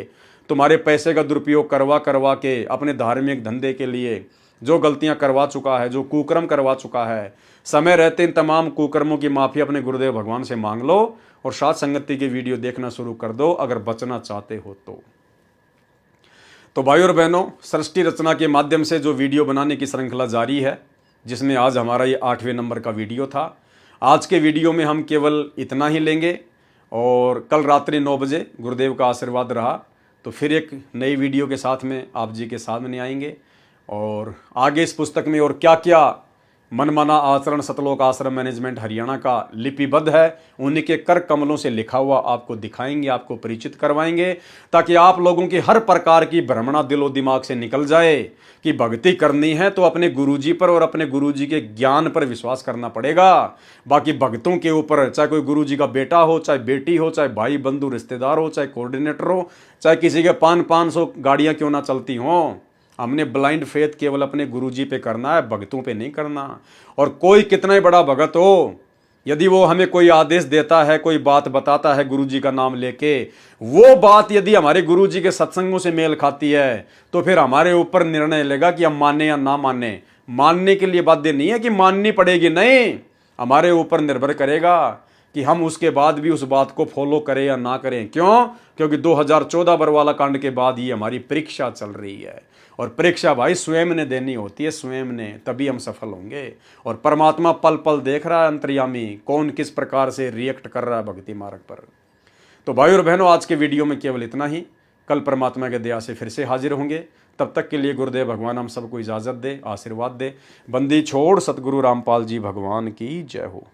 तुम्हारे पैसे का दुरुपयोग करवा करवा के, अपने धार्मिक धंधे के लिए जो गलतियां करवा चुका है, जो कुकर्म करवा चुका है, समय रहते इन तमाम कुकर्मों की माफी अपने गुरुदेव भगवान से मांग लो और साथ संगति की वीडियो देखना शुरू कर दो अगर बचना चाहते हो तो भाई और बहनों, सृष्टि रचना के माध्यम से जो वीडियो बनाने की श्रृंखला जारी है, जिसमें आज हमारा ये 8वें नंबर का वीडियो था। आज के वीडियो में हम केवल इतना ही लेंगे और कल रात्रि 9 बजे गुरुदेव का आशीर्वाद रहा तो फिर एक नई वीडियो के साथ में आप जी के सामने आएंगे। और आगे इस पुस्तक में और क्या क्या मनमाना आचरण सतलोक आश्रम मैनेजमेंट हरियाणा का लिपिबद्ध है, उन्हीं के कर कमलों से लिखा हुआ आपको दिखाएंगे, आपको परिचित करवाएंगे, ताकि आप लोगों की हर प्रकार की भ्रमणा दिलो दिमाग से निकल जाए कि भक्ति करनी है तो अपने गुरुजी पर और अपने गुरुजी के ज्ञान पर विश्वास करना पड़ेगा। बाकी भक्तों के ऊपर, चाहे कोई गुरुजी का बेटा हो, चाहे बेटी हो, चाहे भाई बंधु रिश्तेदार हो, चाहे कोऑर्डिनेटर हो, चाहे किसी के 500 गाड़ियां क्यों ना चलती हों, हमने ब्लाइंड फेथ केवल अपने गुरुजी पे करना है, भक्तों पे नहीं करना। और कोई कितना ही बड़ा भगत हो, यदि वो हमें कोई आदेश देता है, कोई बात बताता है गुरुजी का नाम लेके, वो बात यदि हमारे गुरुजी के सत्संगों से मेल खाती है तो फिर हमारे ऊपर निर्णय लेगा कि हम माने या ना माने। मानने के लिए बाध्य नहीं है कि माननी पड़ेगी, नहीं, हमारे ऊपर निर्भर करेगा कि हम उसके बाद भी उस बात को फॉलो करें या ना करें। क्यों? क्योंकि 2014 बरवाला कांड के बाद ये हमारी परीक्षा चल रही है और परीक्षा भाई स्वयं ने देनी होती है, स्वयं ने, तभी हम सफल होंगे। और परमात्मा पल पल देख रहा है अंतर्यामी, कौन किस प्रकार से रिएक्ट कर रहा है भक्ति मार्ग पर। तो भाई और बहनों, आज के वीडियो में केवल इतना ही। कल परमात्मा के दया से फिर से हाजिर होंगे। तब तक के लिए गुरुदेव भगवान हम सबको इजाज़त दे, आशीर्वाद दे। बंदी छोड़ सतगुरु रामपाल जी भगवान की जय हो।